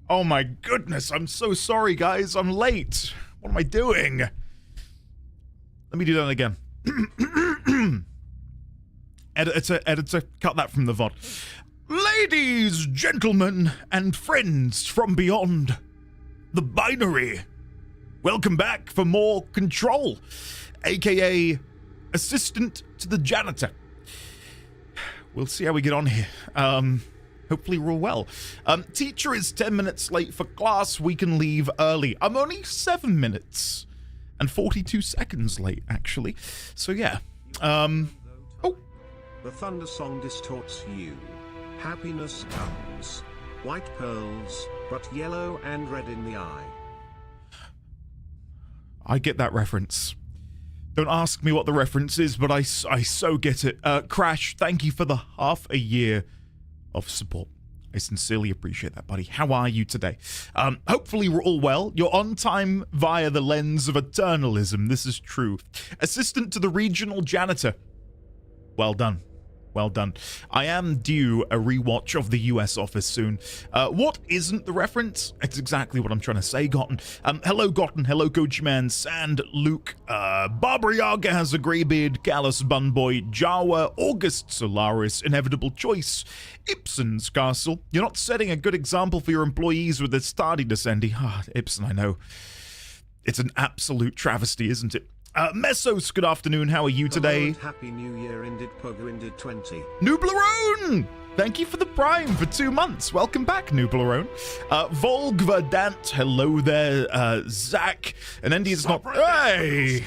Oh my goodness, I'm so sorry, guys. I'm late. What am I doing? Let me do that again. Editor, cut that from the VOD. Ladies, gentlemen, and friends from beyond the binary, welcome back for more Control, aka Assistant to the Janitor. We'll see how we get on here. Hopefully we're all well. Teacher is 10 minutes late for class. We can leave early. I'm only 7 minutes and 42 seconds late, actually. So yeah. Oh. The thunder song distorts you. Happiness comes. White pearls, but yellow and red in the eye. I get that reference. Don't ask me what the reference is, but I so get it. Crash, thank you for the half a year of support. I sincerely appreciate that, buddy. How are you today? Hopefully we're all well. You're on time via the lens of eternalism. This is true. Assistant to the regional janitor. Well done. Well done. I am due a rewatch of the US office soon. What isn't the reference? It's exactly what I'm trying to say, Gotten. Hello, Gotten. Hello, Coach Man, Sand, Luke, Barbara Yaga has a greybeard, Callus Bunboy, Jawa, August Solaris, Inevitable Choice, Ibsen's Castle. You're not setting a good example for your employees with this tardiness, Andy. Ah, Ibsen, I know. It's an absolute travesty, isn't it? Messos, good afternoon. How are you today? Happy New Year, Indid Pogo, Indid 20. Nublarone! Thank you for the Prime for 2 months. Welcome back, Nublarone. Volg Verdant, hello there. Zach, and Andy is not. Hey!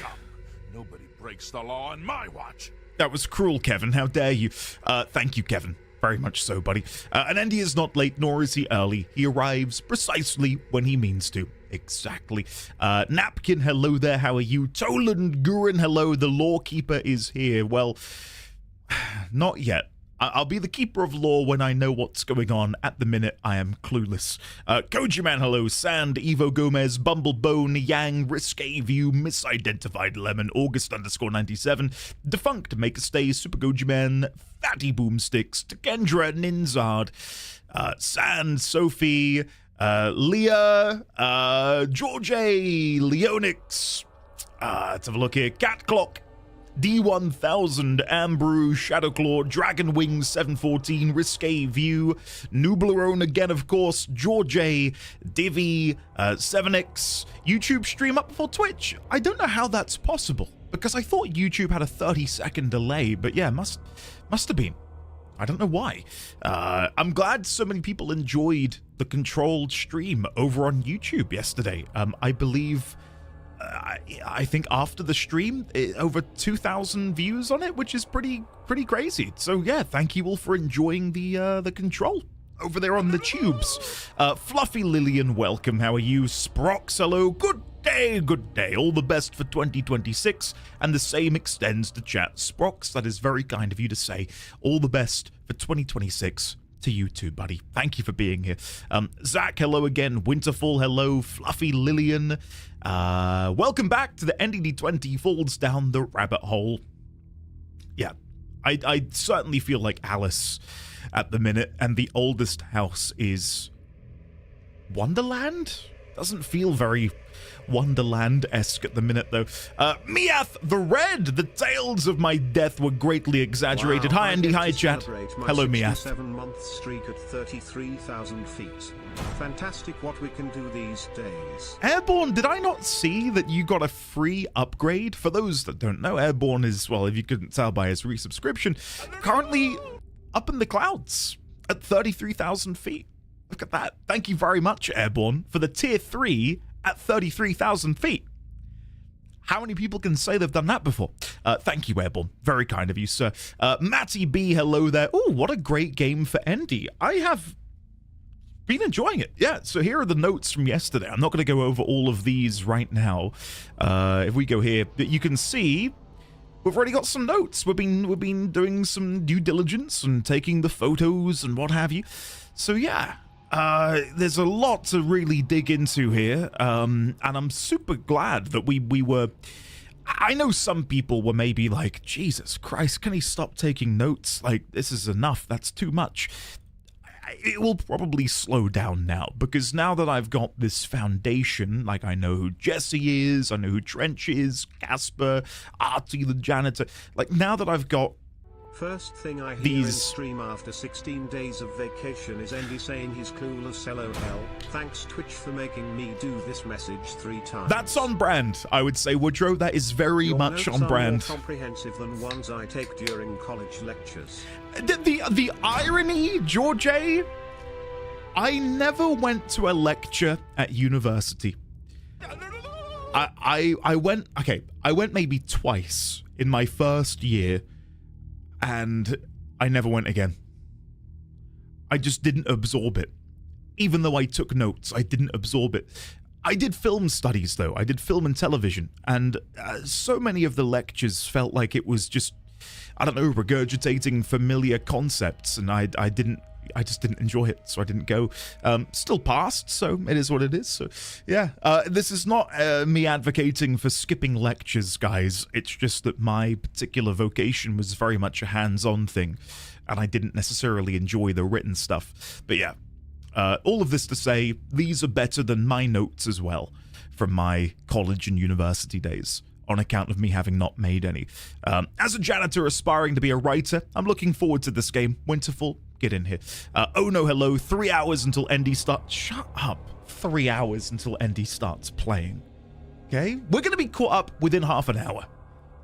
Nobody breaks the law on my watch. That was cruel, Kevin. How dare you? Thank you, Kevin. Very much so, buddy. And Andy is not late, nor is he early. He arrives precisely when he means to. Exactly. Napkin, hello there. How are you? Toland Gurin, hello. The lawkeeper is here. Well, not yet. I'll be the keeper of law when I know what's going on. At the minute, I am clueless. Koji Man, hello. Sand, Evo Gomez, Bumblebone, Yang, Risque View, Misidentified Lemon, August _97, Defunct, Make a Stay, Super Goji Man, Fatty Boomsticks, Tekendra, Ninzard, Sand, Sophie, Leah, George A, Leonix, let's have a look here, Cat Clock, D1000, Ambrew, Shadowclaw, Dragon Wings 714, Risque View, Nublarone again, of course, George A, Divi, 7X, YouTube stream up before Twitch. I don't know how that's possible, because I thought YouTube had a 30-second delay, but yeah, must have been. I don't know why. I'm glad so many people enjoyed the controlled stream over on YouTube yesterday. I believe, I think after the stream, over 2,000 views on it, which is pretty crazy. So yeah, thank you all for enjoying the control over there on the tubes. Fluffy Lillian, welcome. How are you? Sprox, hello. Good day. All the best for 2026, and the same extends to chat. Sprox, that is very kind of you to say. All the best for 2026 to you too, buddy. Thank you for being here. Zach, hello again. Winterfall, hello. Fluffy Lillian, welcome back to the NDD20 Falls Down the Rabbit Hole. Yeah, I certainly feel like Alice at the minute, and the oldest house is Wonderland? Doesn't feel very Wonderland-esque at the minute, though. Miath the Red, the tales of my death were greatly exaggerated. Wow, Hi, Andy. Hi, chat. Hello, Miath. 7-month streak at 33,000 feet. Fantastic what we can do these days. Airborne, did I not see that you got a free upgrade? For those that don't know, Airborne is, well, if you couldn't tell by his resubscription, currently up in the clouds at 33,000 feet. Look at that. Thank you very much, Airborne, for the tier 3 at 33,000 feet. How many people can say they've done that before? Thank you, Airborne. Very kind of you, sir. Matty B, hello there. Oh, what a great game for Endy. I have been enjoying it. Yeah, so here are the notes from yesterday. I'm not going to go over all of these right now. If we go here, you can see we've already got some notes. We've been doing some due diligence and taking the photos and what have you. So yeah, there's a lot to really dig into here, and I'm super glad that we were. I know some people were maybe like, Jesus Christ, can he stop taking notes? Like, this is enough. That's too much. it will probably slow down now, because now that I've got this foundation, like I know who Jesse is, I know who Trench is, Casper, Arty the janitor, like now that I've got First thing I hear these in stream after 16 days of vacation is Andy saying he's cool as LOL. Thanks Twitch for making me do this message 3 times. That's on brand, I would say, Woodrow. That is very Your much notes on are brand. more comprehensive than ones I take during college lectures. The irony, George A., I never went to a lecture at university. I went maybe twice in my first year, and I never went again. I just didn't absorb it. Even though I took notes, I didn't absorb it. I did film studies, though. I did film and television, and so many of the lectures felt like it was just, I don't know, regurgitating familiar concepts, and I just didn't enjoy it, so I didn't go. Still passed, so it is what it is. So yeah, this is not me advocating for skipping lectures, guys. It's just that my particular vocation was very much a hands-on thing, and I didn't necessarily enjoy the written stuff. But yeah, all of this to say, these are better than my notes as well from my college and university days, on account of me having not made any. As a janitor aspiring to be a writer, I'm looking forward to this game. Winterfall, get in here. Oh no, hello, 3 hours until ND starts. Shut up. 3 hours until ND starts playing. Okay? We're going to be caught up within half an hour.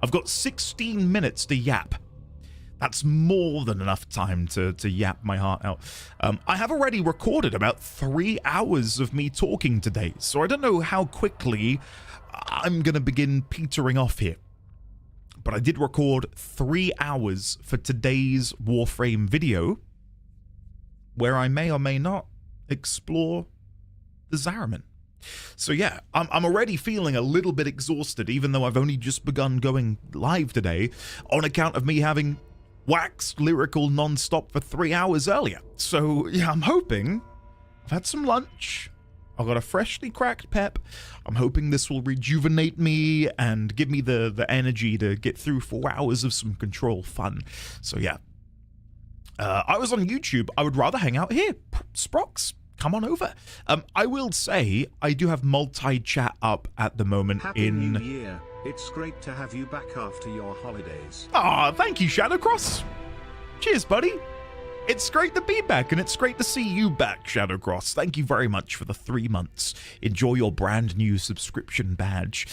I've got 16 minutes to yap. That's more than enough time to yap my heart out. I have already recorded about 3 hours of me talking today, so I don't know how quickly I'm going to begin petering off here. But I did record 3 hours for today's Warframe video, where I may or may not explore the Zariman. So yeah, I'm already feeling a little bit exhausted, even though I've only just begun going live today, on account of me having waxed lyrical non-stop for 3 hours earlier. So yeah, I'm hoping I've had some lunch. I've got a freshly cracked pep. I'm hoping this will rejuvenate me and give me the energy to get through 4 hours of some Control fun. So yeah, I was on YouTube. I would rather hang out here. Sprox, come on over. I will say I do have multi-chat up at the moment. Happy New Year. It's great to have you back after your holidays. Ah, thank you, Shadowcross. Cheers, buddy. It's great to be back, and it's great to see you back, Shadowcross. Thank you very much for the 3 months. Enjoy your brand new subscription badge.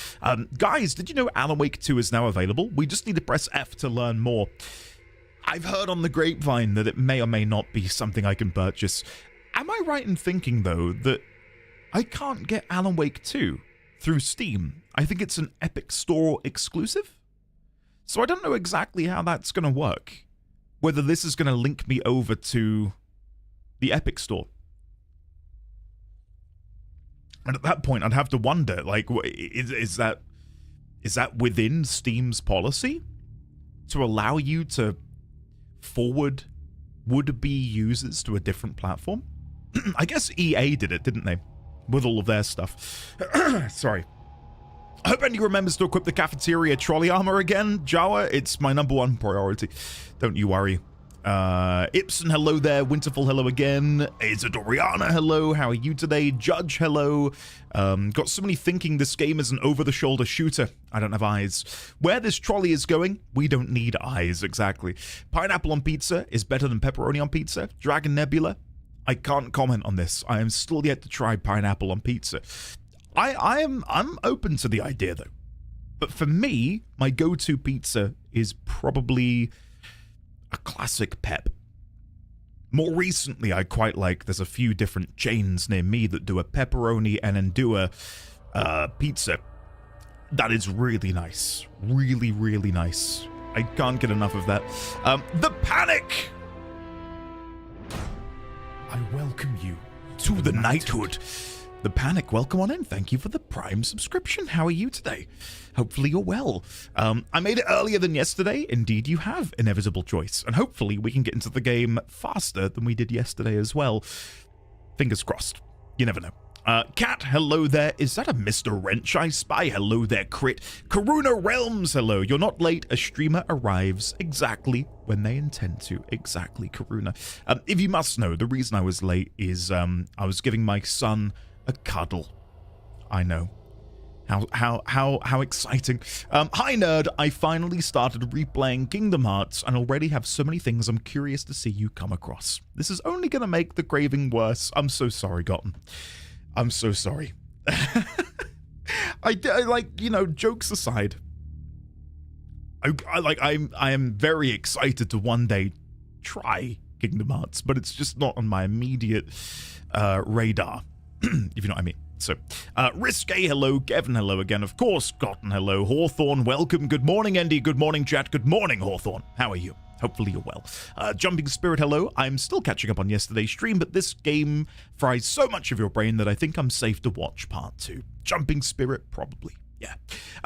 Guys, did you know Alan Wake 2 is now available? We just need to press F to learn more. I've heard on the grapevine that it may or may not be something I can purchase. Am I right in thinking, though, that I can't get Alan Wake 2 through Steam? I think it's an Epic Store exclusive? So I don't know exactly how that's going to work. Whether this is going to link me over to the Epic Store. And at that point, I'd have to wonder, like, is that within Steam's policy to allow you to forward would-be users to a different platform? I guess EA did it, didn't they? With all of their stuff. Sorry. I hope Andy remembers to equip the cafeteria trolley armor again. Jawa, it's my #1 priority. Don't you worry. Ibsen, hello there. Winterfall, hello again. Isadoriana, hello. How are you today? Judge, hello. Got somebody thinking this game is an over-the-shoulder shooter. I don't have eyes. Where this trolley is going, we don't need eyes, exactly. Pineapple on pizza is better than pepperoni on pizza. Dragon Nebula, I can't comment on this. I am still yet to try pineapple on pizza. I'm open to the idea, though. But for me, my go-to pizza is probably a classic pep. More recently, I quite like, there's a few different chains near me that do a pepperoni and andua pizza. That is really nice. Really, really nice. I can't get enough of that. The Panic! I welcome you to the knighthood. The Panic, welcome on in. Thank you for the Prime subscription. How are you today? Hopefully you're well. I made it earlier than yesterday. Indeed, you have Inevitable Choice. And hopefully we can get into the game faster than we did yesterday as well. Fingers crossed. You never know. Cat, hello there. Is that a Mr. Wrench I spy? Hello there, Crit. Karuna Realms, hello. You're not late. A streamer arrives exactly when they intend to. Exactly, Karuna. If you must know, the reason I was late is I was giving my son a cuddle. I know. How exciting. Hi, nerd. I finally started replaying Kingdom Hearts and already have so many things I'm curious to see you come across. This is only going to make the craving worse. I'm so sorry, Gotten. I'm so sorry. I like, you know, jokes aside, I am very excited to one day try Kingdom Hearts, but it's just not on my immediate radar, if you know what I mean. So, Risque, hello. Kevin, hello again. Of course, Gotten, hello. Hawthorne, welcome. Good morning, Andy. Good morning, chat. Good morning, Hawthorne. How are you? Hopefully you're well. Jumping Spirit, hello. I'm still catching up on yesterday's stream, but this game fries so much of your brain that I think I'm safe to watch part 2. Jumping Spirit, probably. Yeah.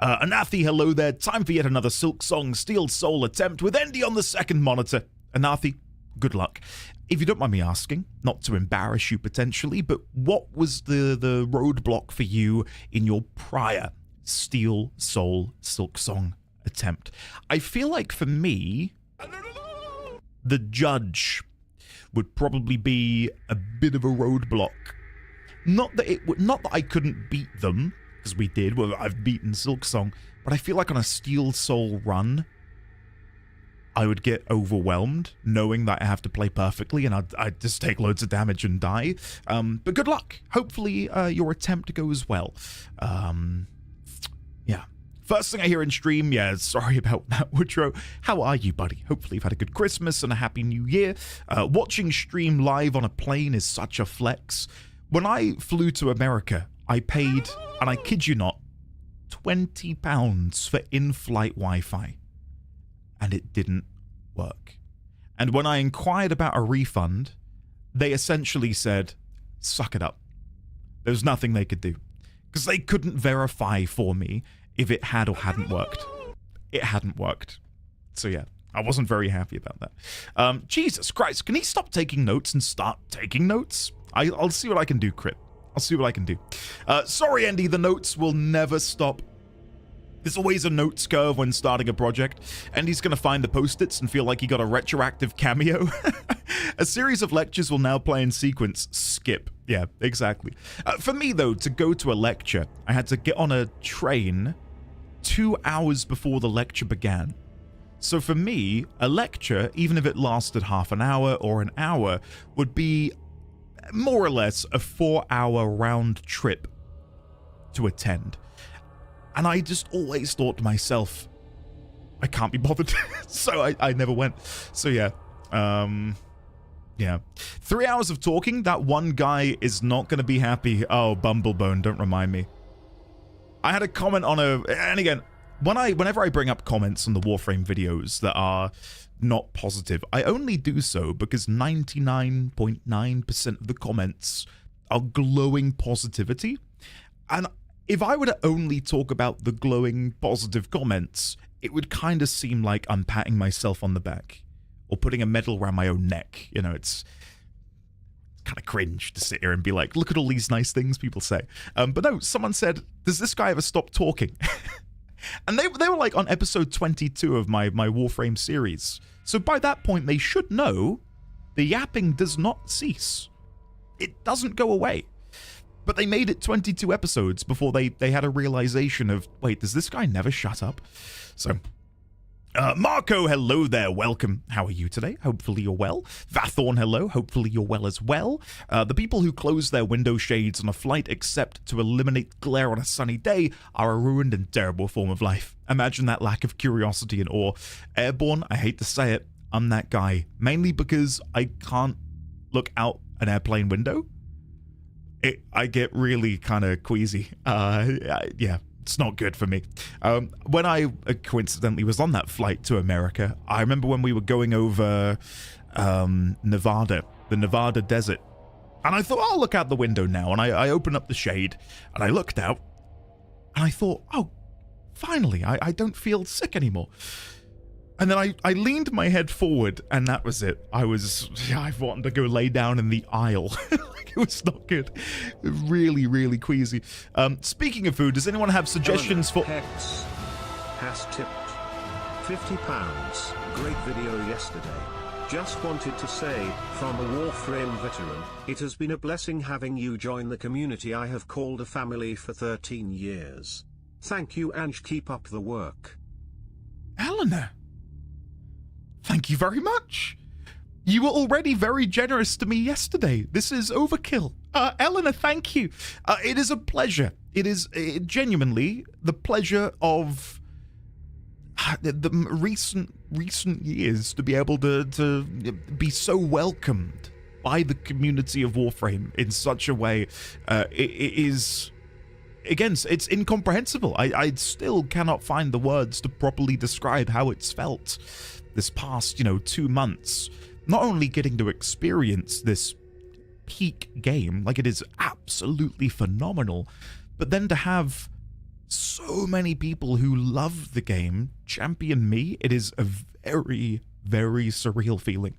Anathi, hello there. Time for yet another Silk Song Steel Soul attempt with Andy on the second monitor. Anathi, good luck. If you don't mind me asking, not to embarrass you potentially, but what was the roadblock for you in your prior Steel Soul Silk Song attempt? I feel like for me, the judge would probably be a bit of a roadblock. Not that I couldn't beat them, because we did. Well, I've beaten Silksong, but I feel like on a Steel Soul run, I would get overwhelmed knowing that I have to play perfectly, and I'd just take loads of damage and die. But good luck. Hopefully your attempt goes well. Yeah. First thing I hear in stream, yeah, sorry about that, Woodrow. How are you, buddy? Hopefully you've had a good Christmas and a happy new year. Watching stream live on a plane is such a flex. When I flew to America, I paid, and I kid you not, £20 for in-flight Wi-Fi. And it didn't work. And when I inquired about a refund, they essentially said, suck it up. There's nothing they could do. Because they couldn't verify for me if it had or hadn't worked. It hadn't worked. So yeah, I wasn't very happy about that. Jesus Christ, can he stop taking notes and start taking notes? I'll see what I can do, Crit. I'll see what I can do. Sorry, Andy, the notes will never stop. There's always a notes curve when starting a project, and he's going to find the post-its and feel like he got a retroactive cameo. A series of lectures will now play in sequence. Skip. Yeah, exactly. For me, though, to go to a lecture, I had to get on a train 2 hours before the lecture began. So for me, a lecture, even if it lasted half an hour or an hour, would be more or less a 4-hour round trip to attend. And I just always thought to myself, I can't be bothered. So I never went. So yeah. Yeah. 3 hours of talking, that one guy is not going to be happy. Oh, Bumblebone, don't remind me. I had a comment on and again, whenever I bring up comments on the Warframe videos that are not positive, I only do so because 99.9% of the comments are glowing positivity. And if I were to only talk about the glowing positive comments, it would kind of seem like I'm patting myself on the back or putting a medal around my own neck. You know, it's kind of cringe to sit here and be like, look at all these nice things people say. But no, someone said, does this guy ever stop talking? And they were like on episode 22 of my Warframe series. So by that point, they should know the yapping does not cease. It doesn't go away. But they made it 22 episodes before they had a realization of, wait, does this guy never shut up? So, Marco, hello there, welcome. How are you today? Hopefully you're well. Vathorn, hello. Hopefully you're well as well. The people who close their window shades on a flight except to eliminate glare on a sunny day are a ruined and terrible form of life. Imagine that lack of curiosity and awe. Airborne, I hate to say it, I'm that guy. Mainly because I can't look out an airplane window. I get really kind of queasy. Yeah, it's not good for me. When I coincidentally was on that flight to America, I remember when we were going over Nevada, the Nevada desert, and I thought, I'll look out the window now, and I opened up the shade, and I looked out, and I thought, oh, finally, I don't feel sick anymore. And then I leaned my head forward, and that was it. I wanted to go lay down in the aisle. Like, it was not good. Really, really queasy. Speaking of food, does anyone have suggestions for... Hex has tipped £50. Great video yesterday. Just wanted to say, from a Warframe veteran, it has been a blessing having you join the community I have called a family for 13 years. Thank you and keep up the work. Eleanor, thank you very much. You were already very generous to me yesterday. This is overkill. Eleanor, thank you. It is a pleasure. It is genuinely the pleasure of the recent years to be able to be so welcomed by the community of Warframe in such a way. It is, again, it's incomprehensible. I still cannot find the words to properly describe how it's felt this past 2 months. Not only getting to experience this peak game, like, it is absolutely phenomenal, but then to have so many people who love the game champion me. It is a very, very surreal feeling.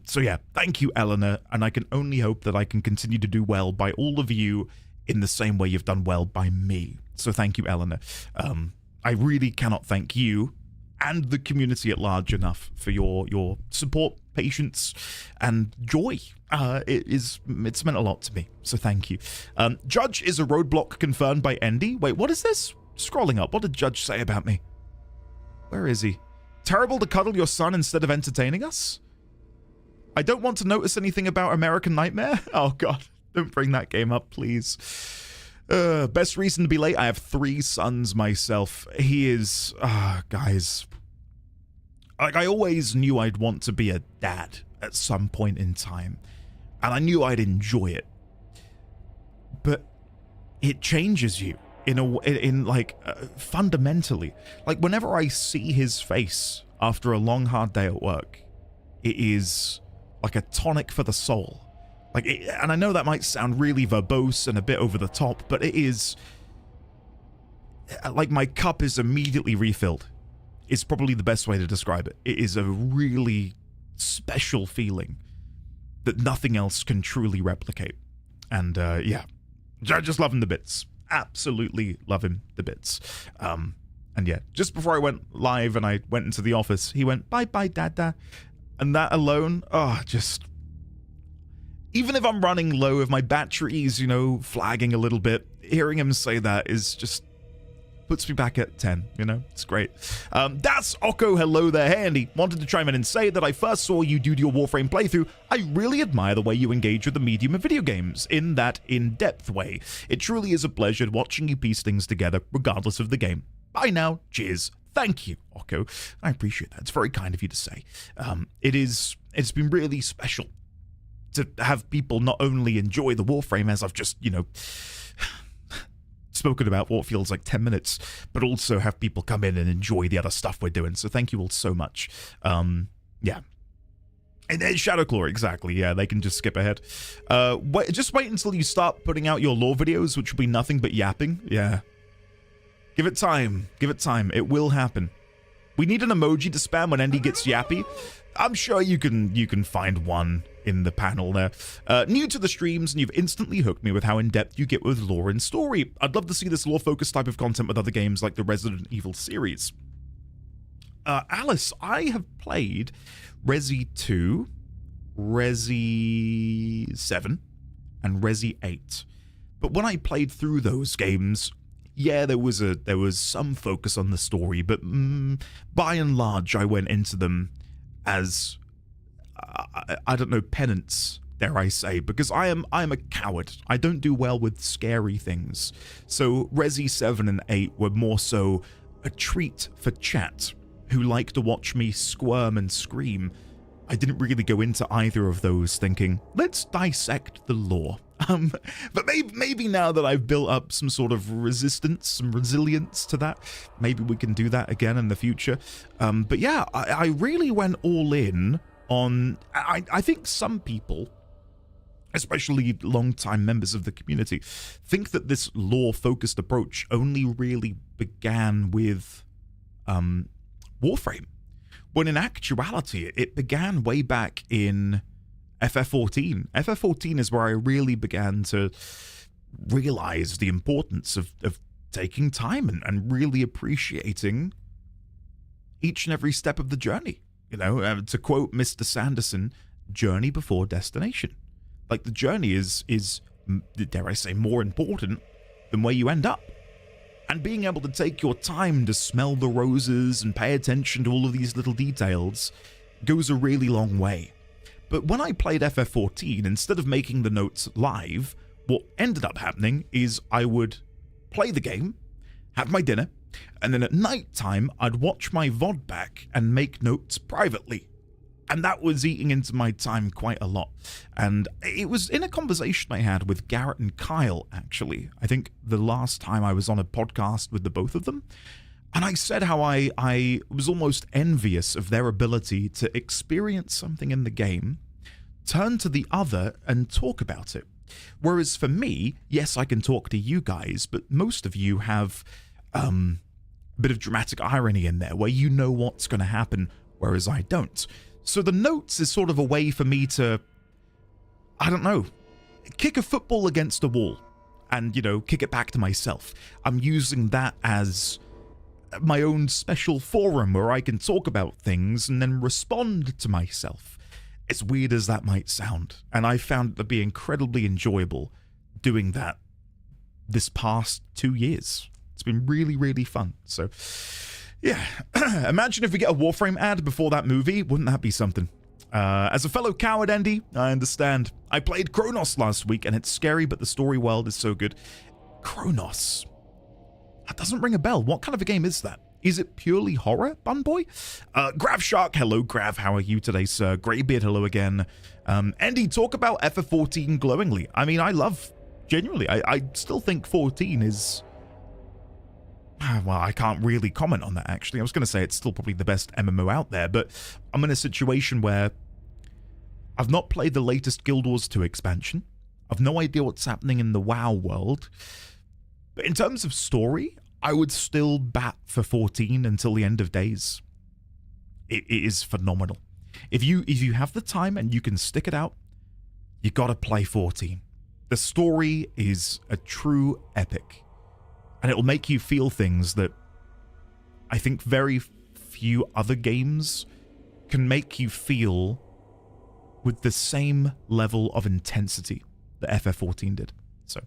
So yeah, thank you, Eleanor, and I can only hope that I can continue to do well by all of you in the same way you've done well by me. So thank you, Eleanor. I really cannot thank you and the community at large enough for your support, patience, and joy. It's meant a lot to me, so thank you. Judge is a roadblock confirmed by Endy. Wait, what is this? Scrolling up, what did Judge say about me? Where is he? Terrible to cuddle your son instead of entertaining us? I don't want to notice anything about American Nightmare. Oh god, don't bring that game up, please. Best reason to be late, I have 3 sons myself. He is, guys, like, I always knew I'd want to be a dad at some point in time, and I knew I'd enjoy it, but it changes you fundamentally. Like, whenever I see his face after a long, hard day at work, it is like a tonic for the soul. Like, and I know that might sound really verbose and a bit over the top, but it is like my cup is immediately refilled. It's probably the best way to describe it. It is a really special feeling that nothing else can truly replicate. And yeah, I just love him to bits. Absolutely love him to bits. And yeah, just before I went live and I went into the office, he went, bye-bye, Dada. And that alone, just... Even if I'm running low, if my battery's, flagging a little bit, hearing him say that is just... puts me back at 10, it's great. That's Occo, hello there. Hey Andy, wanted to chime in and say that I first saw you do your Warframe playthrough. I really admire the way you engage with the medium of video games in that in-depth way. It truly is a pleasure watching you piece things together regardless of the game. Bye now, cheers. Thank you, Occo. I appreciate that. It's very kind of you to say. It's been really special to have people not only enjoy the Warframe, as I've just, spoken about what feels like 10 minutes, but also have people come in and enjoy the other stuff we're doing. So thank you all so much. Yeah. And then Shadowclaw, exactly. Yeah, they can just skip ahead. Just wait until you start putting out your lore videos, which will be nothing but yapping. Yeah. Give it time. Give it time. It will happen. We need an emoji to spam when Andy gets yappy. I'm sure you can find one in the panel there. New to the streams, and you've instantly hooked me with how in-depth you get with lore and story. I'd love to see this lore-focused type of content with other games like the Resident Evil series. Alice, I have played Resi 2, Resi 7, and Resi 8. But when I played through those games, yeah, there was some focus on the story, but by and large, I went into them as I don't know, penance, dare I say, because I am a coward. I don't do well with scary things. So Resi 7 and 8 were more so a treat for chat who like to watch me squirm and scream. I didn't really go into either of those thinking, let's dissect the lore. But maybe now that I've built up some sort of resistance, some resilience to that, maybe we can do that again in the future. But yeah, I really went all in on... I think some people, especially long-time members of the community, think that this lore-focused approach only really began with Warframe. when in actuality, it began way back in FF14. FF14 is where I really began to realize the importance of taking time and really appreciating each and every step of the journey. You know, to quote Mr. Sanderson, journey before destination. Like, the journey is, dare I say, more important than where you end up. And being able to take your time to smell the roses and pay attention to all of these little details goes a really long way. But when I played FF14, instead of making the notes live, what ended up happening is I would play the game, have my dinner, and then at night time, I'd watch my VOD back and make notes privately. And that was eating into my time quite a lot. And it was in a conversation I had with Garrett and Kyle, actually. I think the last time I was on a podcast with the both of them. And I said how I was almost envious of their ability to experience something in the game, turn to the other, and talk about it. Whereas for me, yes, I can talk to you guys, but most of you have a bit of dramatic irony in there where you know what's going to happen, whereas I don't. So the notes is sort of a way for me to, I don't know, kick a football against a wall and, you know, kick it back to myself. I'm using that as my own special forum where I can talk about things and then respond to myself. As weird as that might sound, and I found it to be incredibly enjoyable doing that this past 2 years. It's been really, really fun. So, yeah. Imagine if we get a Warframe ad before that movie. Wouldn't that be something? As a fellow coward, Andy, I understand. I played Kronos last week, and it's scary, but the story world is so good. Kronos. That doesn't ring a bell. What kind of a game is that? Is it purely horror, Bunboy? Grav Shark, hello, Grav. How are you today, sir? Greybeard, hello again. Andy, talk about FF14 glowingly. I mean, genuinely, I still think 14 is... Well, I can't really comment on that, actually. I was going to say it's still probably the best MMO out there, but I'm in a situation where I've not played the latest Guild Wars 2 expansion. I've no idea what's happening in the WoW world. But in terms of story, I would still bat for 14 until the end of days. It is phenomenal. If you have the time and you can stick it out, you gotta play 14. The story is a true epic. And it'll make you feel things that I think very few other games can make you feel with the same level of intensity that FF14 did. So,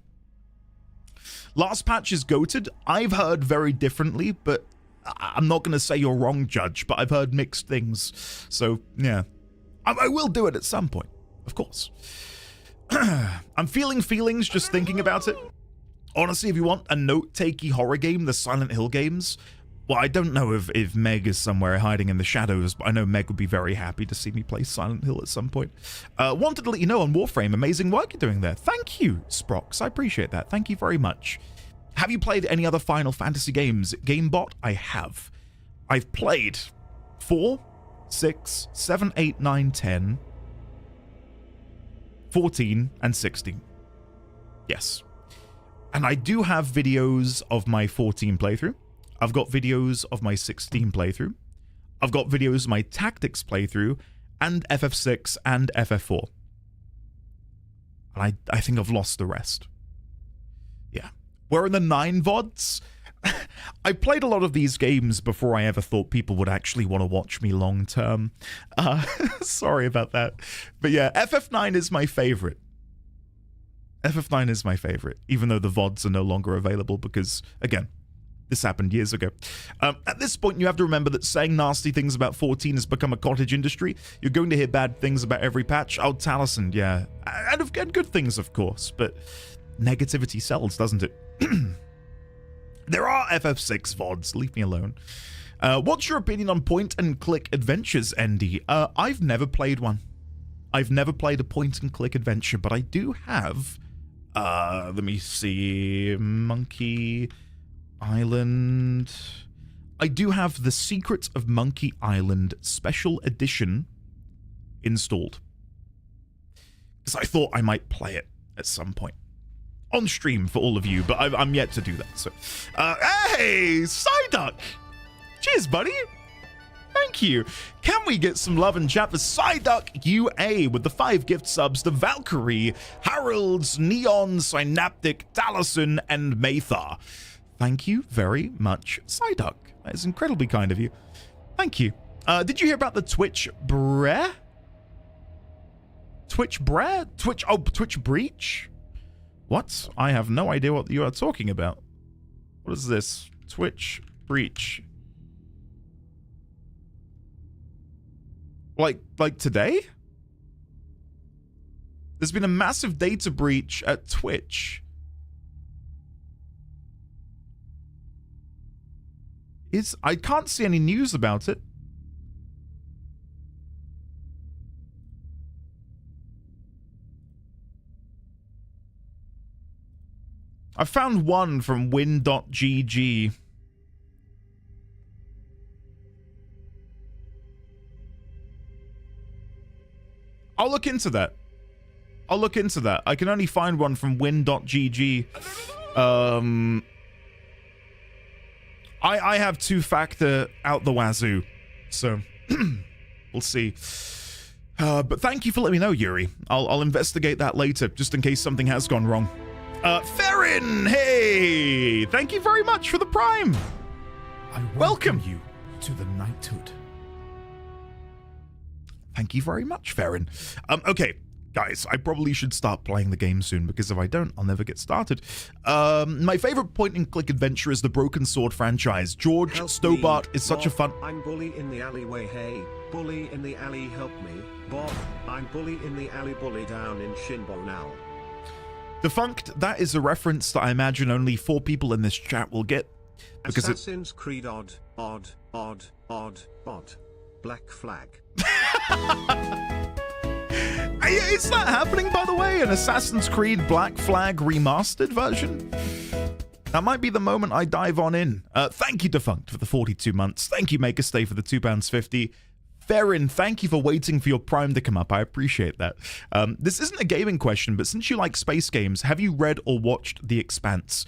last patch is goated. I've heard very differently, but I'm not going to say you're wrong, Judge, but I've heard mixed things. So, yeah. I will do it at some point, of course. I'm feeling feelings just thinking about it. Honestly, if you want a note-takey horror game, the Silent Hill games, well, I don't know if Meg is somewhere hiding in the shadows, but I know Meg would be very happy to see me play Silent Hill at some point. Wanted to let you know on Warframe, amazing work you're doing there. Thank you, Sprox. I appreciate that. Thank you very much. Have you played any other Final Fantasy games? GameBot? I have. I've played 4, 6, 7, 8, 9, 10, 14, and 16. Yes. And I do have videos of my 14 playthrough. I've got videos of my 16 playthrough. I've got videos of my Tactics playthrough and FF6 and FF4. And I think I've lost the rest. Yeah. Where in the 9 VODs? I played a lot of these games before I ever thought people would actually want to watch me long term. Sorry about that. But yeah, FF9 is my favorite. FF9 is my favorite, even though the VODs are no longer available because, again, this happened years ago. At this point, you have to remember that saying nasty things about 14 has become a cottage industry. You're going to hear bad things about every patch. Oh, Taliesin, yeah. And good things, of course, but negativity sells, doesn't it? There are FF6 VODs, leave me alone. What's your opinion on point-and-click adventures, Andy? I've never played one. I've never played a point-and-click adventure, but I do have... let me see... Monkey Island... I do have the Secret of Monkey Island Special Edition installed. Because I thought I might play it at some point. On stream for all of you, but I'm yet to do that. So, hey, Psyduck! Cheers, buddy! thank you. Can we get some love and chat for Psyduck UA with the 5 gift subs to Valkyrie, Harold's, Neon, Synaptic, Taliesin, and Mathar? Thank you very much, Psyduck. That is incredibly kind of you. Thank you. Did you hear about the Twitch Breh? Twitch Breh? Twitch Breach? What? I have no idea what you are talking about. What is this? Twitch Breach. Like today? There's been a massive data breach at Twitch. I can't see any news about it. I found one from win.gg. I'll look into that. I can only find one from win.gg. I have 2-factor out the wazoo, so we'll see. But thank you for letting me know, Yuri. I'll investigate that later, just in case something has gone wrong. Farron, hey! Thank you very much for the Prime. I welcome you to the knighthood. Thank you very much, Farron. Okay, guys, I probably should start playing the game soon, because if I don't, I'll never get started. My favorite point-and-click adventure is the Broken Sword franchise. George Help Stobart me, is such Bob. a fun... I'm bully in the alleyway, hey. Bully in the alley, help me. Bob, I'm bully in the alley, bully down in Shinbo now. Defunct, that is a reference that I imagine only 4 people in this chat will get. Because Assassin's Creed odd. Black flag. Is that happening, by the way? An Assassin's Creed Black Flag remastered version? That might be the moment I dive on in. Thank you, Defunct, for the 42 months. Thank you, Make a Stay, for the £2.50. Farron, thank you for waiting for your Prime to come up. I appreciate that. This isn't a gaming question, but since you like space games, have you read or watched The Expanse?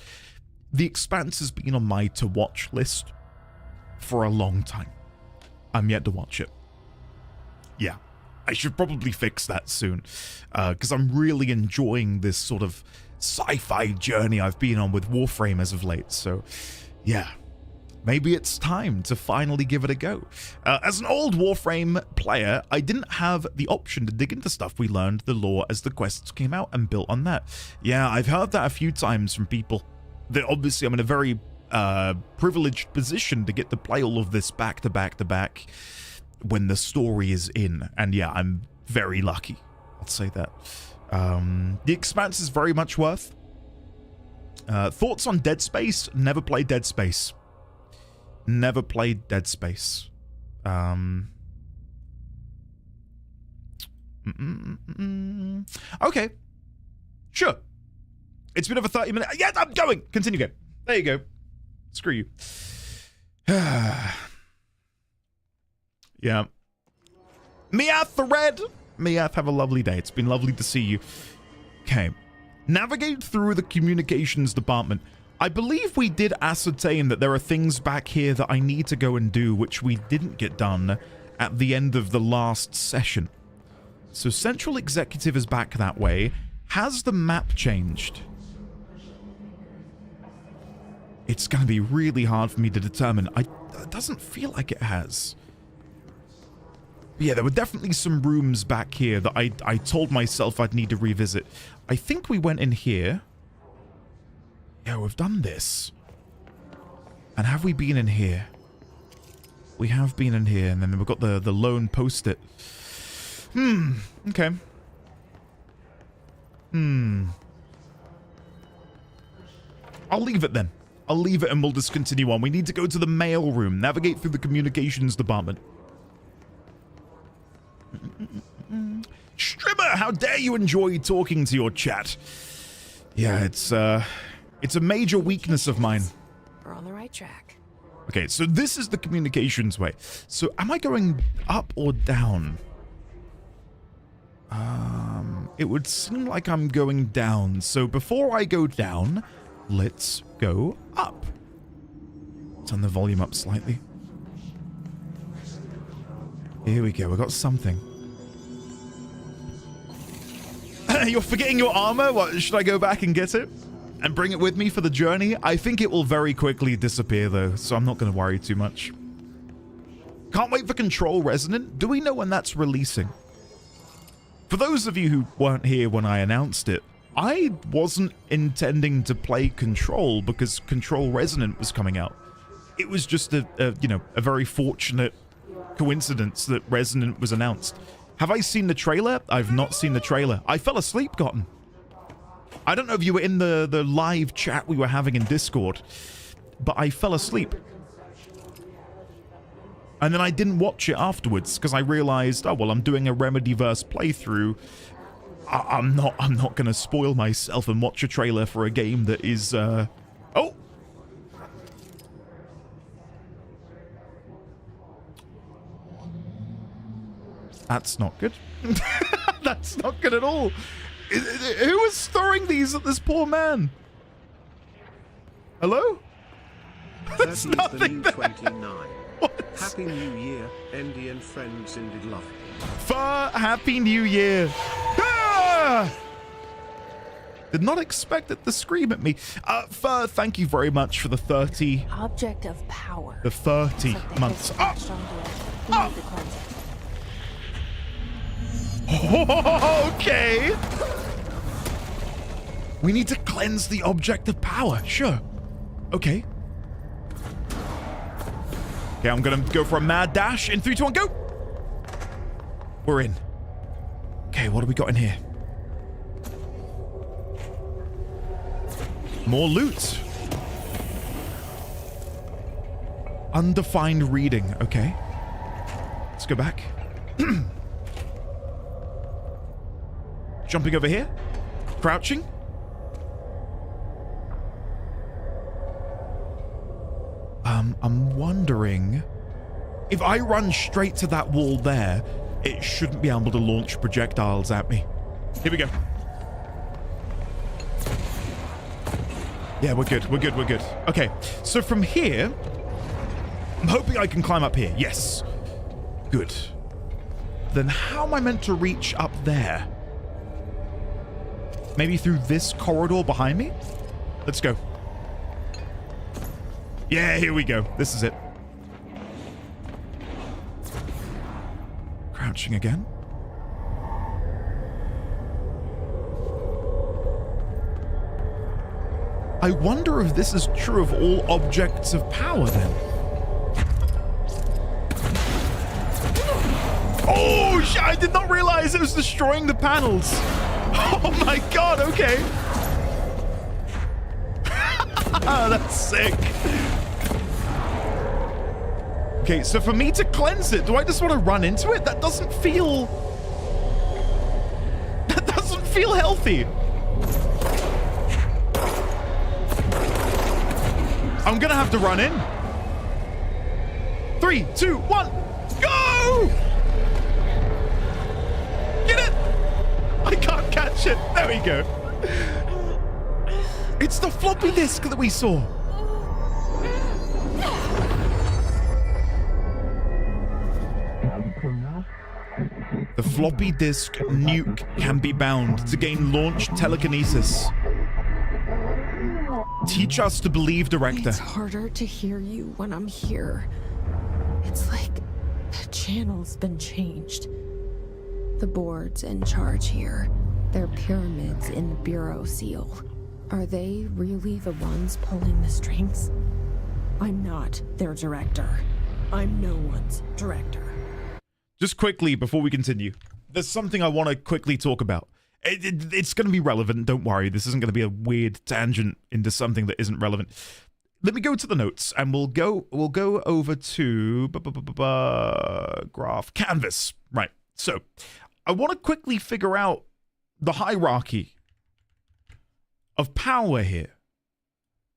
The Expanse has been on my to-watch list for a long time. I'm yet to watch it. Yeah, I should probably fix that soon, because I'm really enjoying this sort of sci-fi journey I've been on with Warframe as of late. So, yeah. Maybe it's time to finally give it a go. As an old Warframe player, I didn't have the option to dig into stuff. We learned the lore as the quests came out and built on that. Yeah, I've heard that a few times from people. That obviously I'm in a very privileged position to get to play all of this back to back to back when the story is in. And yeah, I'm very lucky. I'll say that. The Expanse is very much worth. Thoughts on Dead Space? Never played Dead Space. Never played Dead Space. Okay. Sure. It's been over 30 minutes. Yeah, I'm going. Continue game. There you go. Screw you. Yeah. Miath the Red. Miath, have a lovely day. It's been lovely to see you. Okay. Navigate through the communications department. I believe we did ascertain that there are things back here that I need to go and do, which we didn't get done at the end of the last session. So Central Executive is back that way. Has the map changed? It's going to be really hard for me to determine. It doesn't feel like it has. Yeah, there were definitely some rooms back here that I told myself I'd need to revisit. I think we went in here. Yeah, we've done this. And have we been in here? We have been in here, and then we've got the lone post-it. Okay. I'll leave it then. I'll leave it and we'll just continue on. We need to go to the mail room. Navigate through the communications department. Strimmer, how dare you enjoy talking to your chat? Yeah, it's a major weakness of mine. We're on the right track. Okay, so this is the communications way. So am I going up or down? It would seem like I'm going down. So before I go down, let's go up. Turn the volume up slightly. Here we go. We got something. You're forgetting your armor? What, should I go back and get it? And bring it with me for the journey? I think it will very quickly disappear, though, so I'm not going to worry too much. Can't wait for Control Resonant. Do we know when that's releasing? For those of you who weren't here when I announced it, I wasn't intending to play Control because Control Resonant was coming out. It was just a very fortunate coincidence that Resonant was announced. Have I seen the trailer? I've not seen the trailer. I fell asleep, Gotten. I don't know if you were in the live chat we were having in Discord, but I fell asleep. And then I didn't watch it afterwards because I realized, oh, well, I'm doing a Remedyverse playthrough. I'm not going to spoil myself and watch a trailer for a game that is, Oh! That's not good. That's not good at all. Who is throwing these at this poor man? Hello? There's nothing there. 29. What? Happy New Year, Andy and friends indeed love. Happy New Year. Ah! Did not expect it to scream at me. Thank you very much for the 30. Object of power. The 30 months. Okay. We need to cleanse the object of power. Sure. Okay. Okay, I'm gonna go for a mad dash in 3, 2, 1, go. We're in. Okay, what do we got in here? More loot. Undefined reading. Okay. Let's go back. Jumping over here. Crouching. I'm wondering if I run straight to that wall there, it shouldn't be able to launch projectiles at me. Here we go. Yeah, we're good. We're good. We're good. Okay, so from here, I'm hoping I can climb up here. Yes. Good. Then how am I meant to reach up there? Maybe through this corridor behind me? Let's go. Yeah, here we go. This is it. Crouching again. I wonder if this is true of all objects of power then. Oh, I did not realize it was destroying the panels. Oh my god, okay. That's sick. Okay, so for me to cleanse it, do I just want to run into it? That doesn't feel healthy. I'm gonna have to run in. 3, 2, 1, go! Get it! I can't catch it. There we go. It's the floppy disk that we saw. The floppy disk nuke can be bound to gain launch telekinesis. Teach us to believe, Director. It's harder to hear you when I'm here. It's like the channel's been changed. The board's in charge here. They're pyramids in the Bureau seal. Are they really the ones pulling the strings? I'm not their director. I'm no one's director. Just quickly, before we continue, there's something I want to quickly talk about. It's going to be relevant, don't worry. This isn't going to be a weird tangent into something that isn't relevant. Let me go to the notes, and we'll go over to graph canvas. Right. So, I want to quickly figure out the hierarchy of power here.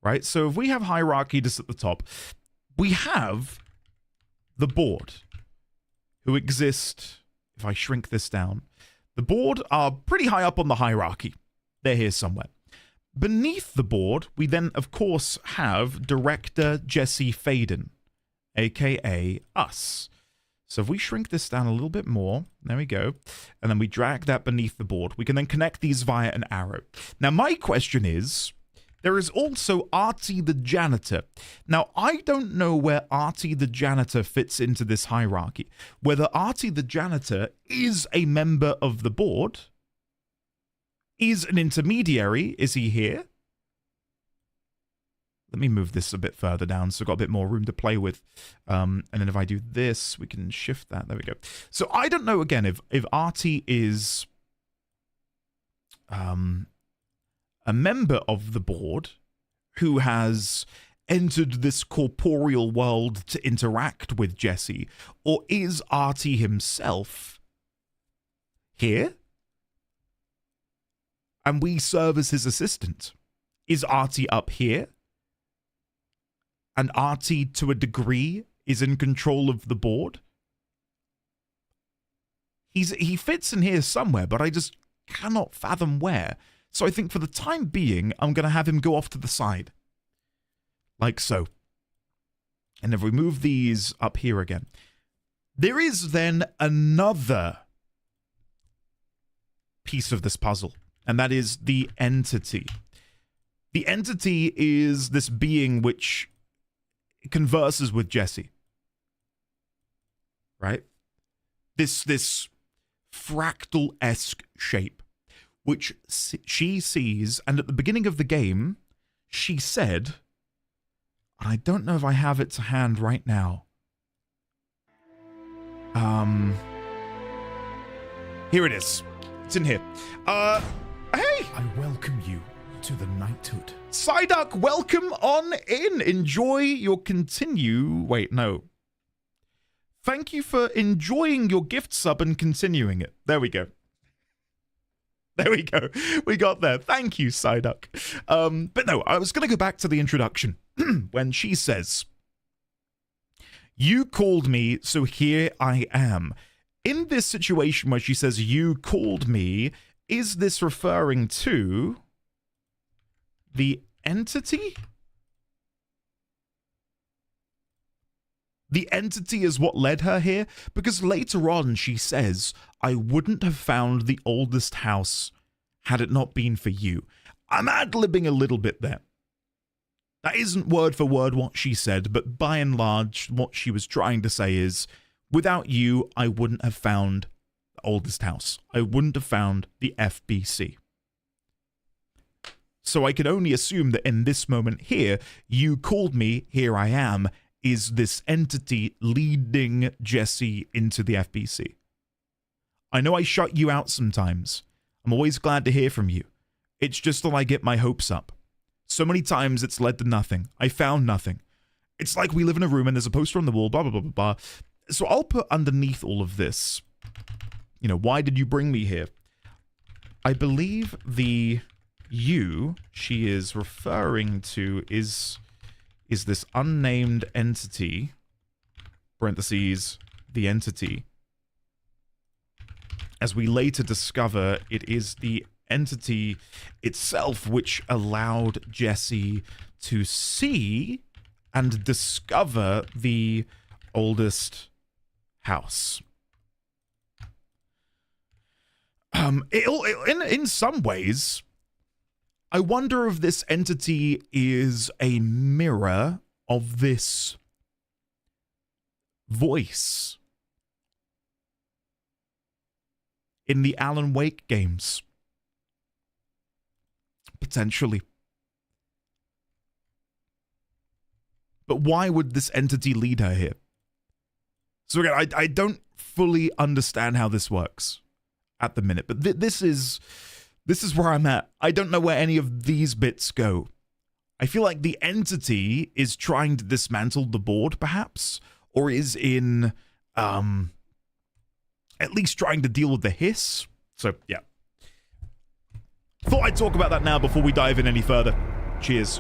Right? So, if we have hierarchy just at the top, we have the board, who exist, if I shrink this down, the board are pretty high up on the hierarchy. They're here somewhere. Beneath the board, we then, of course, have Director Jesse Faden, aka us. So if we shrink this down a little bit more, there we go, and then we drag that beneath the board, we can then connect these via an arrow. Now, my question is, there is also Arty the janitor. Now, I don't know where Arty the janitor fits into this hierarchy. Whether Arty the janitor is a member of the board, is an intermediary, is he here? Let me move this a bit further down so I've got a bit more room to play with. And then if I do this, we can shift that. There we go. So I don't know, again, if Arty is a member of the board who has entered this corporeal world to interact with Jesse, or is Arty himself here? And we serve as his assistant. Is Arty up here? And Arty, to a degree, is in control of the board? He fits in here somewhere, but I just cannot fathom where. So I think for the time being, I'm going to have him go off to the side. Like so. And if we move these up here again, there is then another piece of this puzzle, and that is the entity. The entity is this being which converses with Jesse, right? This fractal-esque shape, which she sees, and at the beginning of the game, she said, I don't know if I have it to hand right now. Here it is. It's in here. Hey! I welcome you to the knighthood. Psyduck, welcome on in. Enjoy your Wait, no. Thank you for enjoying your gift sub and continuing it. There we go. There we go. We got there. Thank you, Psyduck. But no, I was going to go back to the introduction when she says, you called me, so here I am. In this situation where she says, you called me, is this referring to the entity? The entity is what led her here, because later on she says, I wouldn't have found the oldest house had it not been for you. I'm ad-libbing a little bit there. That isn't word for word what she said, but by and large, what she was trying to say is, without you, I wouldn't have found the oldest house. I wouldn't have found the FBC. So I could only assume that in this moment here, you called me, here I am, is this entity leading Jesse into the FBC. I know I shut you out sometimes. I'm always glad to hear from you. It's just that I get my hopes up. So many times it's led to nothing. I found nothing. It's like we live in a room and there's a poster on the wall, blah, blah, blah, blah, blah. So I'll put underneath all of this, you know, why did you bring me here? I believe the you she is referring to is this unnamed entity, parentheses, the entity. As we later discover, it is the entity itself which allowed Jesse to see and discover the oldest house. In some ways, I wonder if this entity is a mirror of this voice in the Alan Wake games. Potentially. But why would this entity lead her here? So again, I don't fully understand how this works at the minute, but this is where I'm at. I don't know where any of these bits go. I feel like the entity is trying to dismantle the board, perhaps, or is in at least trying to deal with the hiss. So, yeah. Thought I'd talk about that now before we dive in any further. Cheers.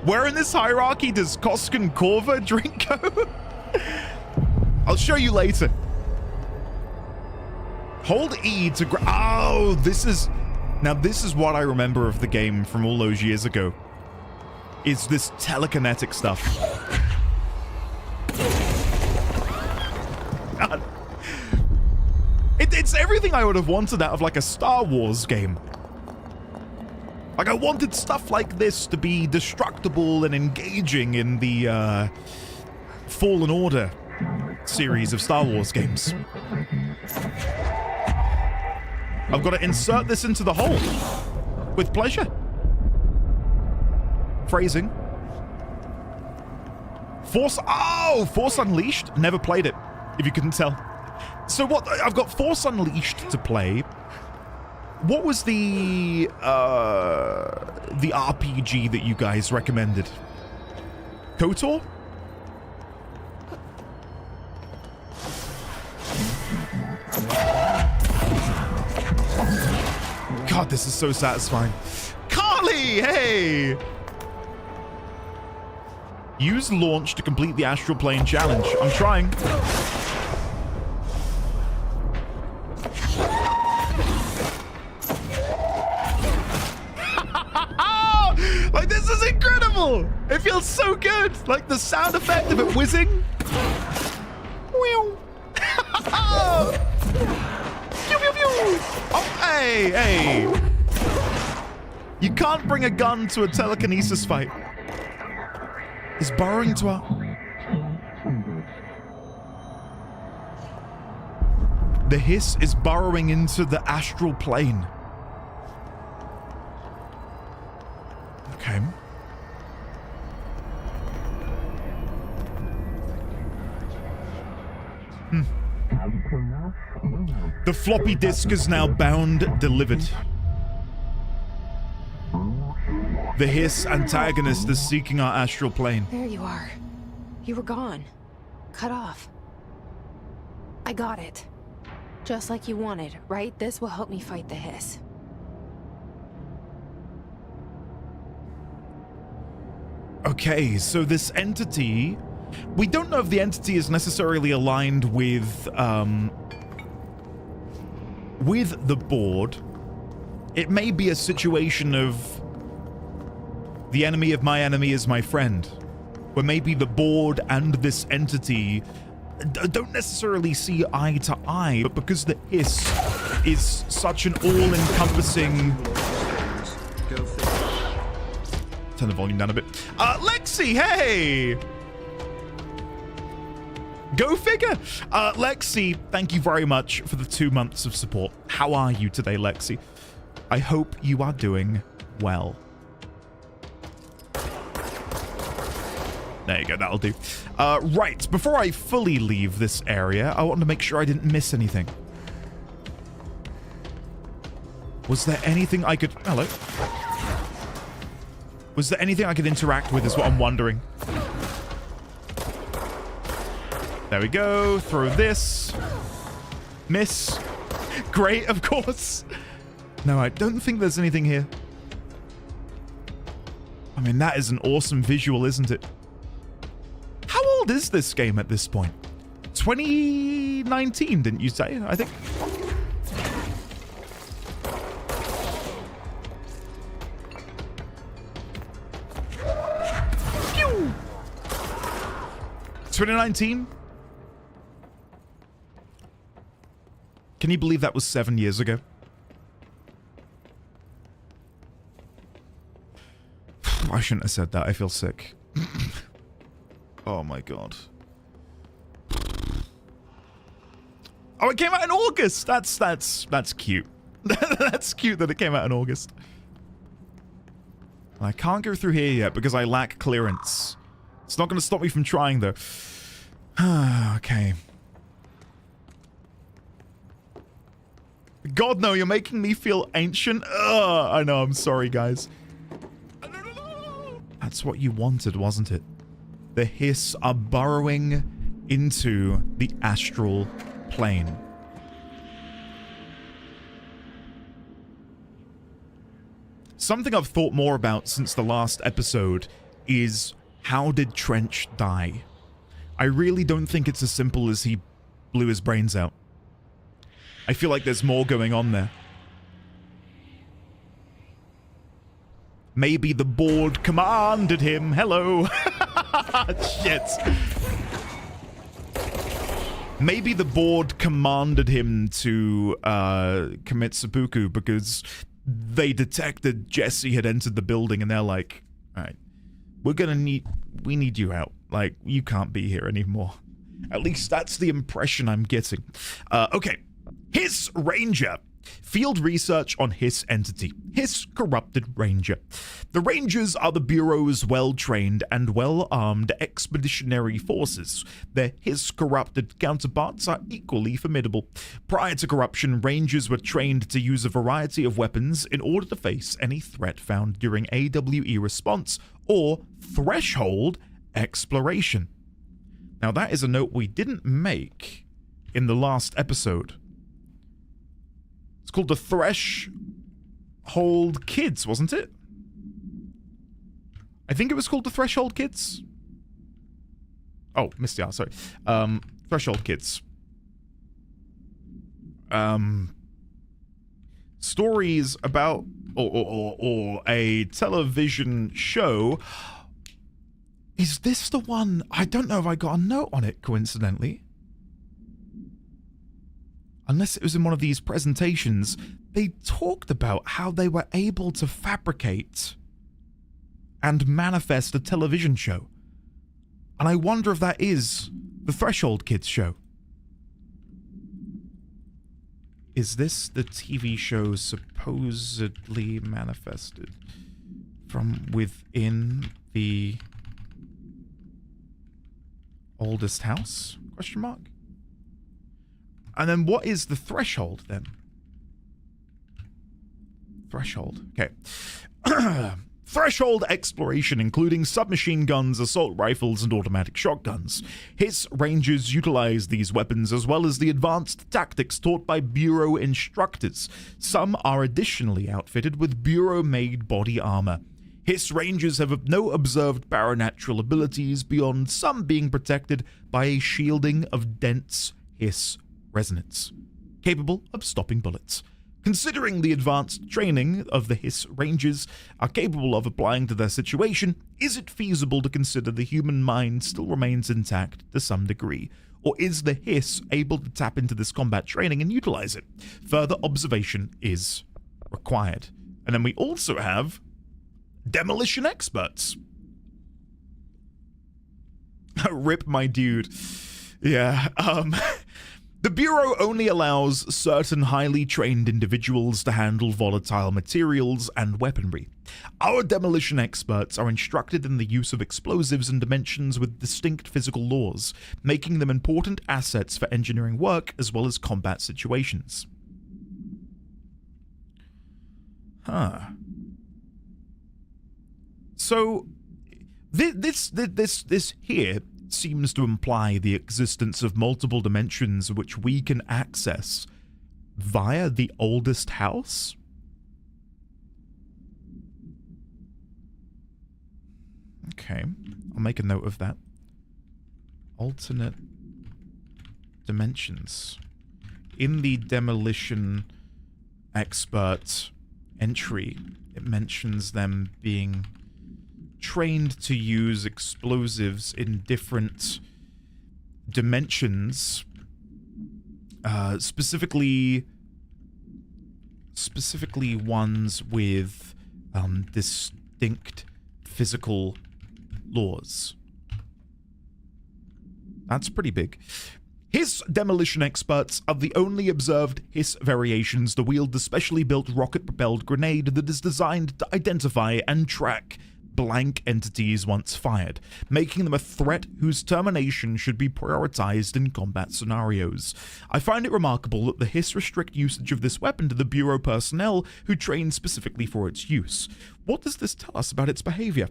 Where in this hierarchy does Koskan Korva drink go? I'll show you later. Hold E to oh, this is what I remember of the game from all those years ago. Is this telekinetic stuff. It's everything I would have wanted out of like a Star Wars game. Like I wanted stuff like this to be destructible and engaging in the Fallen Order series of Star Wars games. I've got to insert this into the hole. With pleasure. Phrasing. Force Unleashed. Never played it, if you couldn't tell. So what? I've got Force Unleashed to play. What was the RPG that you guys recommended? KOTOR? God, this is so satisfying. Carly, hey! Use launch to complete the astral plane challenge. I'm trying. Like, this is incredible! It feels so good! Like, the sound effect of it whizzing. Oh, hey! You can't bring a gun to a telekinesis fight. He's burrowing to our... The hiss is burrowing into the astral plane. Okay. The floppy disk is now bound, delivered. The hiss antagonist is seeking our astral plane. There you are. You were gone. Cut off. I got it. Just like you wanted, right? This will help me fight the hiss. Okay, so this entity... We don't know if the entity is necessarily aligned with the board. It may be a situation of the enemy of my enemy is my friend, where maybe the board and this entity don't necessarily see eye to eye, but because the hiss is such an all-encompassing... Turn the volume down a bit. Lexi, hey! Go figure! Lexi, thank you very much for the 2 months of support. How are you today, Lexi? I hope you are doing well. There you go, that'll do. Right, before I fully leave this area, I want to make sure I didn't miss anything. Was there anything I could... Hello. Was there anything I could interact with is what I'm wondering. There we go. Throw this. Miss. Great, of course. No, I don't think there's anything here. I mean, that is an awesome visual, isn't it? How old is this game at this point? 2019, didn't you say? I think. Pew! 2019? Can you believe that was 7 years ago? I shouldn't have said that. I feel sick. Oh my god. Oh, it came out in August. That's cute. That's cute that it came out in August. I can't go through here yet because I lack clearance. It's not going to stop me from trying though. Okay. God, no, you're making me feel ancient. Ugh, I know, I'm sorry, guys. That's what you wanted, wasn't it? The hiss are burrowing into the astral plane. Something I've thought more about since the last episode is how did Trench die? I really don't think it's as simple as he blew his brains out. I feel like there's more going on there. Maybe the board commanded him. Hello. Shit. Maybe the board commanded him to commit seppuku because they detected Jesse had entered the building, and they're like, all right, we need you out. Like, you can't be here anymore. At least that's the impression I'm getting. Okay. Hiss Ranger. Field research on Hiss entity. Hiss corrupted Ranger. The Rangers are the Bureau's well-trained and well-armed expeditionary forces. Their Hiss corrupted counterparts are equally formidable. Prior to corruption, Rangers were trained to use a variety of weapons in order to face any threat found during AWE response or threshold exploration. Now that is a note we didn't make in the last episode. It's called the Threshold Kids, wasn't it? I think it was called the Threshold Kids. Oh, Misty, sorry. Threshold Kids. Stories about or a television show. Is this the one? I don't know if I got a note on it coincidentally. Unless it was in one of these presentations, they talked about how they were able to fabricate and manifest a television show. And I wonder if that is the Threshold Kids show. Is this the TV show supposedly manifested from within the oldest house? Question mark. And then what is the threshold then? Threshold. Okay. Threshold exploration, including submachine guns, assault rifles, and automatic shotguns. Hiss Rangers utilize these weapons as well as the advanced tactics taught by Bureau instructors. Some are additionally outfitted with Bureau-made body armor. Hiss Rangers have no observed paranatural abilities beyond some being protected by a shielding of dense Hiss resonance, capable of stopping bullets. Considering the advanced training of the Hiss Rangers are capable of applying to their situation, is it feasible to consider the human mind still remains intact to some degree? Or is the Hiss able to tap into this combat training and utilize it? Further observation is required. And then we also have demolition experts. Rip, my dude. Yeah, The Bureau only allows certain highly trained individuals to handle volatile materials and weaponry. Our demolition experts are instructed in the use of explosives in dimensions with distinct physical laws, making them important assets for engineering work as well as combat situations. Huh. So, this here seems to imply the existence of multiple dimensions which we can access via the oldest house? Okay, I'll make a note of that. Alternate dimensions. In the demolition expert entry, it mentions them being trained to use explosives in different dimensions, specifically ones with distinct physical laws. That's pretty big. Hiss demolition experts are the only observed Hiss variations to wield the specially built rocket-propelled grenade that is designed to identify and track blank entities once fired, making them a threat whose termination should be prioritized in combat scenarios. I find it remarkable that the Hiss restrict usage of this weapon to the Bureau personnel who train specifically for its use. What does this tell us about its behavior?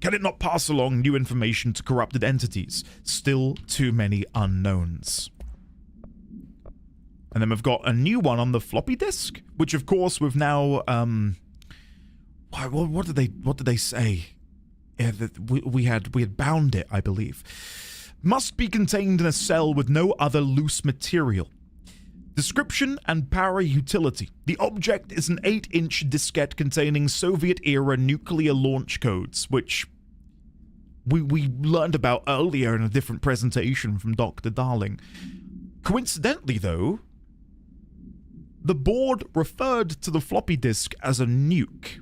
Can it not pass along new information to corrupted entities? Still too many unknowns. And then we've got a new one on the floppy disk, which of course we've now what did they say? Yeah, we had bound it, I believe. Must be contained in a cell with no other loose material. Description and power utility. The object is an 8-inch diskette containing Soviet-era nuclear launch codes, which we learned about earlier in a different presentation from Dr. Darling. Coincidentally, though, the board referred to the floppy disk as a nuke.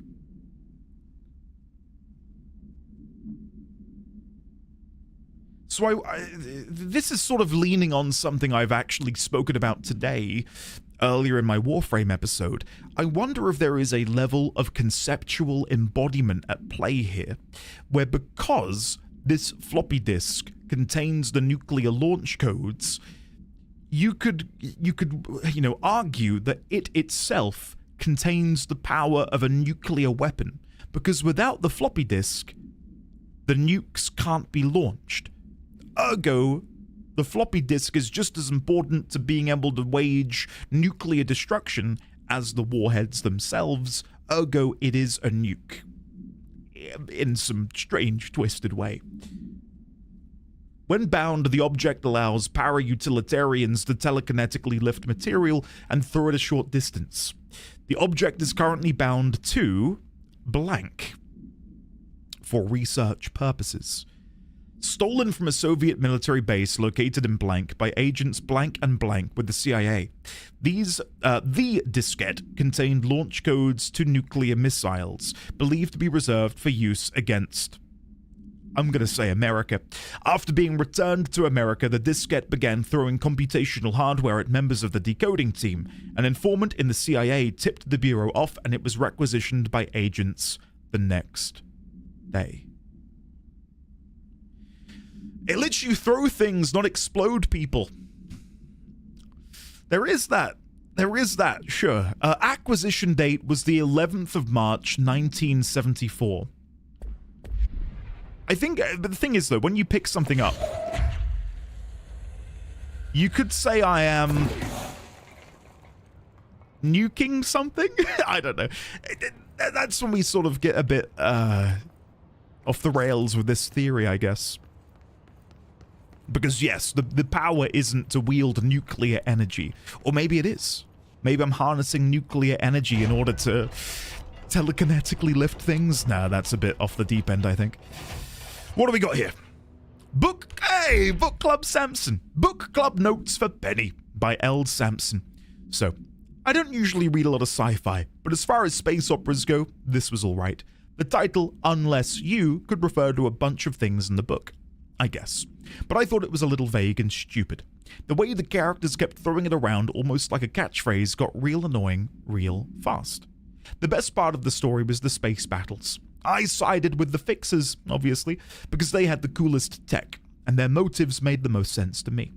So this is sort of leaning on something I've actually spoken about today, earlier in my Warframe episode. I wonder if there is a level of conceptual embodiment at play here, where because this floppy disk contains the nuclear launch codes, you could argue that it itself contains the power of a nuclear weapon, because without the floppy disk, the nukes can't be launched. Ergo, the floppy disk is just as important to being able to wage nuclear destruction as the warheads themselves. Ergo, it is a nuke. In some strange, twisted way. When bound, the object allows para-utilitarians to telekinetically lift material and throw it a short distance. The object is currently bound to blank for research purposes. Stolen from a Soviet military base located in blank by agents blank and blank with the CIA. The diskette contained launch codes to nuclear missiles, believed to be reserved for use against, I'm going to say, America. After being returned to America, the diskette began throwing computational hardware at members of the decoding team. An informant in the CIA tipped the bureau off, and it was requisitioned by agents the next day. It lets you throw things, not explode people. There is that. There is that, sure. Acquisition date was the 11th of March, 1974. I think, but the thing is, though, when you pick something up, you could say I am nuking something? I don't know. That's when we sort of get a bit off the rails with this theory, I guess. Because yes, the power isn't to wield nuclear energy. Or maybe it is. Maybe I'm harnessing nuclear energy in order to telekinetically lift things. Nah, that's a bit off the deep end, I think. What do we got here? Book Club Samson. Book Club Notes for Penny by L. Sampson. So, I don't usually read a lot of sci-fi, but as far as space operas go, this was alright. The title, Unless You, could refer to a bunch of things in the book, I guess. But I thought it was a little vague and stupid. The way the characters kept throwing it around almost like a catchphrase got real annoying real fast. The best part of the story was the space battles. I sided with the fixers, obviously, because they had the coolest tech, and their motives made the most sense to me.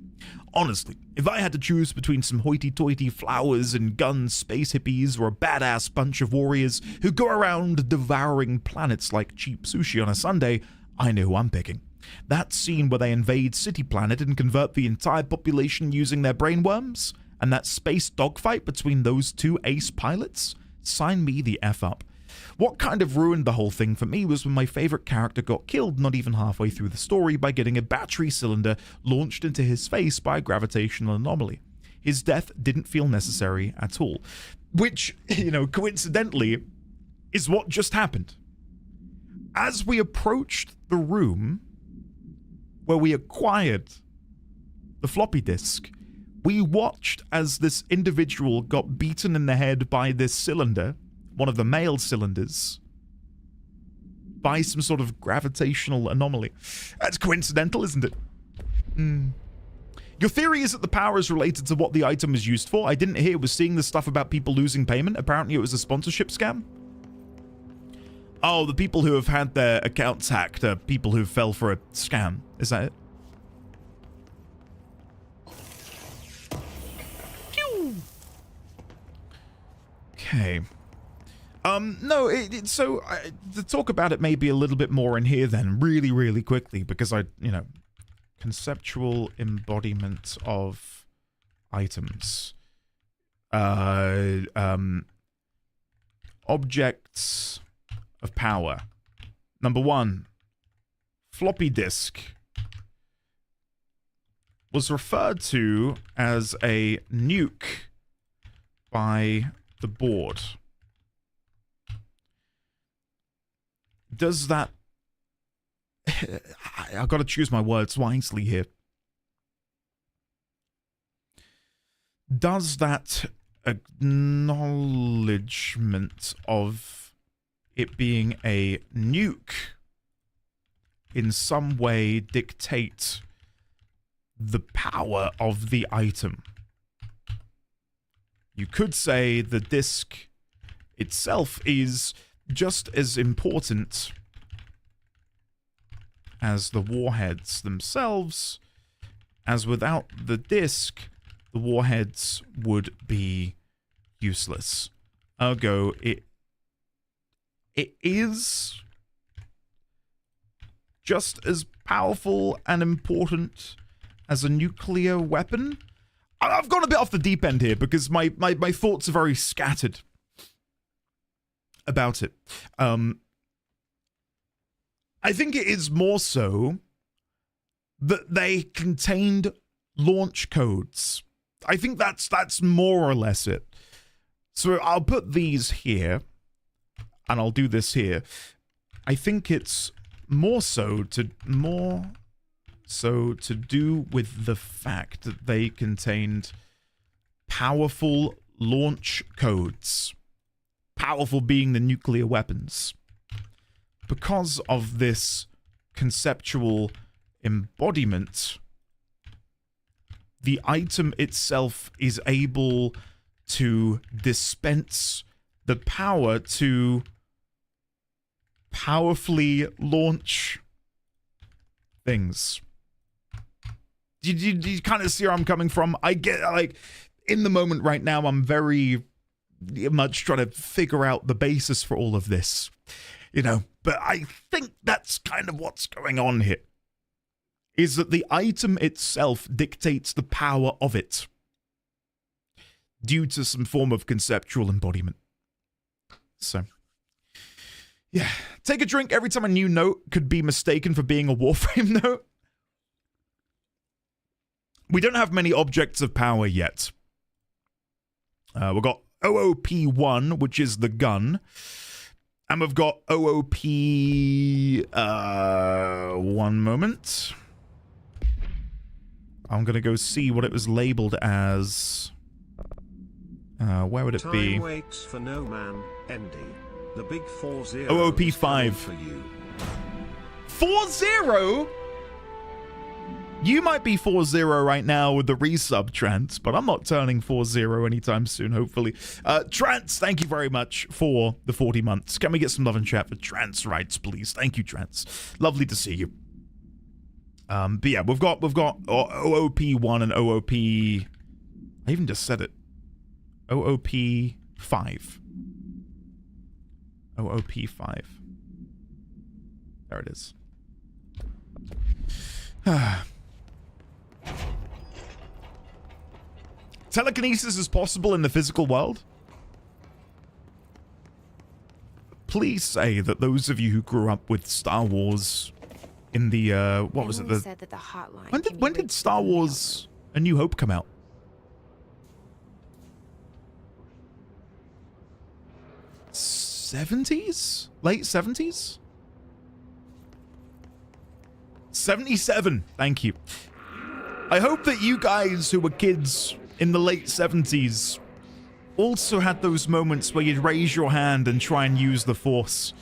Honestly, if I had to choose between some hoity-toity flowers and guns space hippies or a badass bunch of warriors who go around devouring planets like cheap sushi on a Sunday, I know who I'm picking. That scene where they invade City Planet and convert the entire population using their brainworms, and that space dogfight between those two ace pilots, sign me the F up. What kind of ruined the whole thing for me was when my favorite character got killed not even halfway through the story by getting a battery cylinder launched into his face by a gravitational anomaly. His death didn't feel necessary at all. Which, coincidentally, is what just happened. As we approached the room where we acquired the floppy disk, we watched as this individual got beaten in the head by this cylinder, one of the male cylinders, by some sort of gravitational anomaly. That's coincidental, isn't it? Your theory is that the power is related to what the item is used for. I didn't hear was seeing the stuff about people losing payment. Apparently it was a sponsorship scam. Oh, the people who have had their accounts hacked are people who fell for a scam. Is that it? Okay. No, so to talk about it maybe a little bit more in here then, really, really quickly, because conceptual embodiment of items. Objects of power. Number 1, floppy disk was referred to as a nuke by the board. Does that... I've got to choose my words wisely here. Does that acknowledgement of it being a nuke in some way dictate the power of the item? You could say the disc itself is just as important as the warheads themselves, as without the disc, the warheads would be useless. Ergo, it is just as powerful and important as a nuclear weapon. I've gone a bit off the deep end here because my thoughts are very scattered about it. I think it is more so that they contained launch codes. I think that's more or less it. So I'll put these here, and I'll do this here. I think it's more so to do with the fact that they contained powerful launch codes. Powerful being the nuclear weapons. Because of this conceptual embodiment, the item itself is able to dispense the power to powerfully launch things. Do you kind of see where I'm coming from? I get, like, in the moment right now, I'm very much trying to figure out the basis for all of this, you know, but I think that's kind of what's going on here, is that the item itself dictates the power of it due to some form of conceptual embodiment. So, yeah, take a drink every time a new note could be mistaken for being a Warframe note. We don't have many objects of power yet. We've got OOP1, which is the gun. And we've got OOP... one moment. I'm going to go see what it was labeled as. Where would it be? Time waits for no man, Andy. The big 4-0 OOP5. for you. 4-0? You might be 4-0 right now with the resub, Trance, but I'm not turning 4-0 anytime soon, hopefully. Trance, thank you very much for the 40 months. Can we get some love and chat for Trance rights, please? Thank you, Trance. Lovely to see you. But yeah, we've got OOP1 and OOP... I even just said it. OOP5. OOP5. There it is. Telekinesis is possible in the physical world? Please say that those of you who grew up with Star Wars in the, what was it? Said that the hotline When did Star Wars A New Hope come out? 70s? Late 70s? 77. Thank you. I hope that you guys who were kids in the late 70s also had those moments where you'd raise your hand and try and use the Force.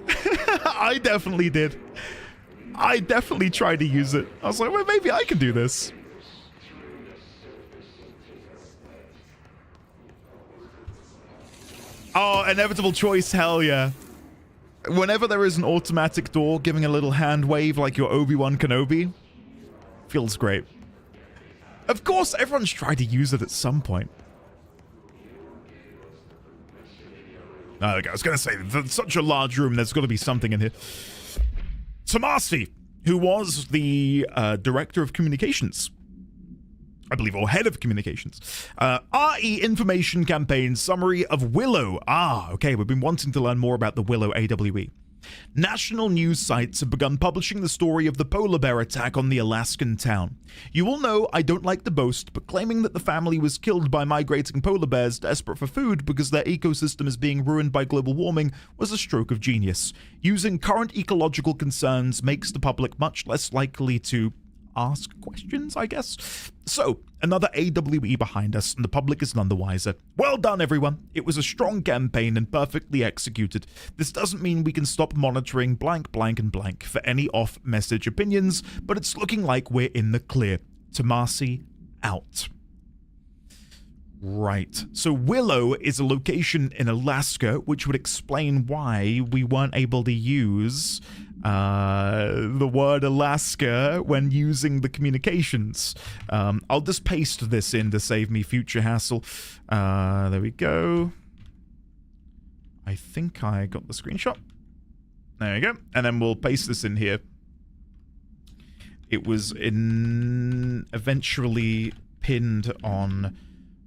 I definitely did. I definitely tried to use it. I was like, well, maybe I can do this. Oh, inevitable choice, hell yeah. Whenever there is an automatic door, giving a little hand wave like your Obi-Wan Kenobi feels great. Of course, everyone's tried to use it at some point. Okay, I was going to say, there's such a large room, there's got to be something in here. Tomasi, who was the director of communications, I believe, or head of communications. RE Information Campaign Summary of Willow. Ah, okay, we've been wanting to learn more about the Willow AWE. National news sites have begun publishing the story of the polar bear attack on the Alaskan town. You will know I don't like to boast, but claiming that the family was killed by migrating polar bears desperate for food because their ecosystem is being ruined by global warming was a stroke of genius. Using current ecological concerns makes the public much less likely to ask questions, I guess. So, another AWE behind us, and the public is none the wiser. Well done, everyone. It was a strong campaign and perfectly executed. This doesn't mean we can stop monitoring blank, blank, and blank for any off-message opinions, but it's looking like we're in the clear. Tomasi, out. Right. So Willow is a location in Alaska, which would explain why we weren't able to use the word Alaska when using the communications. I'll just paste this in to save me future hassle. There we go. I think I got the screenshot. There you go. And then we'll paste this in here. It was eventually pinned on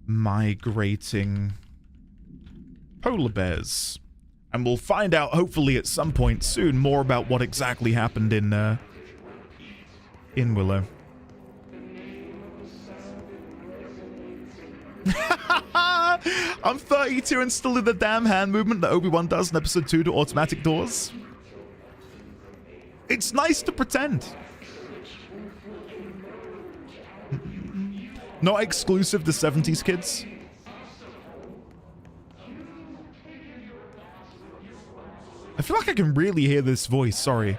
migrating polar bears. And we'll find out, hopefully at some point soon, more about what exactly happened in Willow. I'm 32 and still in the damn hand movement that Obi-Wan does in episode 2 to automatic doors. It's nice to pretend. Not exclusive to 70s kids. I feel like I can really hear this voice, sorry.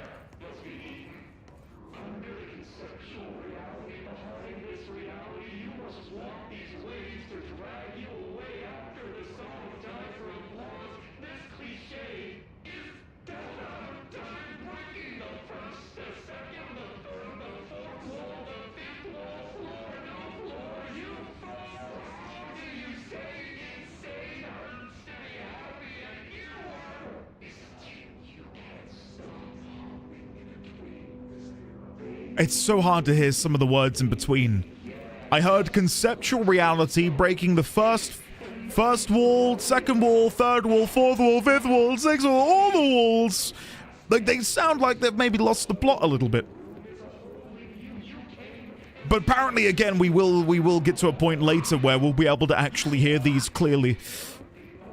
It's so hard to hear some of the words in between. I heard conceptual reality breaking the first wall, second wall, third wall, fourth wall, fifth wall, sixth wall, all the walls. Like, they sound like they've maybe lost the plot a little bit. But apparently, again, we will get to a point later where we'll be able to actually hear these clearly.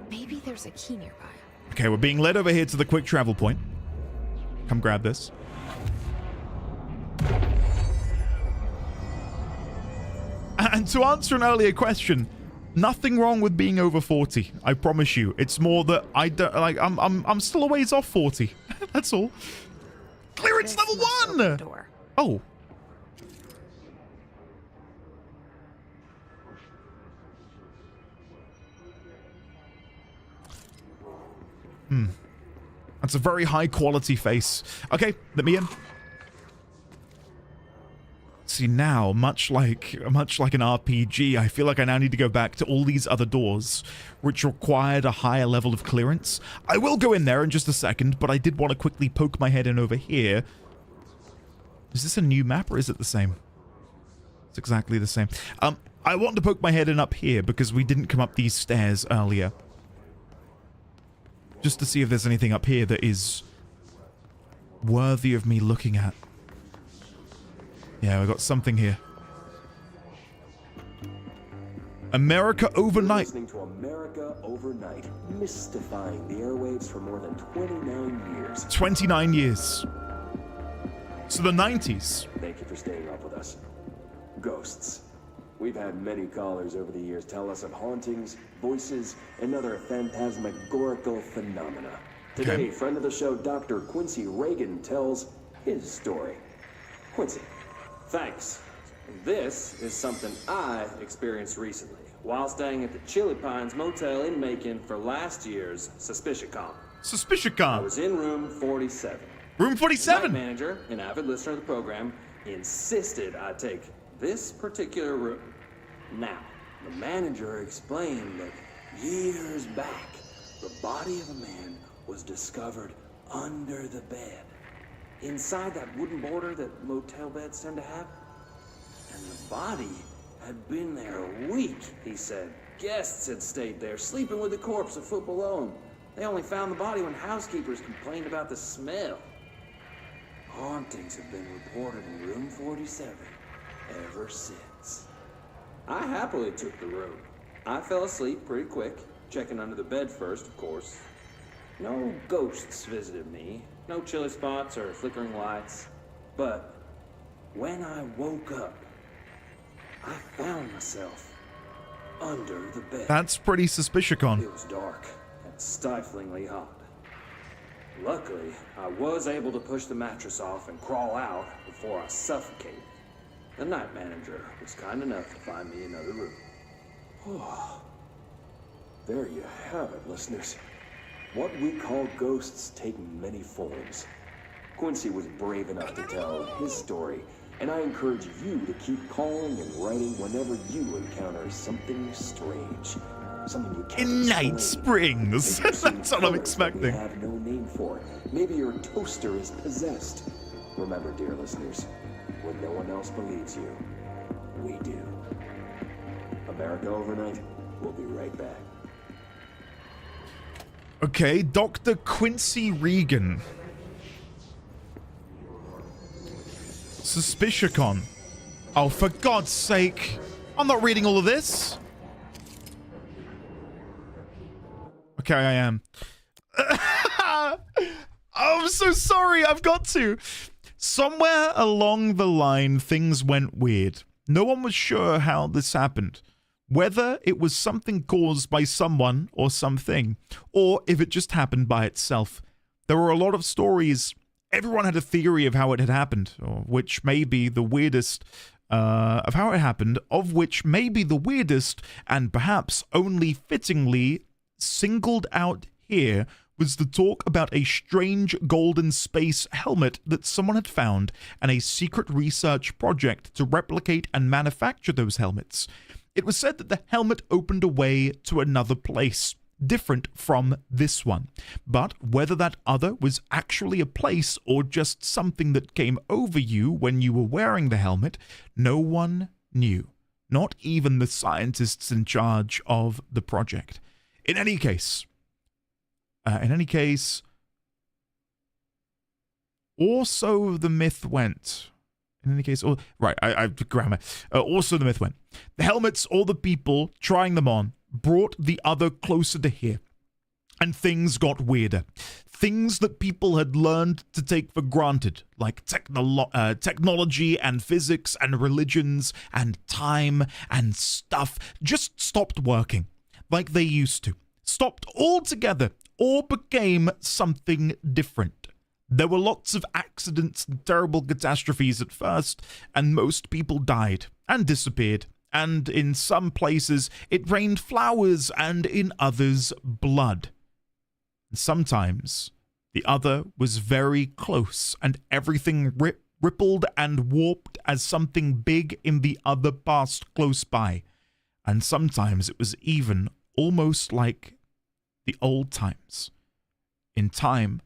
Maybe there's a key nearby. Okay, we're being led over here to the quick travel point. Come grab this. And to answer an earlier question, nothing wrong with being over 40. I promise you. It's more that I don't like. I'm still a ways off 40. That's all. Clearance level 1. Door. Oh. That's a very high quality face. Okay, let me in. See, now, much like an RPG, I feel like I now need to go back to all these other doors, which required a higher level of clearance. I will go in there in just a second, but I did want to quickly poke my head in over here. Is this a new map, or is it the same? It's exactly the same. I want to poke my head in up here, because we didn't come up these stairs earlier. Just to see if there's anything up here that is worthy of me looking at. Yeah, we got something here. America Overnight. You're listening to America Overnight, mystifying the airwaves for more than 29 years. 29 years. So the 90s. Thank you for staying up with us. Ghosts. We've had many callers over the years tell us of hauntings, voices, and other phantasmagorical phenomena. Today, Okay. friend of the show, Dr. Quincy Reagan, tells his story. Quincy. Thanks. This is something I experienced recently while staying at the Chili Pines Motel in Macon for last year's SuspiciaCon. I SuspiciaCon. was in room 47. Room Night 47. manager, an avid listener of the program, insisted I take this particular room. Now, the manager explained that years back, the body of a man was discovered under the bed. Inside that wooden border that motel beds tend to have. And the body had been there a week, he said. Guests had stayed there, sleeping with the corpse a foot below him. They only found the body when housekeepers complained about the smell. Hauntings have been reported in room 47 ever since. I happily took the room. I fell asleep pretty quick, checking under the bed first, of course. No ghosts visited me, no chilly spots or flickering lights. But when I woke up, I found myself under the bed. That's pretty suspicious. It was dark and stiflingly hot. Luckily, I was able to push the mattress off and crawl out before I suffocated. The night manager was kind enough to find me another room. Oh, there you have it, listeners. What we call ghosts take many forms. Quincy was brave enough to tell his story, and I encourage you to keep calling and writing whenever you encounter something strange. Something you can't In Night explain. Springs. Maybe you're seeing That's what I'm colors that expecting. we have no name for. Maybe your toaster is possessed. Remember, dear listeners, when no one else believes you, we do. America Overnight, we'll be right back. Okay, Dr. Quincy Regan. Suspicion. Oh, for God's sake. I'm not reading all of this. Okay, I am. I'm so sorry, I've got to. Somewhere along the line, things went weird. No one was sure how this happened. Whether it was something caused by someone or something, or if it just happened by itself. There were a lot of stories. Everyone had a theory of how it had happened, or which may be the weirdest, of how it happened, of which may be the weirdest, and perhaps only fittingly singled out here was the talk about a strange golden space helmet that someone had found and a secret research project to replicate and manufacture those helmets. It was said that the helmet opened a way to another place, different from this one. But whether that other was actually a place or just something that came over you when you were wearing the helmet, no one knew. Not even the scientists in charge of the project. In any case, or so the myth went. In any case, grammar. Also the myth went. The helmets, or the people trying them on, brought the other closer to here. And things got weirder. Things that people had learned to take for granted, like technology and physics and religions and time and stuff, just stopped working like they used to. Stopped altogether, or became something different. There were lots of accidents and terrible catastrophes at first, and most people died and disappeared. And in some places, it rained flowers, and in others, blood. And sometimes, the other was very close, and everything rippled and warped as something big in the other passed close by. And sometimes it was even almost like the old times. In time,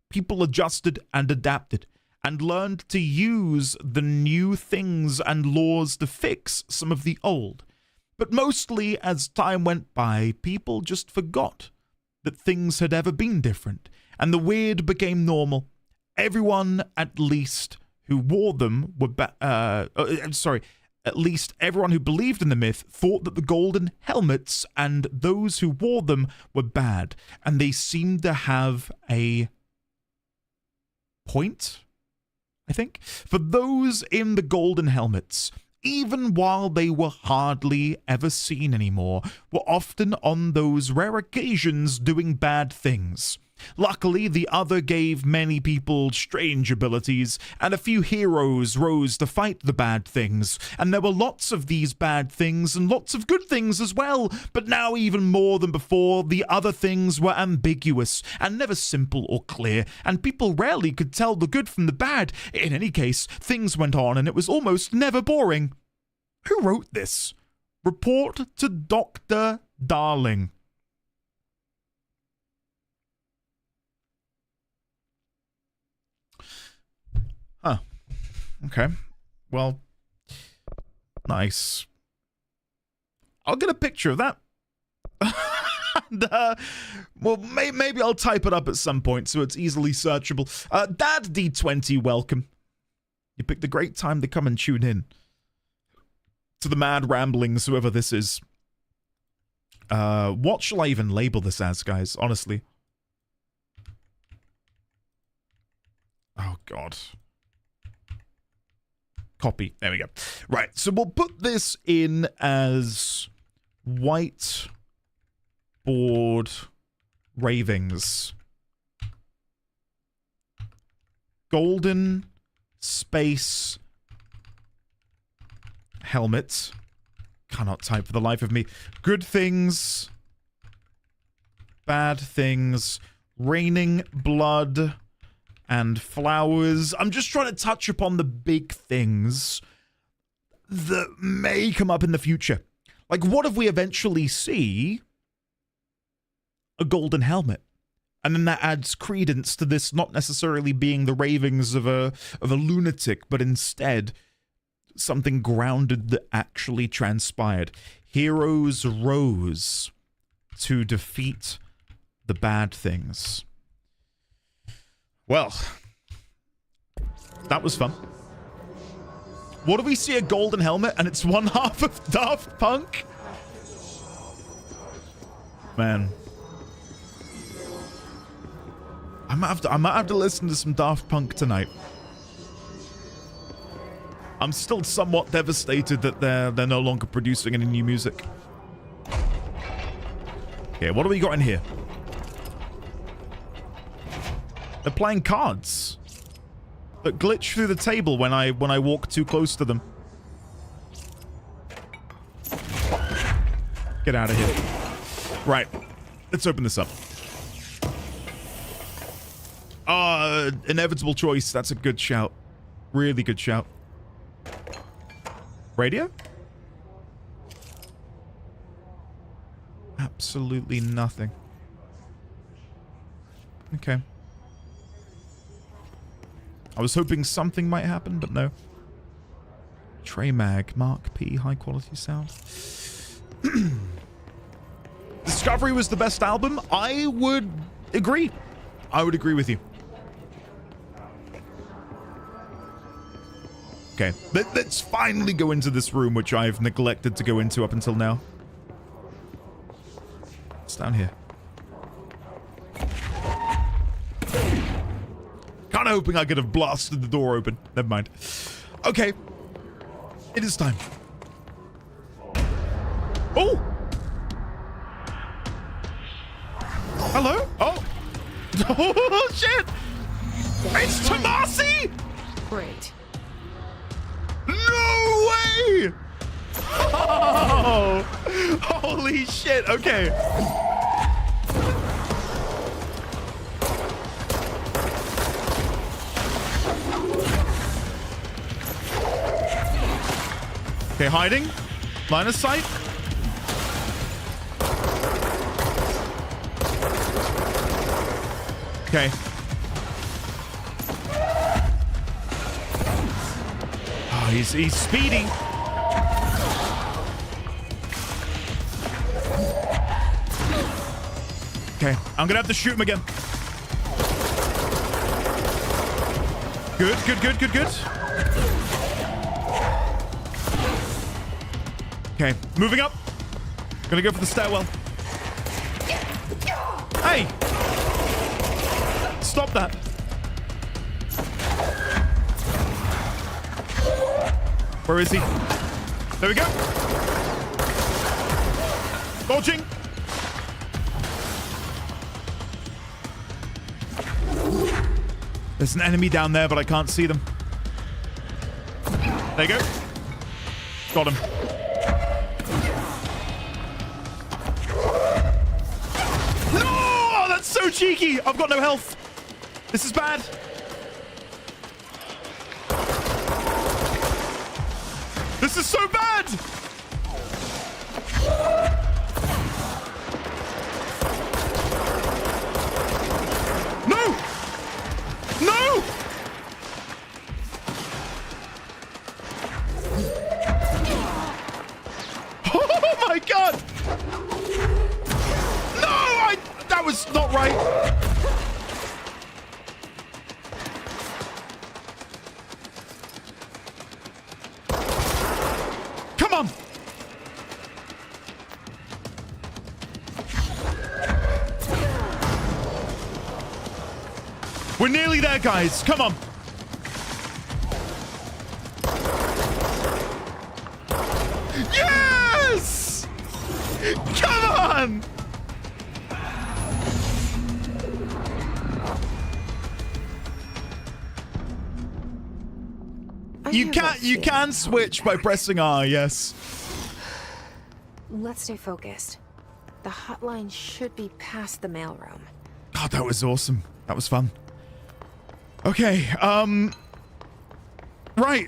people adjusted and adapted and learned to use the new things and laws to fix some of the old. But mostly, as time went by, people just forgot that things had ever been different, and the weird became normal. Everyone, at least, who wore them were at least everyone who believed in the myth thought that the golden helmets and those who wore them were bad, and they seemed to have a point, I think. For those in the golden helmets, even while they were hardly ever seen anymore, were often on those rare occasions doing bad things. Luckily, the other gave many people strange abilities, and a few heroes rose to fight the bad things, and there were lots of these bad things and lots of good things as well, but now even more than before, the other things were ambiguous and never simple or clear, and people rarely could tell the good from the bad. In any case, things went on, and it was almost never boring. Who wrote this? Report to Dr. Darling. Huh. Okay. Well, nice. I'll get a picture of that. And, well, maybe I'll type it up at some point so it's easily searchable. Dad D20, welcome. You picked a great time to come and tune in to the mad ramblings, whoever this is. What shall I even label this as, guys? Honestly. Oh, God. Copy. There we go. Right, so we'll put this in as white board ravings. Golden space helmet. Cannot type for the life of me. Good things. Bad things. Raining blood and flowers. I'm just trying to touch upon the big things that may come up in the future. Like, what if we eventually see a golden helmet? And then that adds credence to this not necessarily being the ravings of a lunatic, but instead something grounded that actually transpired. Heroes rose to defeat the bad things. Well, that was fun. What do we see? A golden helmet and it's one half of Daft Punk? Man. I might have to listen to some Daft Punk tonight. I'm still somewhat devastated that they're no longer producing any new music. Okay, what do we got in here? They're playing cards that glitch through the table when I walk too close to them. Get out of here. Right, let's open this up. Inevitable choice. That's a good shout. Really good shout. Radio? Absolutely nothing. Okay. I was hoping something might happen, but no. Trey Mag, Mark P, high quality sound. Discovery was the best album. I would agree. I would agree with you. Okay, let's finally go into this room, which I've neglected to go into up until now. What's down here? Kinda hoping I could have blasted the door open. Never mind. Okay. It is time. Oh! Hello? Oh! Oh, shit! It's Tomasi! Great. No way! Oh! Holy shit, okay. Okay, hiding. Line of sight. Okay. Oh, he's speeding. Okay, I'm gonna have to shoot him again. Good, good, good, good, good. Okay, moving up. Gonna go for the stairwell. Hey! Stop that. Where is he? There we go. Dodging. There's an enemy down there, but I can't see them. There you go. Got him. So cheeky! I've got no health. This is bad. This is so bad! No! No! Oh my god! No! That's not right. Come on. We're nearly there, guys. Come on. Yes! Come on! You can switch by pressing R, yes. Let's stay focused. The hotline should be past the mailroom. God, that was awesome. That was fun. Okay, right,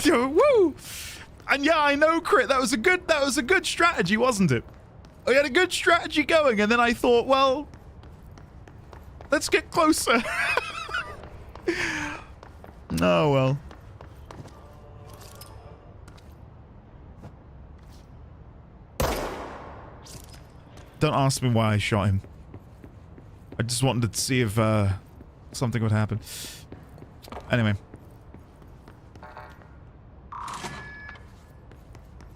woo! And yeah, I know, Crit, that was a good strategy, wasn't it? I had a good strategy going, and then I thought, well, let's get closer. Oh, well. Don't ask me why I shot him. I just wanted to see if something would happen. Anyway.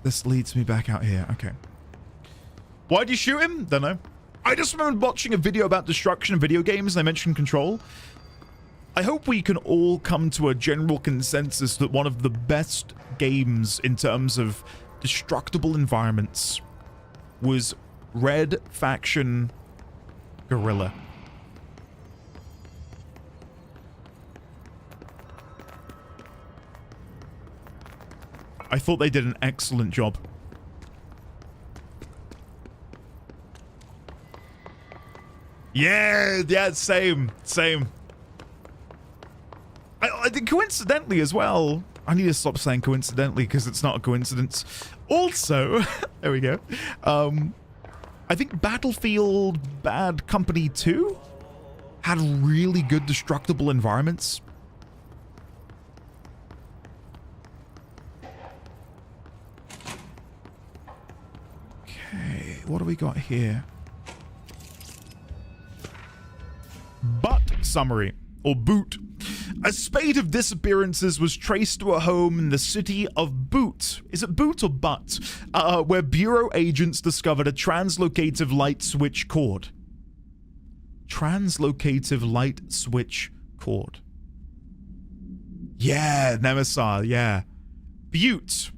This leads me back out here. Okay. Why'd you shoot him? Don't know. I just remembered watching a video about destruction in video games and I mentioned Control. I hope we can all come to a general consensus that one of the best games in terms of destructible environments was Red Faction Guerrilla. I thought they did an excellent job. Yeah, same. I think coincidentally as well. I need to stop saying coincidentally because it's not a coincidence. Also, there we go. I think Battlefield Bad Company 2 had really good destructible environments. Okay, what do we got here? Butt summary, or boot. A spate of disappearances was traced to a home in the city of Boot. Is it Boot or Butt? Where Bureau agents discovered a translocative light switch cord. Translocative light switch cord. Yeah, Nemesis, yeah. Butte.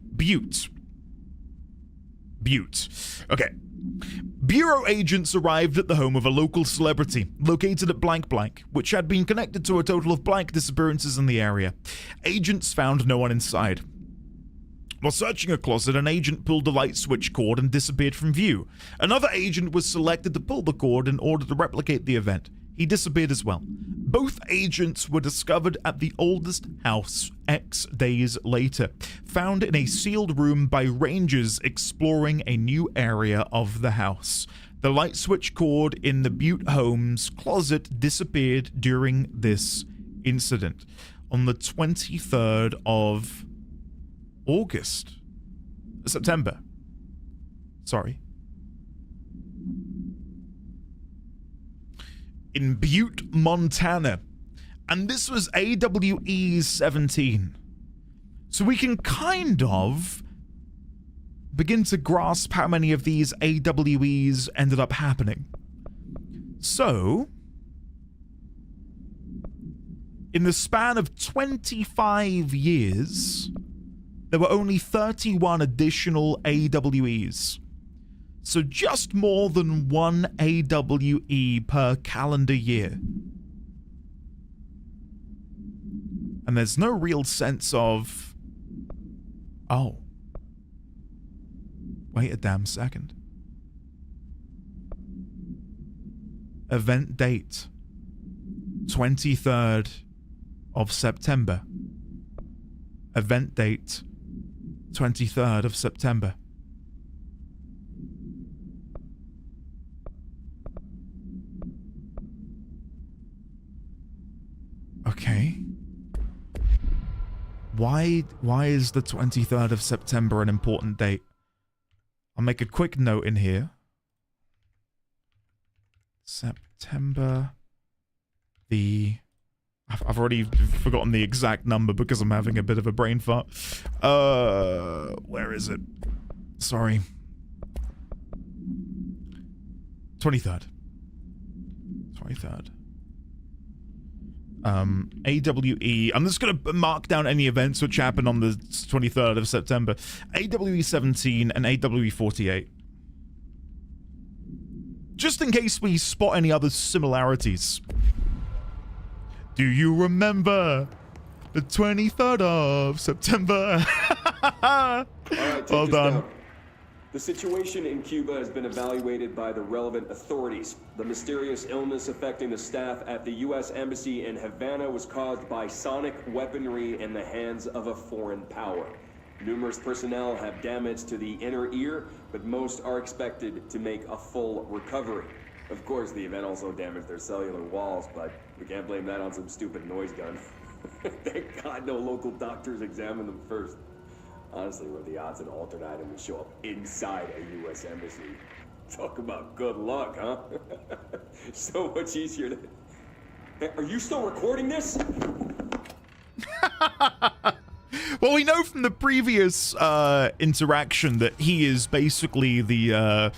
Okay. Bureau agents arrived at the home of a local celebrity, located at blank blank, which had been connected to a total of blank disappearances in the area. Agents found no one inside. While searching a closet, an agent pulled the light switch cord and disappeared from view. Another agent was selected to pull the cord in order to replicate the event. He disappeared as well. Both agents were discovered at the oldest house X days later, found in a sealed room by rangers exploring a new area of the house. The light switch cord in the Butte home's closet disappeared during this incident on the 23rd of September. Sorry. In Butte, Montana. And this was AWE 17. So we can kind of begin to grasp how many of these AWEs ended up happening. So, in the span of 25 years, there were only 31 additional AWEs. So just more than one AWE per calendar year. And there's no real sense of... Oh. Wait a damn second. Event date. 23rd of September. Event date. 23rd of September. Okay. Why is the 23rd of September an important date? I'll make a quick note in here. September I've already forgotten the exact number because I'm having a bit of a brain fart. Where is it? Sorry. 23rd. AWE. I'm just going to mark down any events which happen on the 23rd of September. AWE 17 and AWE 48. Just in case we spot any other similarities. Do you remember the 23rd of September? All right, well done. Down. The situation in Cuba has been evaluated by the relevant authorities. The mysterious illness affecting the staff at the U.S. Embassy in Havana was caused by sonic weaponry in the hands of a foreign power. Numerous personnel have damage to the inner ear, but most are expected to make a full recovery. Of course, the event also damaged their cellular walls, but we can't blame that on some stupid noise gun. Thank God no local doctors examined them first. Honestly, what are the odds an altered item would show up inside a U.S. embassy? Talk about good luck, huh? So much easier to... Hey, are you still recording this? Well, we know from the previous interaction that he is basically the...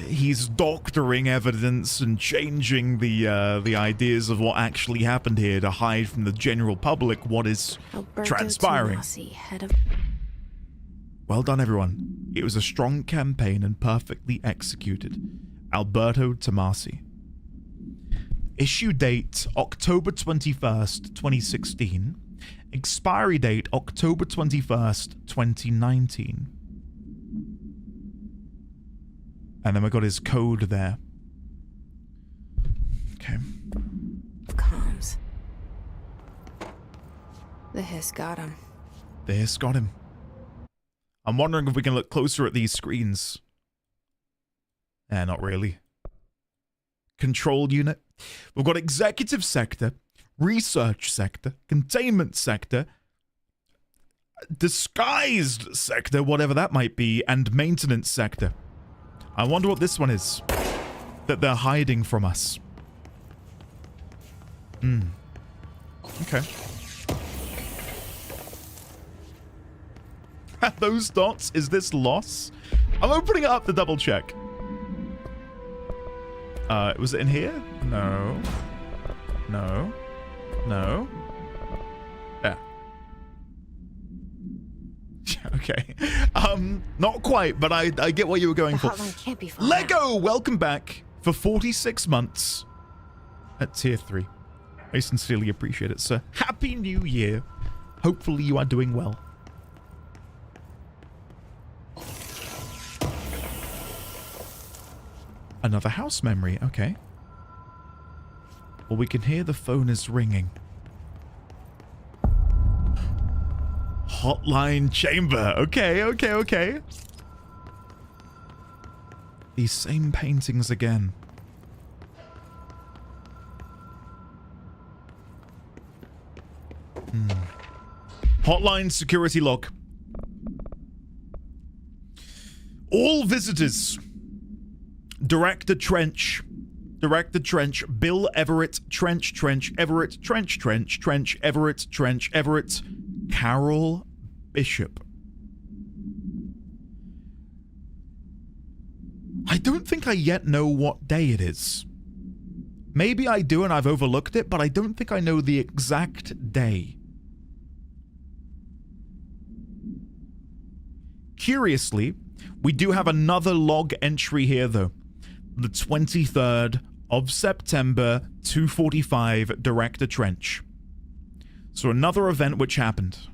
he's doctoring evidence and changing the ideas of what actually happened here to hide from the general public what is transpiring. Well done, everyone. It was a strong campaign and perfectly executed. Alberto Tomasi. Issue date October 21st, 2016. Expiry date October 21st, 2019. And then we got his code there. Okay. Comms. The hiss got him. The hiss got him. I'm wondering if we can look closer at these screens. Not really. Control unit. We've got executive sector, research sector, containment sector, disguised sector, whatever that might be, and maintenance sector. I wonder what this one is that they're hiding from us. Okay. Those dots, is this loss? I'm opening it up to double check. Was it in here? No. No. No. Yeah. Okay. Not quite, but I get what you were going for. Can't be far Lego, welcome back for 46 months at tier 3. I sincerely appreciate it, sir. Happy New Year. Hopefully you are doing well. Another house memory, okay. Well, we can hear the phone is ringing. Hotline chamber. Okay. These same paintings again. Hotline security log. All visitors. Director Trench, Bill Everett, Trench, Everett, Trench, Everett, Carol Bishop. I don't think I yet know what day it is. Maybe I do and I've overlooked it, but I don't think I know the exact day. Curiously, we do have another log entry here though. The 23rd of September, 2:45, Director Trench. So another event which happened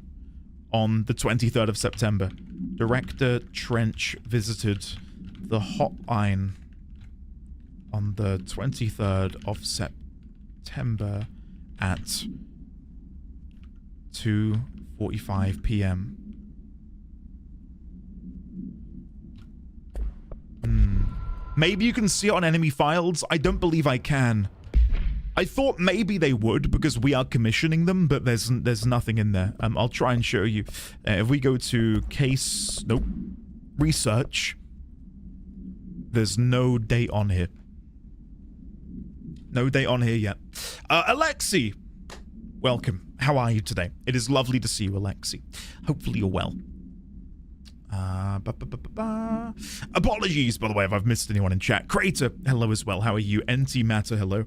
on the 23rd of September. Director Trench visited the hotline on the 23rd of September at 2:45 p.m. Maybe you can see it on enemy files. I don't believe I can. I thought maybe they would because we are commissioning them, but there's nothing in there. I'll try and show you. If we go to case, nope, research. There's no date on here. No date on here yet. Alexi! Welcome. How are you today? It is lovely to see you, Alexi. Hopefully you're well. Apologies, by the way, if I've missed anyone in chat. Crater, hello as well. How are you? NT Matter, hello.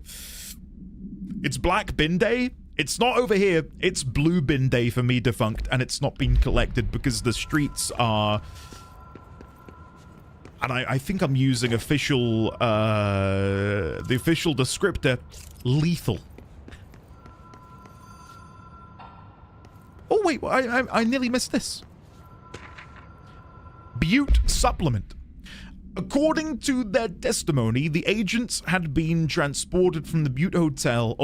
It's Black Bin Day. It's not over here. It's Blue Bin Day for me, defunct, and it's not been collected because the streets are... And I think I'm using official, the official descriptor, lethal. Oh, wait, I nearly missed this. Butte supplement. According to their testimony, the agents had been transported from the Butte Hotel,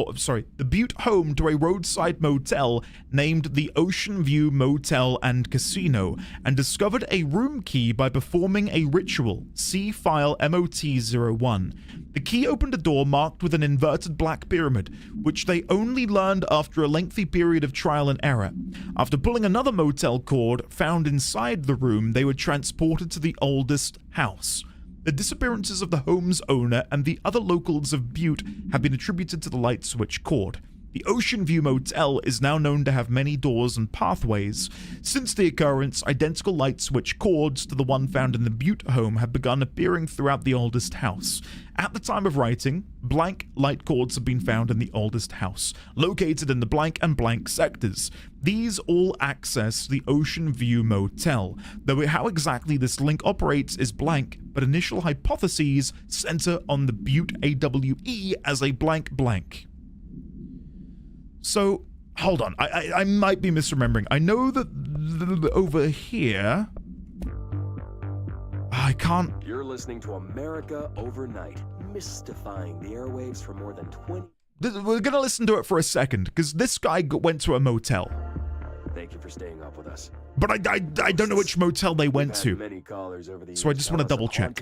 the Butte home to a roadside motel named the Ocean View Motel and Casino, and discovered a room key by performing a ritual. See file MOT-01. The key opened a door marked with an inverted black pyramid, which they only learned after a lengthy period of trial and error. After pulling another motel cord found inside the room, they were transported to the oldest house. The disappearances of the home's owner and the other locals of Butte have been attributed to the light switch cord. The Ocean View Motel is now known to have many doors and pathways. Since the occurrence, identical light switch cords to the one found in the Butte home have begun appearing throughout the oldest house. At the time of writing, blank light cords have been found in the oldest house, located in the blank and blank sectors. These all access the Ocean View Motel, though how exactly this link operates is blank, but initial hypotheses center on the Butte AWE as a blank blank. So, hold on, I might be misremembering. I know that over here... I can't... You're listening to America Overnight, mystifying the airwaves for more than 20... We're gonna listen to it for a second, because this guy went to a motel. Thank you for staying up with us. But I don't know which motel they went to. Many callers over the So I just want to double check.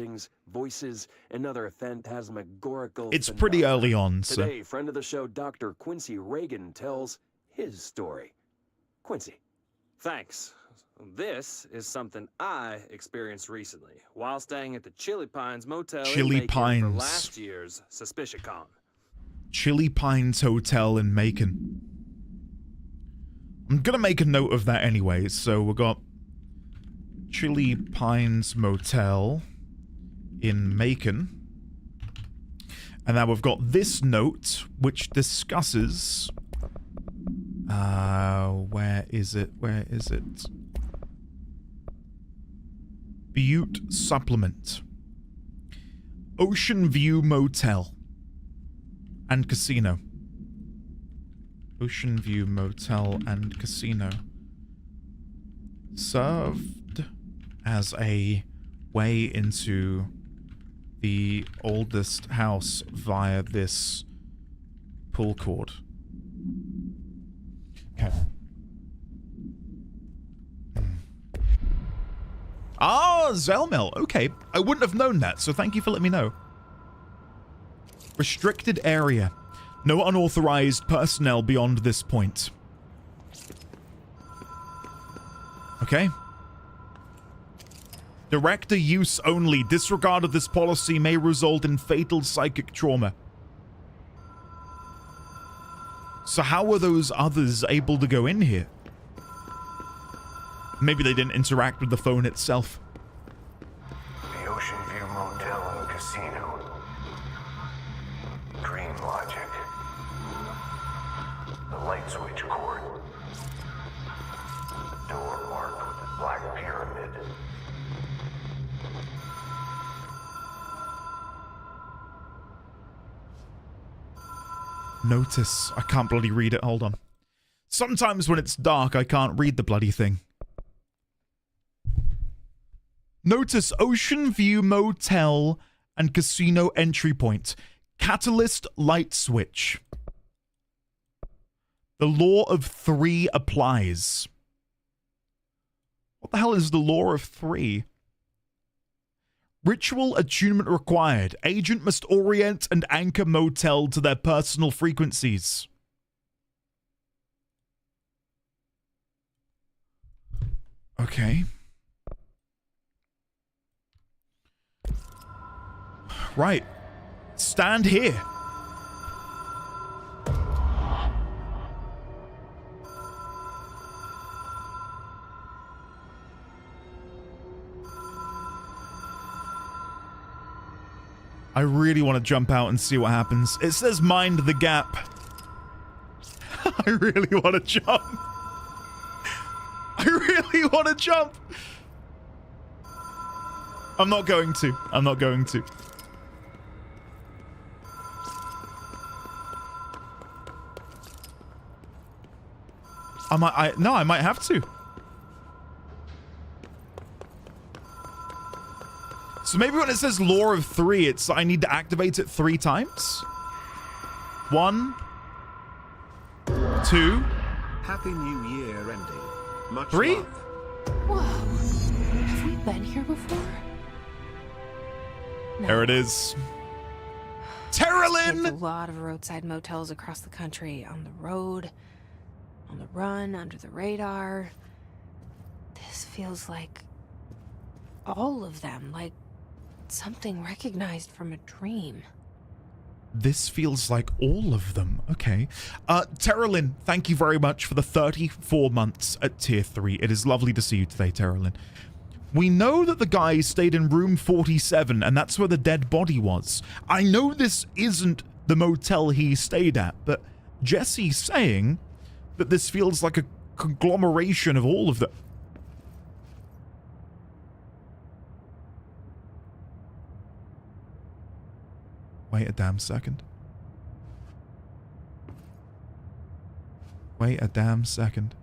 Voices, and other phantasmagorical It's pretty early on, so... Today, friend of the show, Dr. Quincy Reagan, tells his story. Quincy. Thanks. This is something I experienced recently while staying at the Chili Pines Motel Chili in Macon Pines. for last year's SuspiciaCon. Chili Pines Hotel in Macon. I'm gonna make a note of that anyway, so we got Chili Pines Motel in Macon. And now we've got this note, which discusses... where is it? Where is it? Butte Supplement. Ocean View Motel and Casino. Ocean View Motel and Casino. Served as a way into the oldest house via this pull cord. Okay. Ah, Zelmel. Okay. I wouldn't have known that, so thank you for letting me know. Restricted area. No unauthorized personnel beyond this point. Okay. Director use only. Disregard of this policy may result in fatal psychic trauma. So how were those others able to go in here? Maybe they didn't interact with the phone itself. The Ocean View Motel and Casino. Dream logic. The light switch cord. Door marked with a black pyramid. Notice. I can't bloody read it. Hold on. Sometimes when it's dark, I can't read the bloody thing. Notice Ocean View Motel and Casino entry point. Catalyst light switch. The law of 3 applies. What the hell is the law of 3? Ritual attunement required. Agent must orient and anchor motel to their personal frequencies. Okay. Right. Stand here. I really want to jump out and see what happens. It says mind the gap. I really want to jump. I really want to jump. I'm not going to. I'm not going to. No, I might have to. So maybe when it says Law of 3, it's I need to activate it 3 times? 1, 2. Happy New Year, Andy. Much 3? love. Whoa. Have we been here before? No. There it is. There's a Terralyn! lot of roadside motels across the country. On the road, on the run, under the radar. This feels like all of them. Like something recognized from a dream. This feels like all of them. Okay. Terralyn, thank you very much for the 34 months at tier 3. It is lovely to see you today, Terralyn. We know that the guy stayed in room 47, and that's where the dead body was. I know this isn't the motel he stayed at, but Jesse's saying that this feels like a conglomeration of all of them. Wait a damn second. Wait a damn second.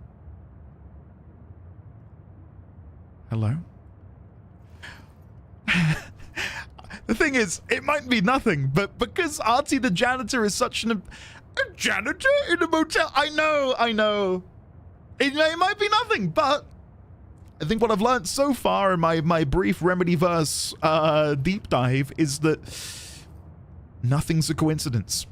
Hello? The thing is, it might be nothing, but because Arty the janitor is such a janitor in a motel, I know. It might be nothing, but I think what I've learned so far in my brief Remedyverse deep dive is that nothing's a coincidence.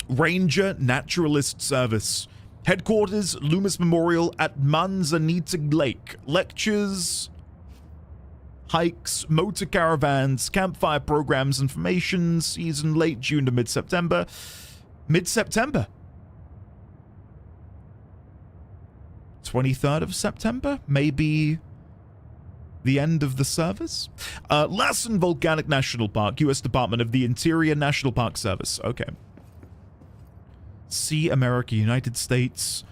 Ranger Naturalist Service. Headquarters, Loomis Memorial at Manzanita Lake. Lectures, hikes, motor caravans, campfire programs, information, season late June to mid-September. Mid-September? 23rd of September? Maybe the end of the service? Lassen Volcanic National Park, U.S. Department of the Interior National Park Service. Okay. See America, United States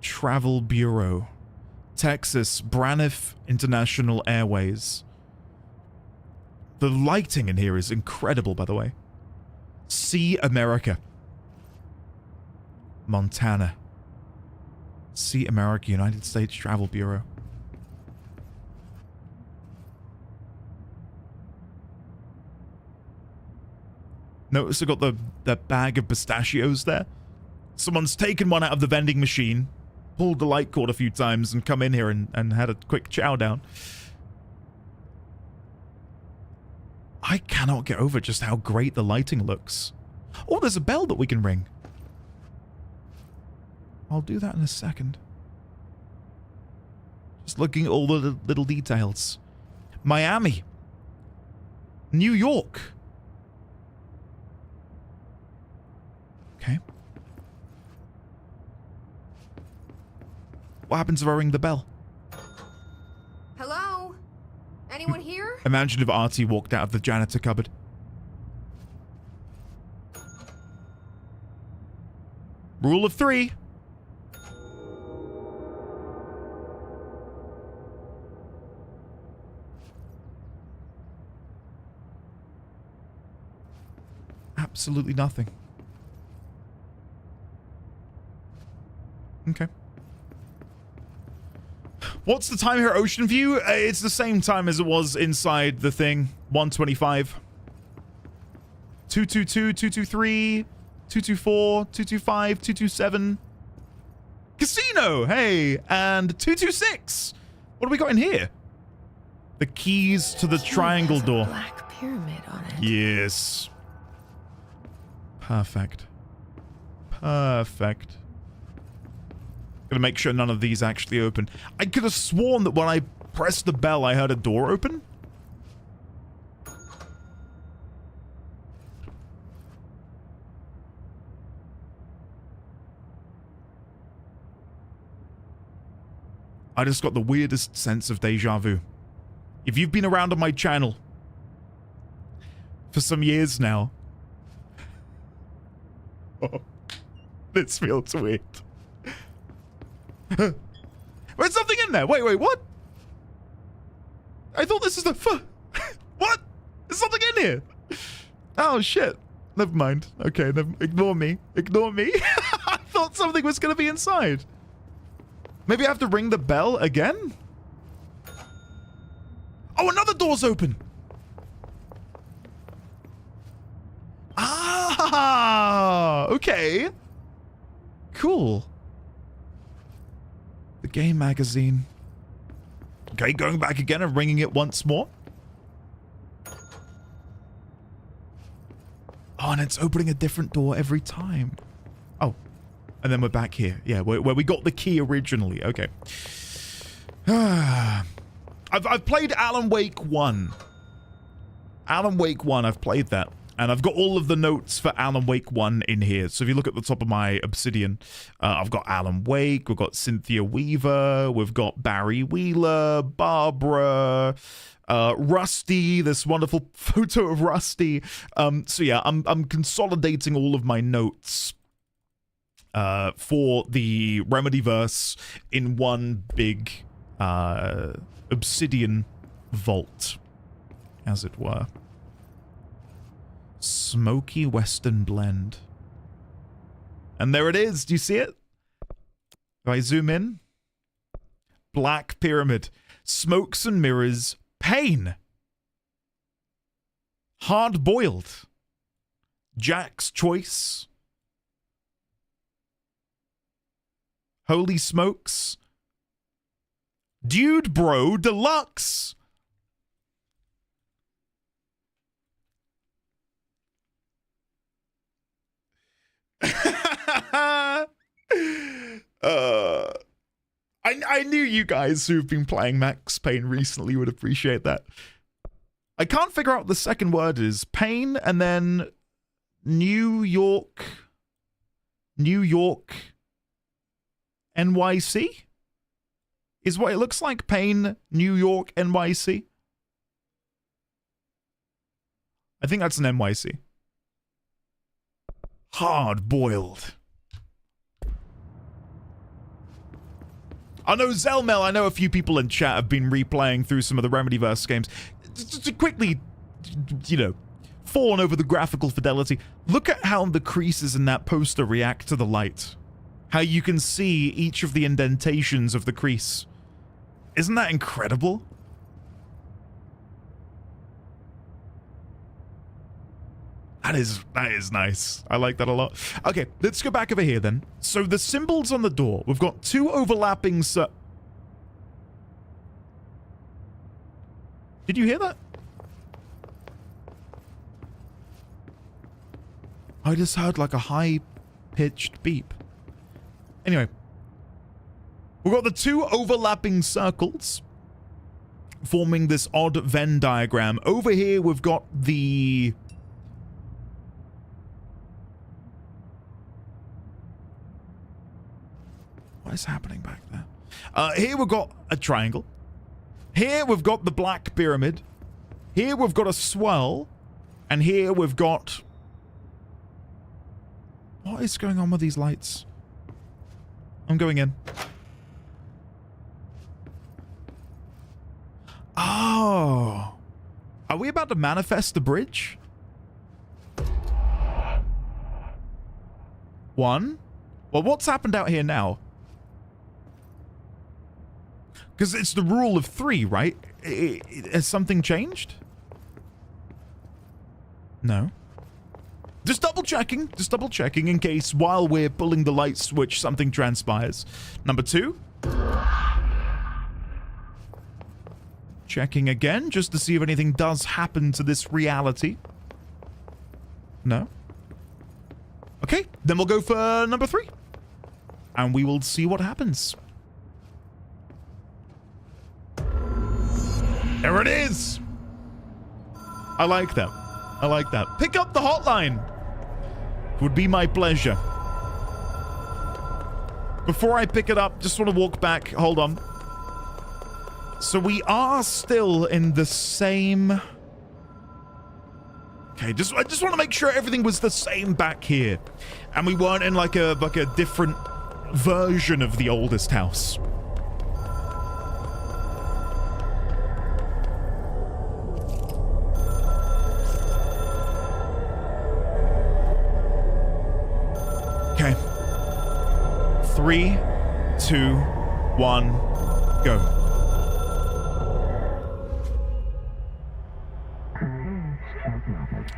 Travel Bureau. Texas, Braniff International Airways. The lighting in here is incredible, by the way. See America. Montana. See America, United States Travel Bureau. Notice I got the bag of pistachios there. Someone's taken one out of the vending machine, pulled the light cord a few times, and come in here and had a quick chow down. I cannot get over just how great the lighting looks. Oh, there's a bell that we can ring. I'll do that in a second. Just looking at all the little details. Miami. New York. Okay. What happens if I ring the bell? Hello? Anyone here? Imagine if Arty walked out of the janitor cupboard. Rule of 3. Absolutely nothing. Okay. What's the time here at Ocean View? It's the same time as it was inside the thing. 125. 222, 223, 224, 225, 227. Casino! Hey! And 226! What do we got in here? The keys to the triangle door. Black pyramid on it. Yes. Perfect. Perfect. Gonna make sure none of these actually open. I could have sworn that when I pressed the bell, I heard a door open. I just got the weirdest sense of deja vu. If you've been around on my channel for some years now, oh, this feels weird. There's something in there. Wait, what? I thought this is the what? There's something in here. Oh shit. Never mind. Okay, ignore me. Ignore me. I thought something was gonna be inside. Maybe I have to ring the bell again? Oh, another door's open. Ah, okay. Cool. The game magazine. Okay, going back again and ringing it once more. Oh, and it's opening a different door every time. Oh, and then we're back here. Yeah, where we got the key originally. Okay. I've played Alan Wake 1. Alan Wake 1, I've played that. And I've got all of the notes for Alan Wake 1 in here. So if you look at the top of my Obsidian, I've got Alan Wake, we've got Cynthia Weaver, we've got Barry Wheeler, Barbara, Rusty, this wonderful photo of Rusty. So yeah, I'm consolidating all of my notes for the Remedyverse in one big Obsidian vault, as it were. Smoky Western blend. And there it is. Do you see it? If I zoom in. Black Pyramid. Smokes and mirrors. Pain. Hard boiled. Jack's Choice. Holy Smokes. Dude Bro Deluxe. I knew you guys who've been playing Max Payne recently would appreciate that. I can't figure out what the second word is. Pain and then New York, NYC? Is what it looks like. Pain, New York, NYC. I think that's an NYC. Hard boiled. I know Zelmel, I know a few people in chat have been replaying through some of the Remedyverse games. Just to quickly, you know, fawn over the graphical fidelity. Look at how the creases in that poster react to the light. How you can see each of the indentations of the crease. Isn't that incredible? That is nice. I like that a lot. Okay, let's go back over here then. So the symbols on the door. We've got two overlapping Did you hear that? I just heard like a high-pitched beep. Anyway. We've got the two overlapping circles forming this odd Venn diagram. Over here we've got the... What is happening back there? Here we've got a triangle. Here we've got the Black Pyramid. Here we've got a swirl. And here we've got... What is going on with these lights? I'm going in. Oh. Are we about to manifest the bridge? One. Well, what's happened out here now? Because it's the rule of three, right? Has something changed? No. Just double checking in case while we're pulling the light switch something transpires. Number two. Checking again just to see if anything does happen to this reality. No. Okay, then we'll go for number three. And we will see what happens. There it is! I like that. I like that. Pick up the hotline! It would be my pleasure. Before I pick it up, just want to walk back. Hold on. So we are still in the same... Okay, I just want to make sure everything was the same back here. And we weren't in like a different version of the oldest house. Okay. 3, 2, 1, go.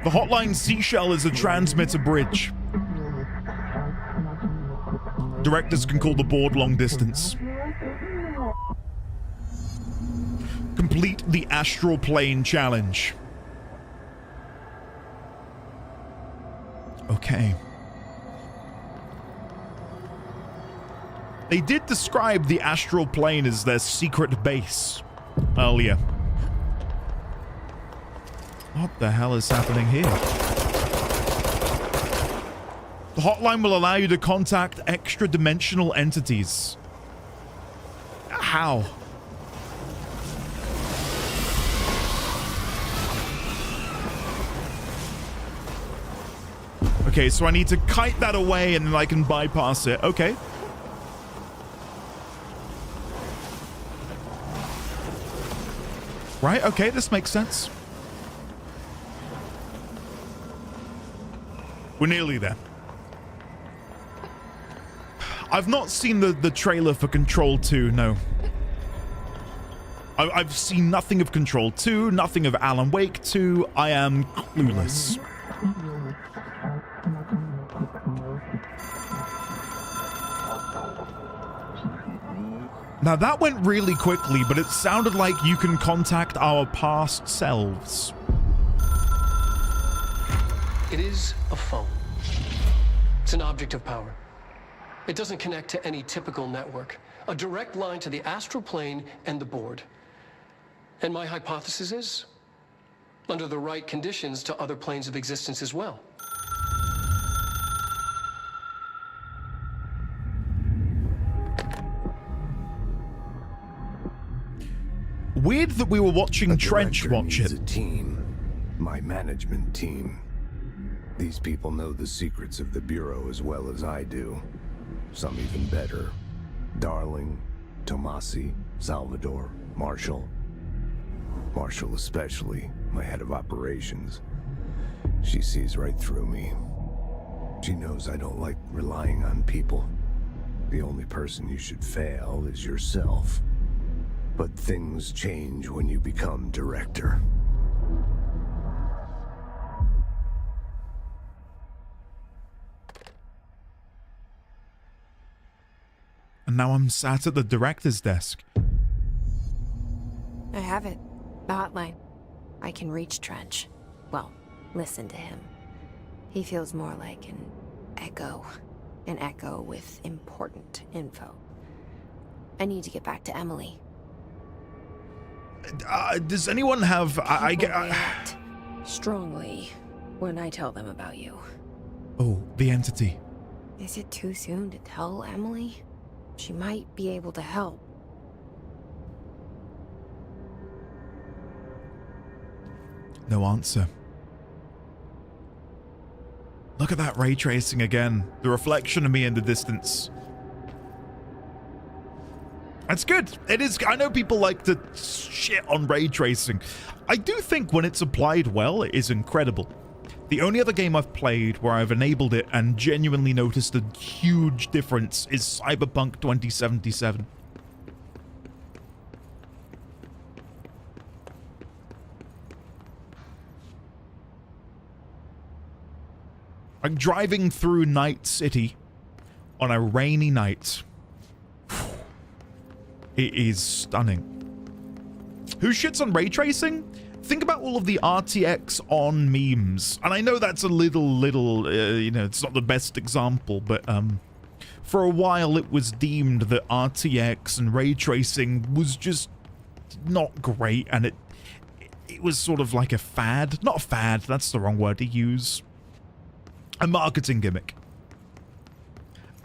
The hotline seashell is a transmitter bridge. Directors can call the board long distance. Complete the astral plane challenge. Okay. They did describe the astral plane as their secret base earlier. What the hell is happening here? The hotline will allow you to contact extra-dimensional entities. How? Okay, so I need to kite that away and then I can bypass it. Okay. Right, okay, this makes sense. We're nearly there. I've not seen the trailer for Control 2, no. I've seen nothing of Control 2, nothing of Alan Wake 2. I am clueless. Now that went really quickly, but it sounded like you can contact our past selves. It is a phone. It's an object of power. It doesn't connect to any typical network. A direct line to the astral plane and the board. And my hypothesis is, under the right conditions, to other planes of existence as well. Weird that we were watching Trench watch it. A team. My management team. These people know the secrets of the Bureau as well as I do. Some even better. Darling, Tomasi, Salvador, Marshall. Marshall especially, my head of operations. She sees right through me. She knows I don't like relying on people. The only person you should fail is yourself. But things change when you become director. And now I'm sat at the director's desk. I have it. The hotline. I can reach Trench. Well, listen to him. He feels more like an echo. An echo with important info. I need to get back to Emily. Does anyone have... People react strongly when I tell them about you. Oh, the entity. Is it too soon to tell Emily? She might be able to help. No answer. Look at that ray tracing again. The reflection of me in the distance. That's good. It is. I know people like to shit on ray tracing. I do think when it's applied well, it is incredible. The only other game I've played where I've enabled it and genuinely noticed a huge difference is Cyberpunk 2077. Like driving through Night City on a rainy night. It is stunning. Who shits on ray tracing? Think about all of the RTX on memes. And I know that's a little, you know, it's not the best example, but for a while it was deemed that RTX and ray tracing was just not great, and it was sort of like a fad. Not a fad, that's the wrong word to use. A marketing gimmick.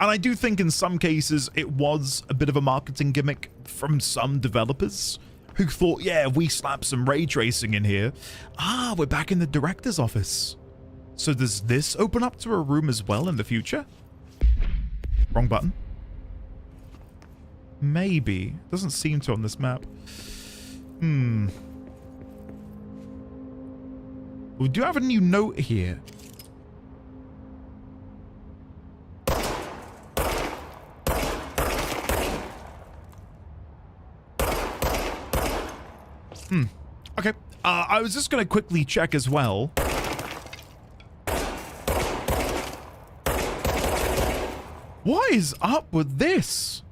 And I do think in some cases it was a bit of a marketing gimmick from some developers, who thought, yeah, if we slap some ray tracing in here. Ah, we're back in the director's office. So does this open up to a room as well in the future? Wrong button. Maybe. Doesn't seem to on this map. We do have a new note here. Okay. I was just going to quickly check as well. What is up with this?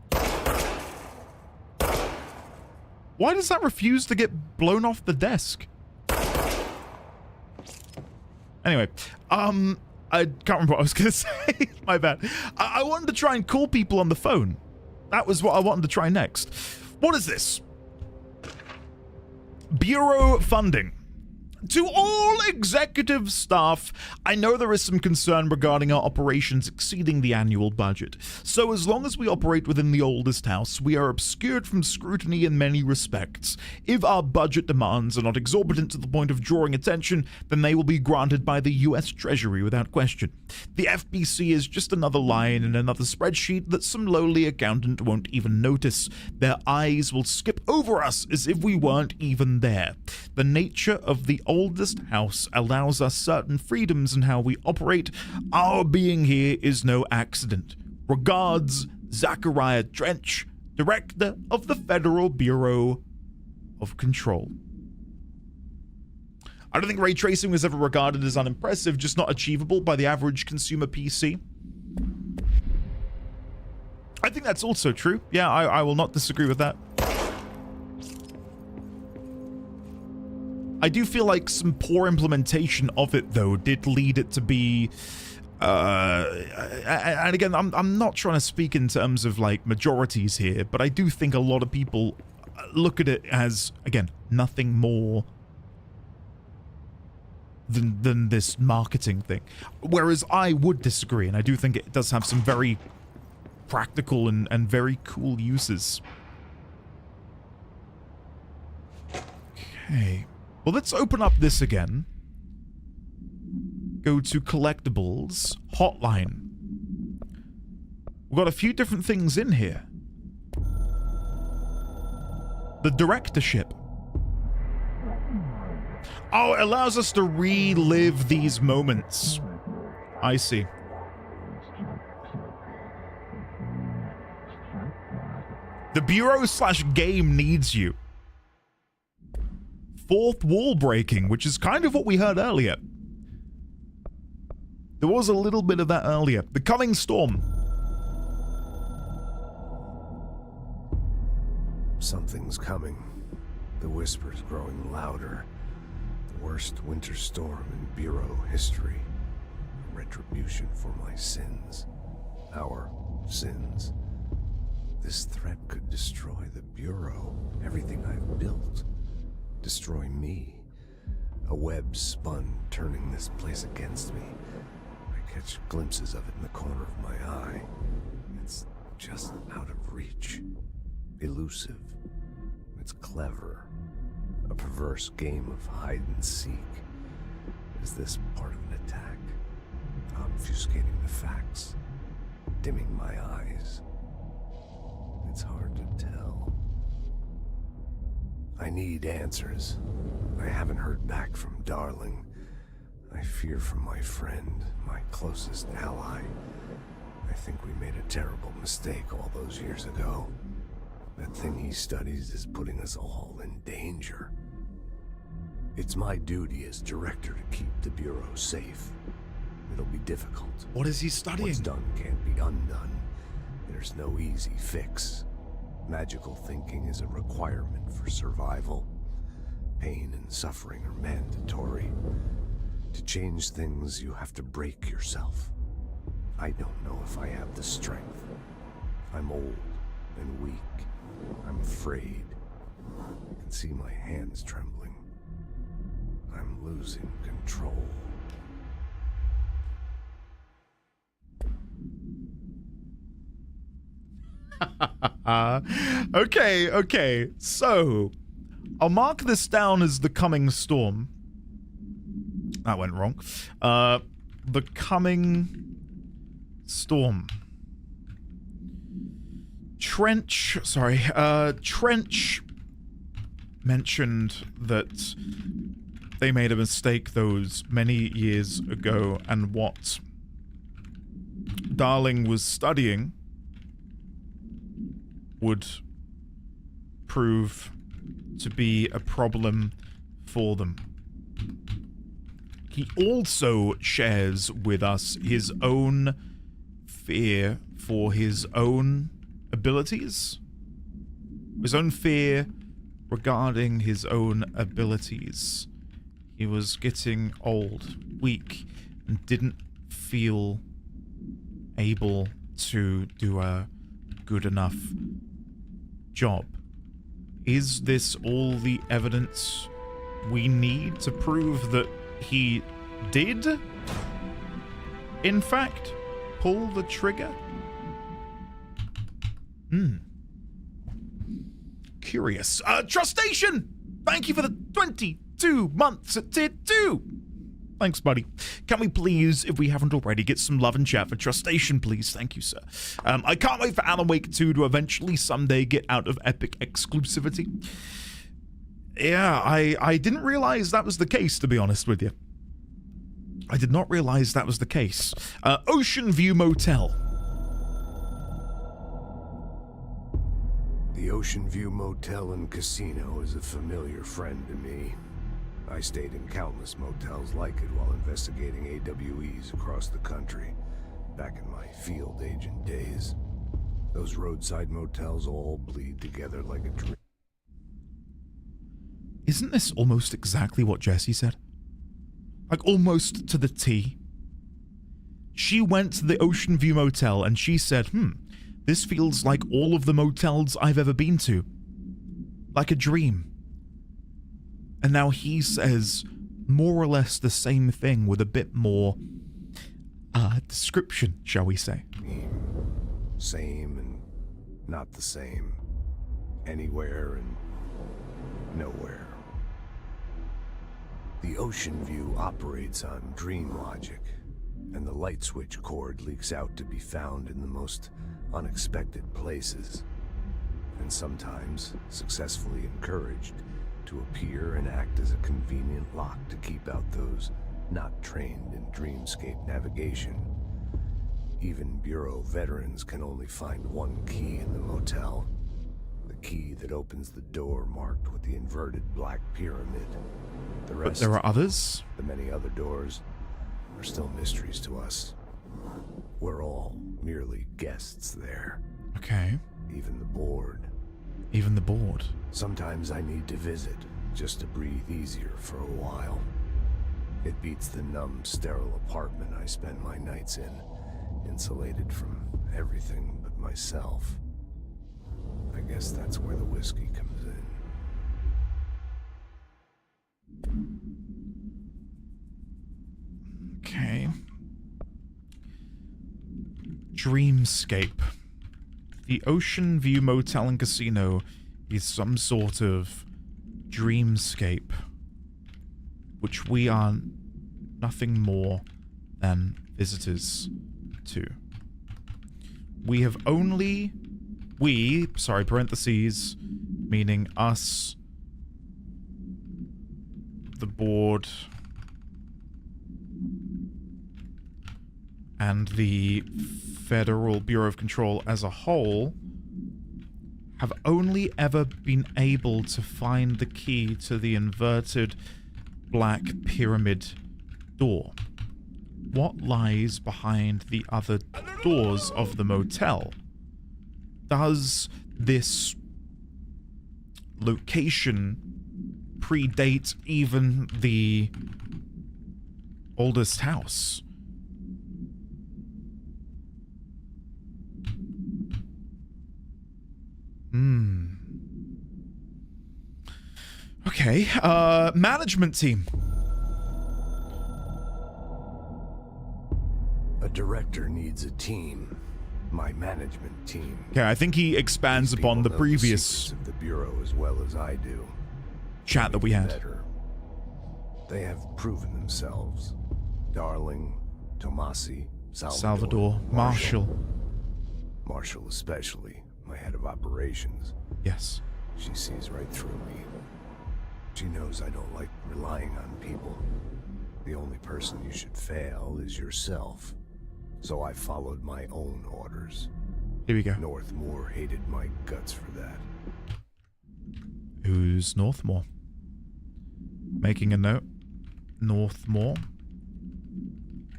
Why does that refuse to get blown off the desk? Anyway, I can't remember what I was going to say. My bad. I wanted to try and call people on the phone. That was what I wanted to try next. What is this? Bureau funding. To all executive staff, I know there is some concern regarding our operations exceeding the annual budget. So as long as we operate within the oldest house, we are obscured from scrutiny in many respects. If our budget demands are not exorbitant to the point of drawing attention, then they will be granted by the US Treasury without question. The FBC is just another line in another spreadsheet that some lowly accountant won't even notice. Their eyes will skip over us as if we weren't even there. The nature of the oldest house allows us certain freedoms in how we operate. Our being here is no accident. Regards, Zachariah Trench, Director of the Federal Bureau of Control. I don't think ray tracing was ever regarded as unimpressive, just not achievable by the average consumer PC. I think that's also true. Yeah, I will not disagree with that. I do feel like some poor implementation of it, though, did lead it to be... and again, I'm not trying to speak in terms of, like, majorities here, but I do think a lot of people look at it as, again, nothing more than this marketing thing. Whereas I would disagree, and I do think it does have some very practical and very cool uses. Okay. Well, let's open up this again. Go to collectibles, hotline. We've got a few different things in here. The directorship. Oh, it allows us to relive these moments. I see. The Bureau/game needs you. Fourth wall breaking, which is kind of what we heard earlier. There was a little bit of that earlier. The coming storm. Something's coming. The whispers growing louder. The worst winter storm in Bureau history. Retribution for my sins. Our sins. This threat could destroy the Bureau. Everything I've built. Destroy me. A web spun, turning this place against me. I catch glimpses of it in the corner of my eye. It's just out of reach. Elusive. It's clever. A perverse game of hide and seek. Is this part of an attack? Obfuscating the facts. Dimming my eyes. It's hard to tell. I need answers. I haven't heard back from Darling. I fear for my friend, my closest ally. I think we made a terrible mistake all those years ago. That thing he studies is putting us all in danger. It's my duty as director to keep the Bureau safe. It'll be difficult. What is he studying? What's done can't be undone. There's no easy fix. Magical thinking is a requirement for survival. Pain and suffering are mandatory. To change things, you have to break yourself. I don't know if I have the strength. I'm old and weak. I'm afraid. I can see my hands trembling. I'm losing control. Okay. So, I'll mark this down as the coming storm. That went wrong. The coming storm. Trench mentioned that they made a mistake those many years ago, and what Darling was studying would prove to be a problem for them. He also shares with us his own fear for his own abilities, his own fear regarding his own abilities. He was getting old, weak, and didn't feel able to do a good enough job. Is this all the evidence we need to prove that he did, in fact, pull the trigger? Curious. Trustation! Thank you for the 22 months at tier 2. Thanks, buddy. Can we please, if we haven't already, get some love and chat for Trustation, please? Thank you, sir. I can't wait for Alan Wake 2 to eventually someday get out of Epic exclusivity. Yeah, I didn't realize that was the case, to be honest with you. I did not realize that was the case. Ocean View Motel. The Ocean View Motel and Casino is a familiar friend to me. I stayed in countless motels like it while investigating AWEs across the country, back in my field agent days. Those roadside motels all bleed together like a dream. Isn't this almost exactly what Jessie said? Like, almost to the T. She went to the Ocean View Motel and she said, this feels like all of the motels I've ever been to. Like a dream. And now he says more or less the same thing with a bit more description, shall we say. Same and not the same. Anywhere and nowhere. The Ocean View operates on dream logic, and the light switch cord leaks out to be found in the most unexpected places, and sometimes successfully encouraged to appear and act as a convenient lock to keep out those not trained in dreamscape navigation. Even Bureau veterans can only find one key in the motel. The key that opens the door marked with the inverted black pyramid. The rest, but there are others? The many other doors are still mysteries to us. We're all merely guests there. Okay. Even the board. Even the board. Sometimes I need to visit, just to breathe easier for a while. It beats the numb, sterile apartment I spend my nights in, insulated from everything but myself. I guess that's where the whiskey comes in. Okay. Dreamscape. The Ocean View Motel and Casino is some sort of dreamscape, which we are nothing more than visitors to. We have only... parentheses, meaning us, the board, and the Federal Bureau of Control as a whole, have only ever been able to find the key to the inverted black pyramid door. What lies behind the other doors of the motel? Does this location predate even the oldest house? Okay, management team. A director needs a team. My management team. Okay, I think he expands upon the previous of the Bureau as well as I do. chat that we had. Better. They have proven themselves. Darling, Tomasi, Salvador, Marshall. Marshall especially, my head of operations. Yes. She sees right through me. She knows I don't like relying on people. The only person you should fail is yourself. So I followed my own orders. Here we go. Northmore hated my guts for that. Who's Northmore? Making a note. Northmore.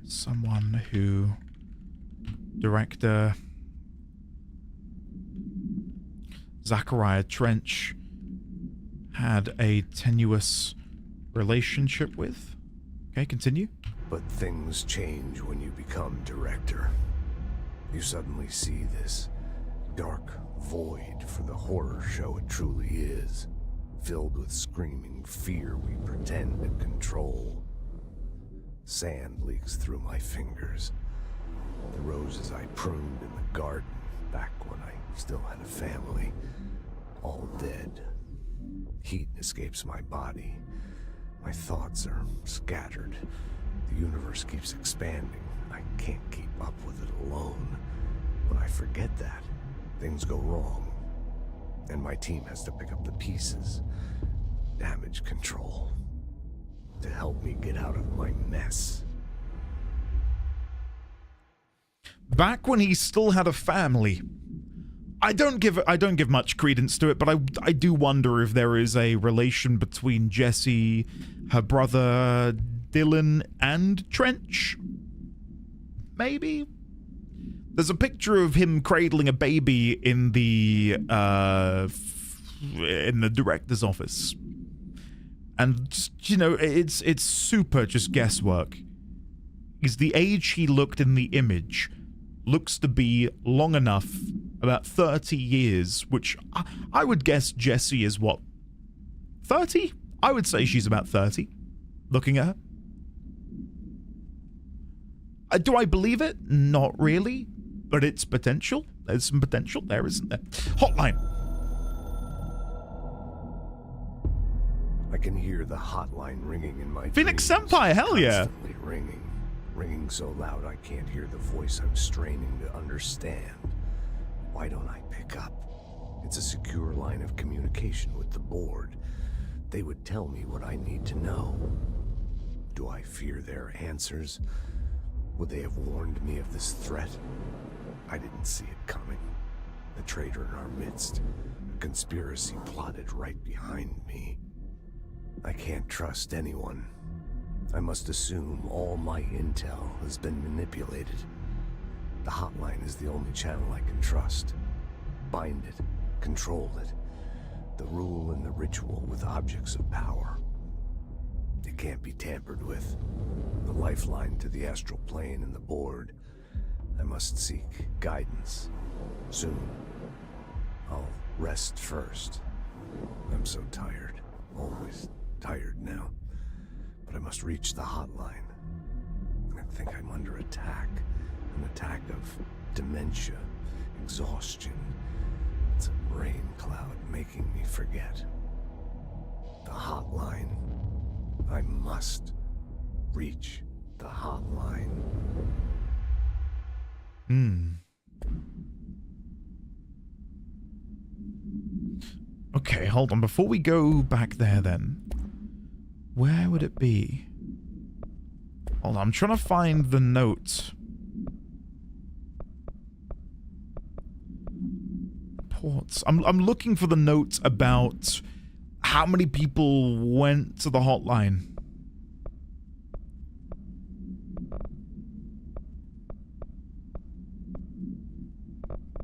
Someone who... Director... Zachariah Trench had a tenuous relationship with. Okay, continue. But things change when you become director. You suddenly see this dark void for the horror show it truly is, filled with screaming fear we pretend to control. Sand leaks through my fingers. The roses I pruned in the garden back when I still had a family, all dead. Heat escapes my body. My thoughts are scattered. The universe keeps expanding. I can't keep up with it alone. When I forget that, things go wrong. And my team has to pick up the pieces. Damage control. To help me get out of my mess. Back when he still had a family. I don't give much credence to it, but I do wonder if there is a relation between Jessie, her brother Dylan, and Trench. Maybe. There's a picture of him cradling a baby in the director's office, and just, you know, it's super just guesswork. Is the age he looked in the image looks to be long enough, about 30 years, which I would guess Jessie is what, 30? I would say she's about 30, looking at her. Do I believe it? Not really, but it's potential. There's some potential there, isn't there? Hotline. I can hear the hotline ringing in my Phoenix dreams, Senpai, hell yeah. Constantly ringing so loud I can't hear the voice I'm straining to understand. Why don't I pick up? It's a secure line of communication with the board. They would tell me what I need to know. Do I fear their answers? Would they have warned me of this threat? I didn't see it coming. A traitor in our midst. A conspiracy plotted right behind me. I can't trust anyone. I must assume all my intel has been manipulated. The hotline is the only channel I can trust. Bind it, control it. The rule and the ritual with objects of power. It can't be tampered with. The lifeline to the astral plane and the board. I must seek guidance. Soon. I'll rest first. I'm so tired. Always tired now. But I must reach the hotline. I think I'm under attack. An attack of dementia, exhaustion. It's a rain cloud making me forget. The hotline. I must reach the hotline. Okay, hold on. Before we go back there then, where would it be? Hold on, I'm trying to find the note. Ports. I'm looking for the note about how many people went to the hotline.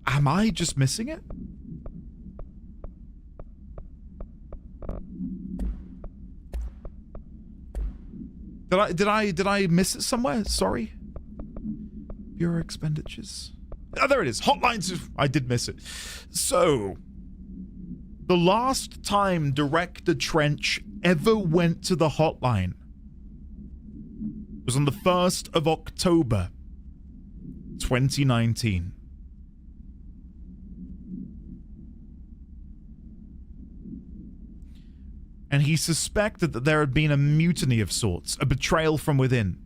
Am I just missing it? Did I miss it somewhere? Sorry. Bureau expenditures. Oh, there it is. Hotlines. I did miss it. So, the last time Director Trench ever went to the hotline was on the 1st of October, 2019. and he suspected that there had been a mutiny of sorts, a betrayal from within.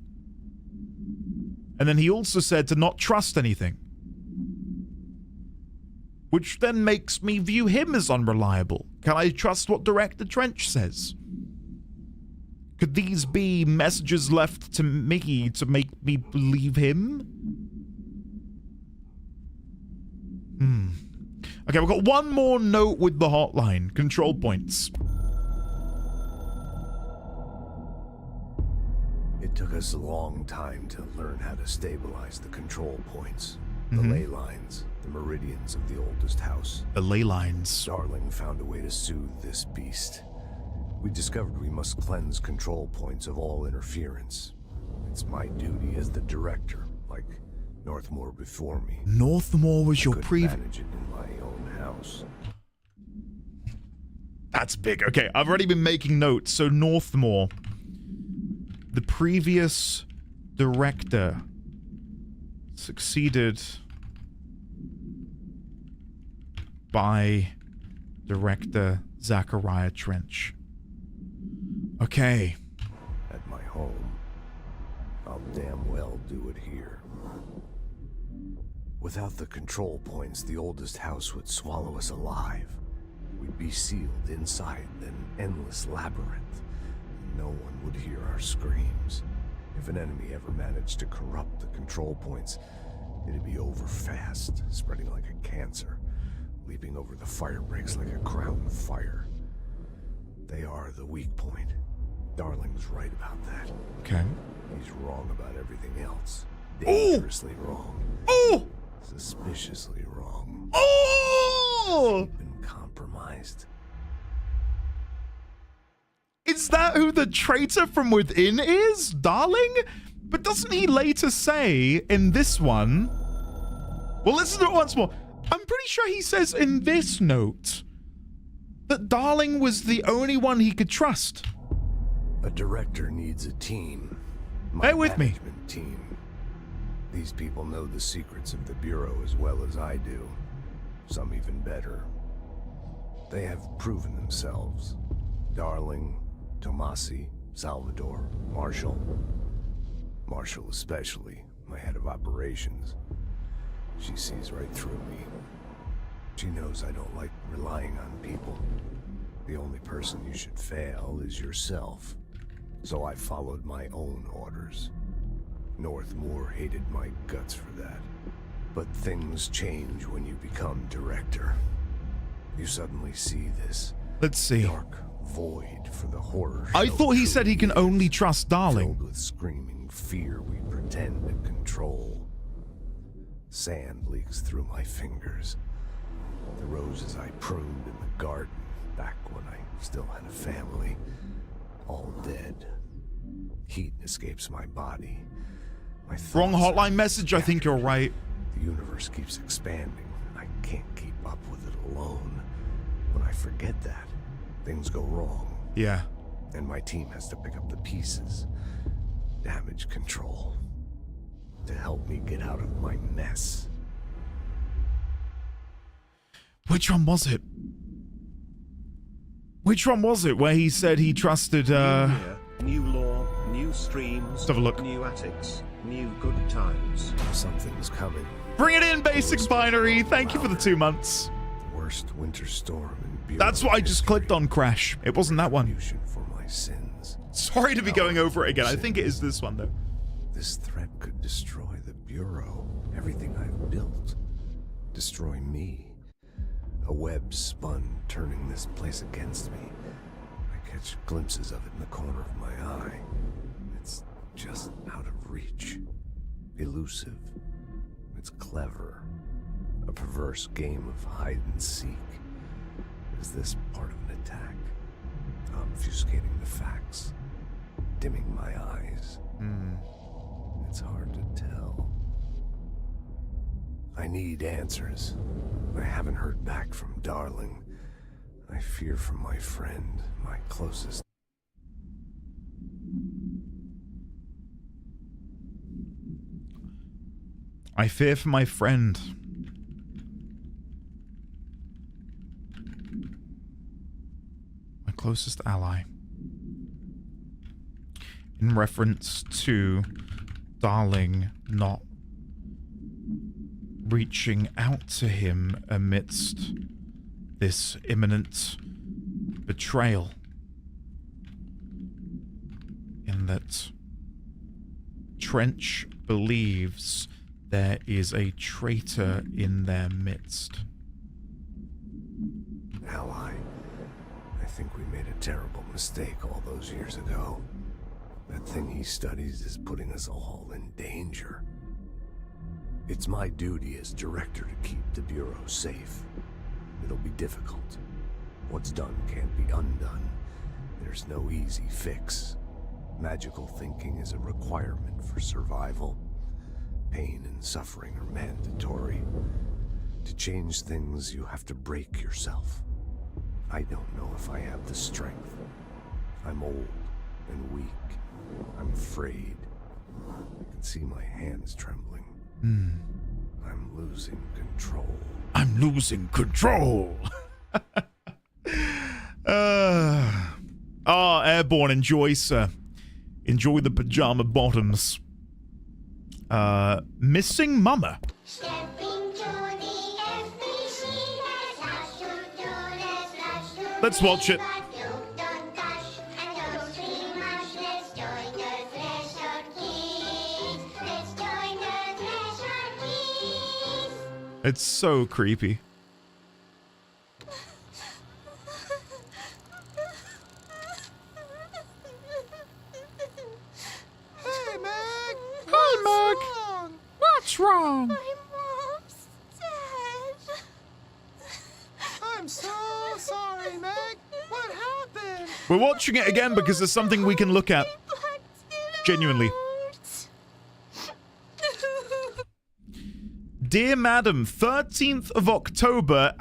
And then he also said to not trust anything, which then makes me view him as unreliable. Can I trust what Director Trench says? Could these be messages left to me to make me believe him? Okay, we've got one more note with the hotline. Control points. It took us a long time to learn how to stabilize the control points, the ley lines, the meridians of the oldest house. The ley lines. Darling found a way to soothe this beast. We discovered we must cleanse control points of all interference. It's my duty as the director, like Northmore before me. Northmore was your previous. Manage it in my own house. That's big. Okay, I've already been making notes. So Northmore, the previous director, succeeded by Director Zachariah Trench. Okay. At my home, I'll damn well do it here. Without the control points, the oldest house would swallow us alive. We'd be sealed inside an endless labyrinth. No one would hear our screams. If an enemy ever managed to corrupt the control points, it'd be over fast, spreading like a cancer, leaping over the fire breaks like a crown of fire. They are the weak point. Darling's right about that. Okay. He's wrong about everything else. Dangerously wrong. Oh! Suspiciously wrong. Oh! Been compromised. Is that who the traitor from within is? Darling? But doesn't he later say in this one... Well, listen to it once more. I'm pretty sure he says in this note that Darling was the only one he could trust. A director needs a team. Bear with me. Management team. These people know the secrets of the Bureau as well as I do. Some even better. They have proven themselves. Darling, Tomasi, Salvador, Marshall. Marshall especially, my head of operations. She sees right through me. She knows I don't like relying on people. The only person you should fail is yourself. So I followed my own orders. Northmore hated my guts for that. But things change when you become director. You suddenly see this. Let's see. Dark void for the horror. I thought he said he can only trust Darling. Filled with screaming fear we pretend to control. Sand leaks through my fingers. The roses I pruned in the garden back when I still had a family, all dead. Heat escapes my body. My Wrong hotline message. I think you're right. The universe keeps expanding. I can't keep up with it alone. When I forget that, things go wrong. Yeah. And my team has to pick up the pieces. Damage control. To help me get out of my mess. Which one was it? Which one was it where he said he trusted, New year, new law, new streams, Let's have a look. new attics, new good times. Something's coming. Bring it in, Basics Binary. Thank you for the 2 months. The worst winter storm in Bureau That's what I just history. clicked on, Crash. It wasn't that one. Retribution for my sins. Sorry to be going over it again. I think it is this one, though. This threat could destroy the Bureau, everything I've built. Destroy me. A web spun, turning this place against me. I catch glimpses of it in the corner of my eye. It's just out of reach. Elusive. It's clever. A perverse game of hide and seek. Is this part of an attack? Obfuscating the facts. Dimming my eyes. It's hard to tell. I need answers. I haven't heard back from Darling. I fear for my friend, my closest. I fear for my friend. My closest ally. In reference to Darling not reaching out to him amidst this imminent betrayal. In that Trench believes there is a traitor in their midst. Ally, I think we made a terrible mistake all those years ago. That thing he studies is putting us all in danger. It's my duty as director to keep the Bureau safe. It'll be difficult. What's done can't be undone. There's no easy fix. Magical thinking is a requirement for survival. Pain and suffering are mandatory. To change things, you have to break yourself. I don't know if I have the strength. I'm old and weak. I'm afraid. I can see my hands trembling. I'm losing control. I'm losing control. Airborne, enjoy, sir. Enjoy the pajama bottoms. Missing Mama. Let's watch it. It's so creepy. Hey, Meg! Hi, Meg! What's wrong? My mom's dead. I'm so sorry, Meg. What happened? We're watching it again because there's something we can look at. Genuinely. Dear Madam, 13th of October.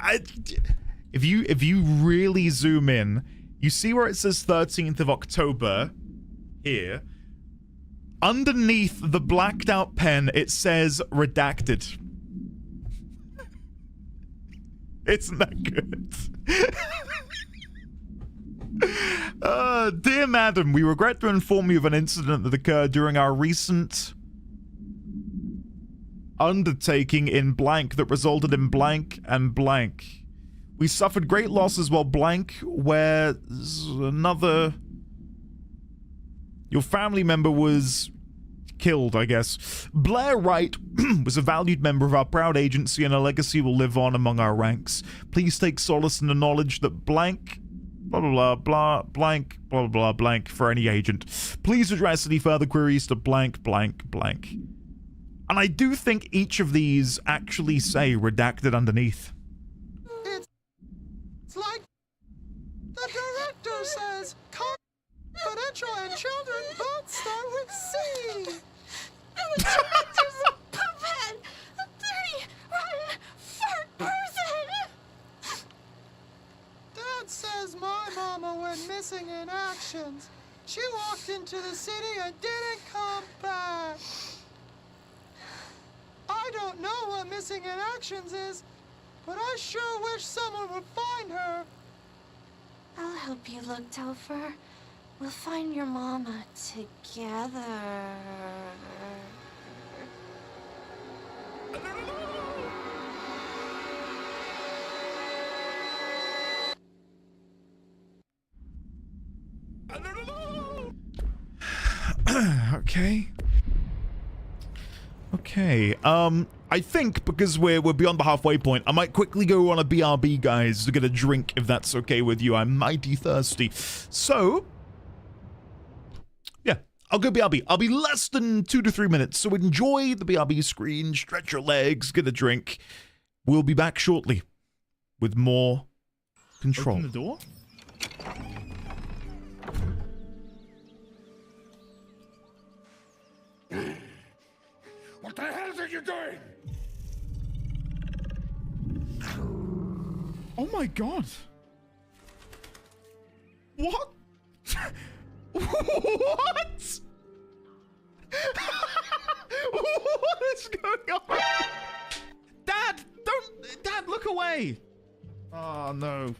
If you really zoom in, you see where it says 13th of October here. Underneath the blacked out pen, it says redacted. Isn't that good? Dear Madam, we regret to inform you of an incident that occurred during our recent undertaking in blank that resulted in blank and blank. We suffered great losses while blank, where another... Your family member was killed, I guess. Blair Wright was a valued member of our proud agency, and a legacy will live on among our ranks. Please take solace in the knowledge that blank, blah blah blah, blah blank, blah blah blank for any agent. Please address any further queries to blank blank blank. And I do think each of these actually say redacted underneath. It's like the director says, confidential and children both start with C. The director's a puppet, a dirty, rotten, fart person. Dad says my mama went missing in actions. She walked into the city and didn't come back. I don't know what missing in actions is, but I sure wish someone would find her. I'll help you look, Topher. We'll find your mama together. Okay. Okay, I think because we're beyond the halfway point, I might quickly go on a BRB, guys, to get a drink, if that's okay with you. I'm mighty thirsty. So, yeah, I'll go BRB. I'll be less than 2 to 3 minutes, so enjoy the BRB screen, stretch your legs, get a drink. We'll be back shortly with more control. Open the door? What the hell are you doing? Oh my god. What? What? What is going on? Dad, don't... Dad, look away. Oh, no.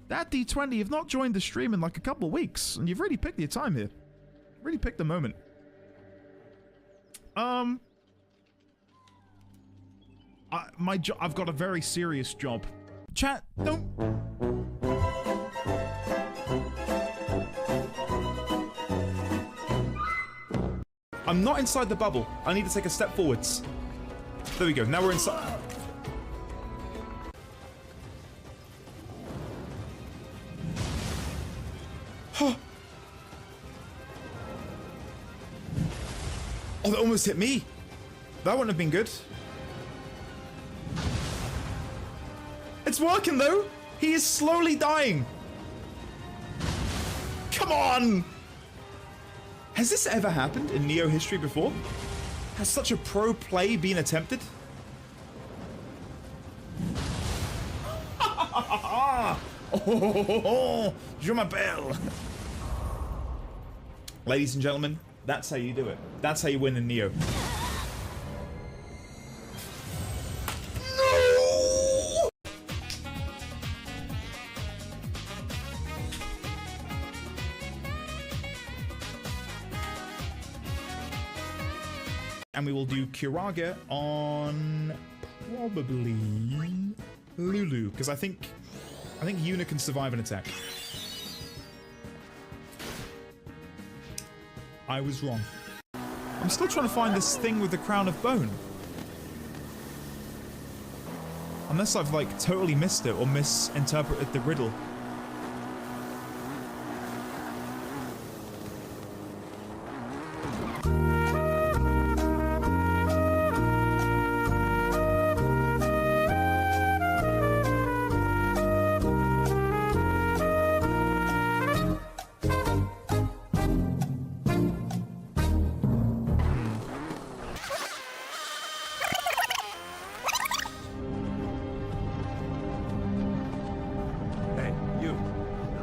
Dad, Chat D20, you've not joined the stream in like a couple of weeks, and you've really picked your time here. Really picked the moment. I've got a very serious job. Chat, don't. I'm not inside the bubble. I need to take a step forwards. There we go. Now we're inside. Oh, that almost hit me. That wouldn't have been good. It's working though. He is slowly dying. Come on. Has this ever happened in Neo history before? Has such a pro play been attempted? Oh, je m'appelle. Ladies and gentlemen, that's how you do it. That's how you win in Neo. No! And we will do Kuraga on probably Lulu, because I think Yuna can survive an attack. I was wrong. I'm still trying to find this thing with the crown of bone. Unless I've like totally missed it or misinterpreted the riddle.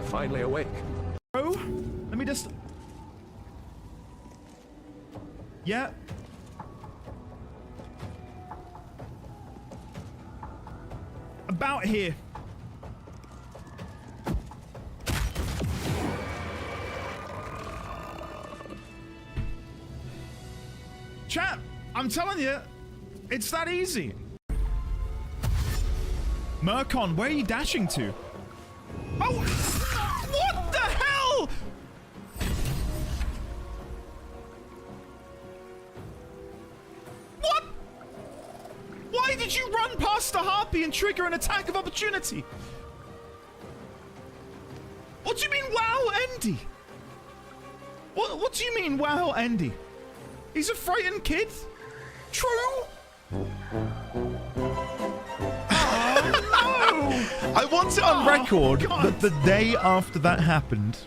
Finally awake. Bro, let me just... Yeah. About here. Chat, I'm telling you, it's that easy. Murkon, where are you dashing to? Oh! What the hell? What? Why did you run past the harpy and trigger an attack of opportunity? What do you mean, wow, Andy? What do you mean, wow, Andy? He's a frightened kid? True? I want it on record that the day after that happened,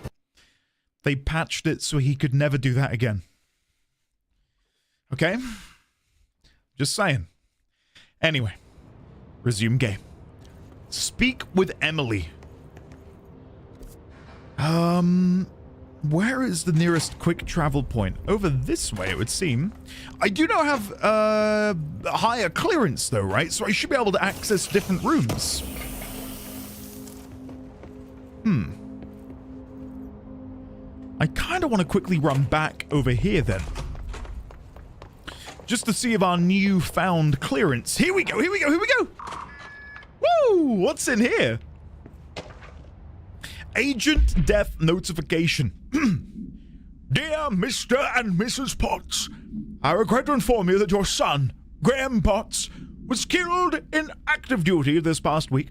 they patched it so he could never do that again. Okay? Just saying. Anyway, resume game. Speak with Emily. Where is the nearest quick travel point? Over this way, it would seem. I do not have higher clearance though, right? So I should be able to access different rooms. I kind of want to quickly run back over here then. Just to see if our newfound clearance. Here we go, here we go, here we go! Woo! What's in here? Agent Death Notification. Dear Mr. and Mrs. Potts, I regret to inform you that your son, Graham Potts, was killed in active duty this past week.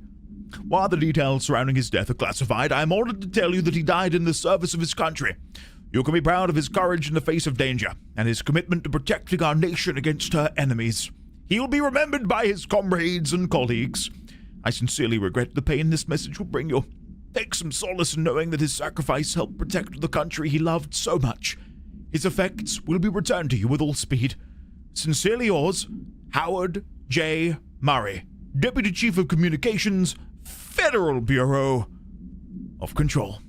While the details surrounding his death are classified, I am ordered to tell you that he died in the service of his country. You can be proud of his courage in the face of danger, and his commitment to protecting our nation against her enemies. He will be remembered by his comrades and colleagues. I sincerely regret the pain this message will bring you. Take some solace in knowing that his sacrifice helped protect the country he loved so much. His effects will be returned to you with all speed. Sincerely yours, Howard J. Murray, Deputy Chief of Communications, Federal Bureau of Control.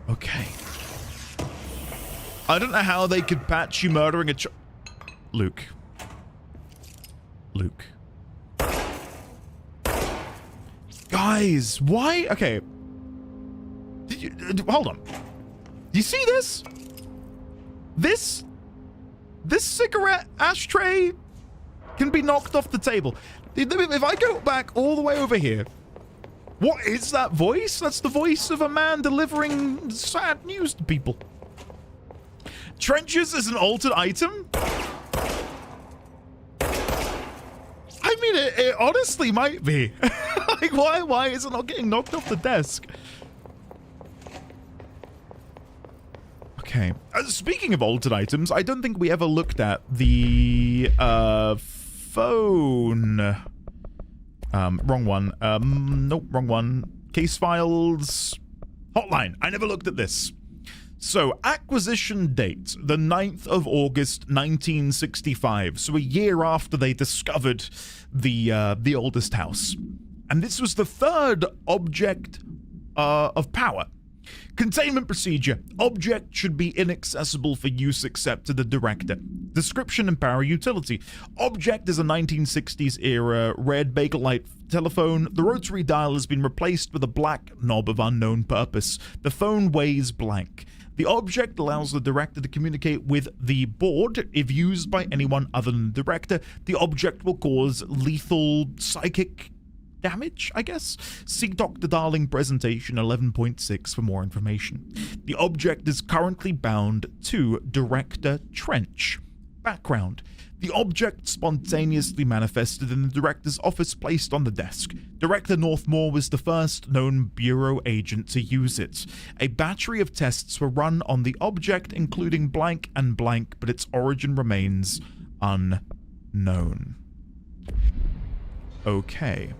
Okay. I don't know how they could patch you murdering a Luke. Guys, why? Okay. Hold on. Do you see this? This cigarette ashtray can be knocked off the table. If I go back all the way over here, what is that voice? That's the voice of a man delivering sad news to people. Trenches is an altered item? I mean, it honestly might be. Like, why is it not getting knocked off the desk? Okay. Speaking of altered items, I don't think we ever looked at the phone. Wrong one. Nope, wrong one. Case files. Hotline. I never looked at this. So, acquisition date, the 9th of August, 1965. So, a year after they discovered the oldest house. And this was the third object of power. Containment procedure. Object should be inaccessible for use except to the director. Description and power utility. Object is a 1960s era red Bakelite telephone. The rotary dial has been replaced with a black knob of unknown purpose. The phone weighs blank. The object allows the director to communicate with the board. If used by anyone other than the director, the object will cause lethal psychic damage, I guess? See Dr. Darling presentation 11.6 for more information. The object is currently bound to Director Trench. Background. The object spontaneously manifested in the director's office placed on the desk. Director Northmore was the first known Bureau agent to use it. A battery of tests were run on the object, including blank and blank, but its origin remains unknown. Okay.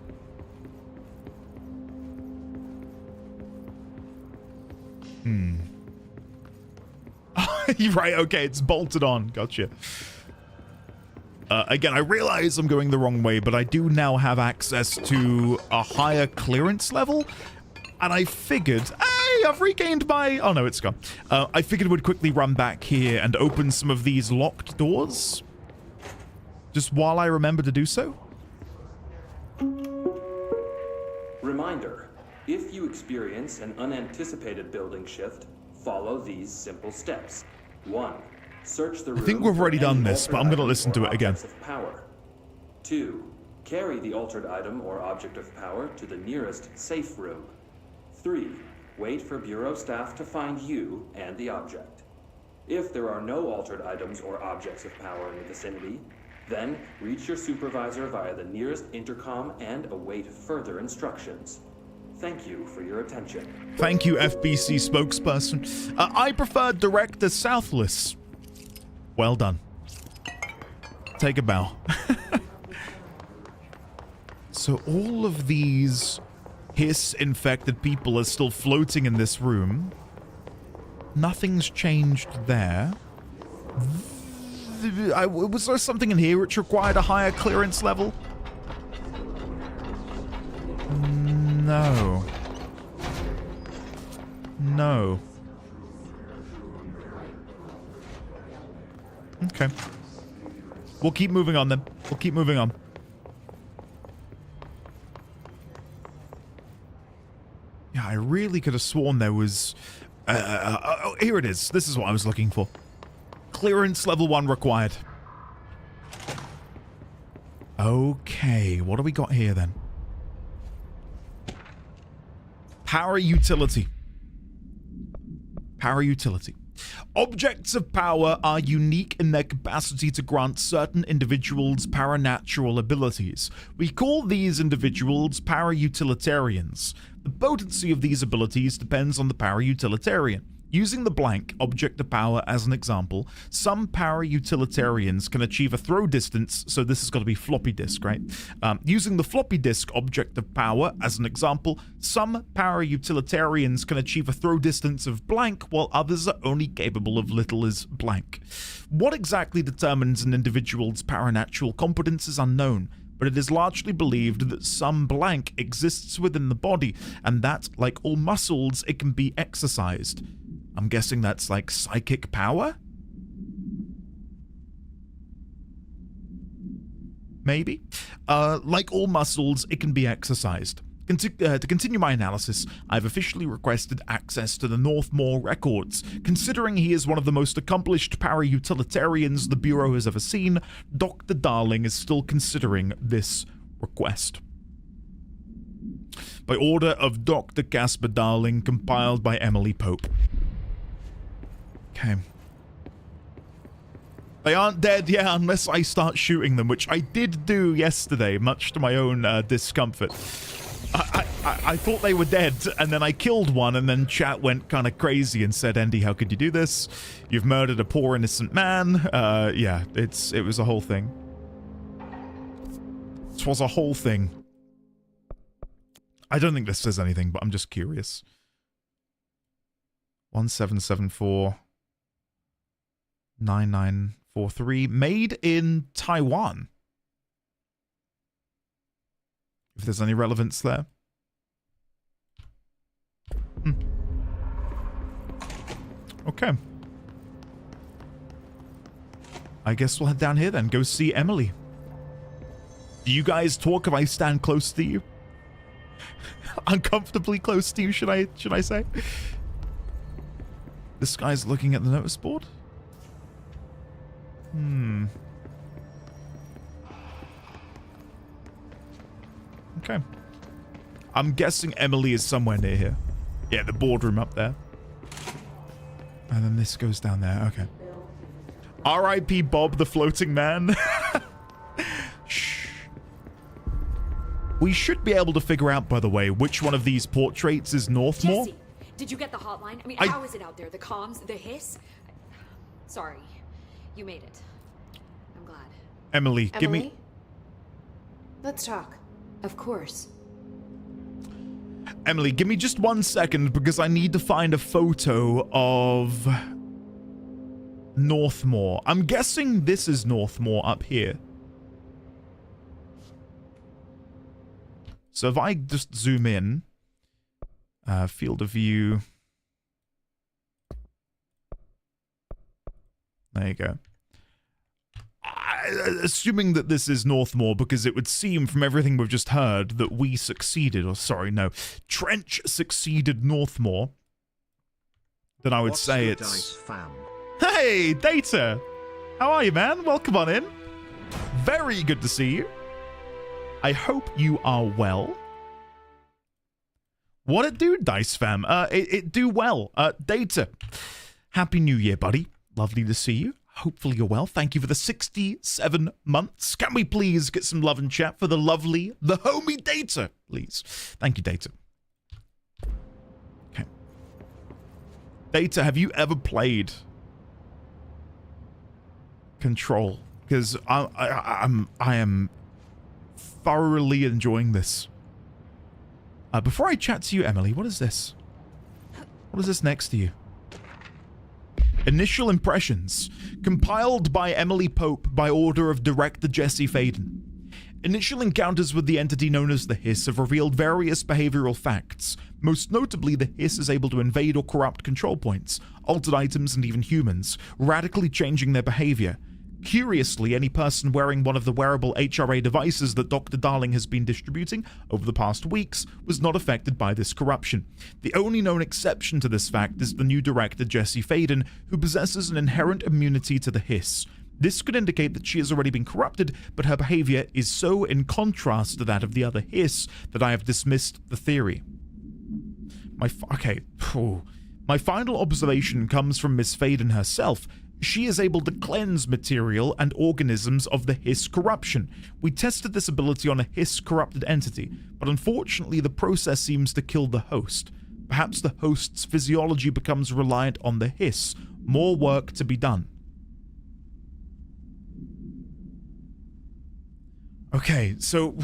You're right, okay, it's bolted on. Gotcha. Again, I realize I'm going the wrong way, but I do now have access to a higher clearance level, and I figured, hey, I've regained my... Oh, no, it's gone. I figured we'd quickly run back here and open some of these locked doors, just while I remember to do so. Reminder, if you experience an unanticipated building shift, follow these simple steps. 1. Search the room. I think we've already done this, but I'm going to listen to it again. 2. Carry the altered item or object of power to the nearest safe room. 3. Wait for Bureau staff to find you and the object. If there are no altered items or objects of power in the vicinity, then reach your supervisor via the nearest intercom and await further instructions. Thank you for your attention. Thank you, FBC spokesperson. I prefer Director Southless. Well done. Take a bow. So all of these hiss-infected people are still floating in this room. Nothing's changed there. Was there something in here which required a higher clearance level? No. No. Okay. We'll keep moving on then. We'll keep moving on. Yeah, I really could have sworn there was... oh, here it is. This is what I was looking for. Clearance level 1 required. Okay, what do we got here then? Power utility. Power utility. Objects of power are unique in their capacity to grant certain individuals paranatural abilities. We call these individuals para-utilitarians. The potency of these abilities depends on the para-utilitarian. Using the blank object of power as an example, some para-utilitarians can achieve a throw distance, so this has got to be floppy disk, right? Using the floppy disk object of power as an example, some para-utilitarians can achieve a throw distance of blank, while others are only capable of little as blank. What exactly determines an individual's paranatural competence is unknown, but it is largely believed that some blank exists within the body, and that, like all muscles, it can be exercised. I'm guessing that's like psychic power? Maybe? Like all muscles, it can be exercised. To continue my analysis, I've officially requested access to the Northmore records. Considering he is one of the most accomplished para-utilitarians the Bureau has ever seen, Dr. Darling is still considering this request. By order of Dr. Casper Darling, compiled by Emily Pope. Okay. They aren't dead, yeah, unless I start shooting them, which I did do yesterday, much to my own discomfort. I thought they were dead, and then I killed one, and then chat went kind of crazy and said, Andy, how could you do this? You've murdered a poor innocent man. Yeah, it was a whole thing. This was a whole thing. I don't think this says anything, but I'm just curious. 1774 9943, made in Taiwan. If there's any relevance there. Okay. I guess we'll head down here then. Go see Emily. Do you guys talk if I stand close to you? Uncomfortably close to you, should I say? This guy's looking at the notice board? Okay. I'm guessing Emily is somewhere near here. Yeah, the boardroom up there. And then this goes down there. Okay. R.I.P. Bob the floating man. Shh. We should be able to figure out, by the way, which one of these portraits is Northmore. Jesse, did you get the hotline? I mean, how is it out there? The comms, the hiss? Sorry. You made it. I'm glad. Emily, give me... Let's talk. Of course. Emily, give me just 1 second because I need to find a photo of Northmore. I'm guessing this is Northmore up here. So if I just zoom in, field of view. There you go. Assuming that this is Northmore, because it would seem from everything we've just heard that we succeeded, or sorry, no, Trench succeeded Northmore, then I would say it's... Dice fam? Hey, Data! How are you, man? Welcome on in. Very good to see you. I hope you are well. What it do, Dice fam? It do well. Data, Happy New Year, buddy. Lovely to see you. Hopefully you're well. Thank you for the 67 months. Can we please get some love and chat for the lovely, the homie Data, please? Thank you, Data. Okay. Data, have you ever played Control? Because I am thoroughly enjoying this. Before I chat to you, Emily, what is this? What is this next to you? Initial impressions, compiled by Emily Pope by order of director Jesse Faden. Initial encounters with the entity known as the Hiss have revealed various behavioral facts. Most notably, the Hiss is able to invade or corrupt control points, altered items, and even humans, radically changing their behavior. Curiously, any person wearing one of the wearable HRA devices that Dr. Darling has been distributing over the past weeks was not affected by this corruption. The only known exception to this fact is the new director Jesse Faden, who possesses an inherent immunity to the Hiss. This could indicate that she has already been corrupted, but her behavior is so in contrast to that of the other Hiss that I have dismissed the theory. My final observation comes from Miss Faden herself. She is able to cleanse material and organisms of the Hiss corruption. We tested this ability on a Hiss corrupted entity, but unfortunately the process seems to kill the host. Perhaps the host's physiology becomes reliant on the Hiss. More work to be done. Okay, so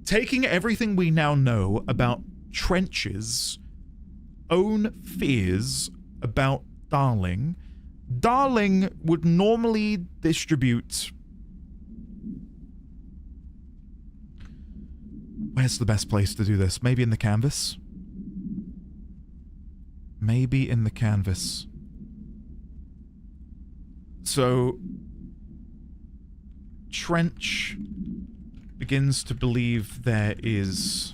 taking everything we now know about Trench's own fears about Darling would normally distribute... Where's the best place to do this? Maybe in the canvas? Maybe in the canvas. So... Trench begins to believe there is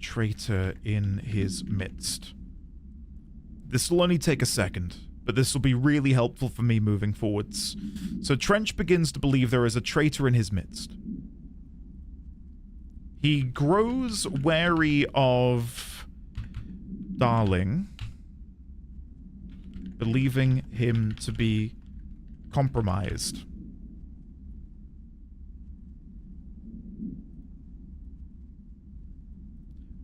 traitor in his midst. This will only take a second, but this will be really helpful for me moving forwards. So Trench begins to believe there is a traitor in his midst. He grows wary of Darling, believing him to be compromised.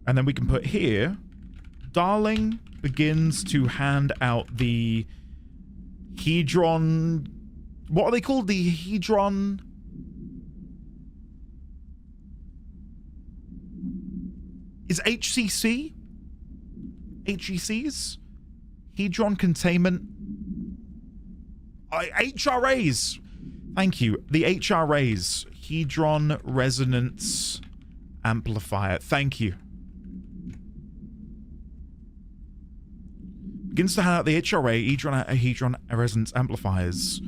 And then we can put here, Darling begins to hand out the Hedron... What are they called? The Hedron... Is HCC? HECs? Hedron Containment... HRAs! Thank you. The HRAs. Hedron Resonance Amplifier. Thank you. Begins to hand out the HRA, Hedron Resonance Amplifiers,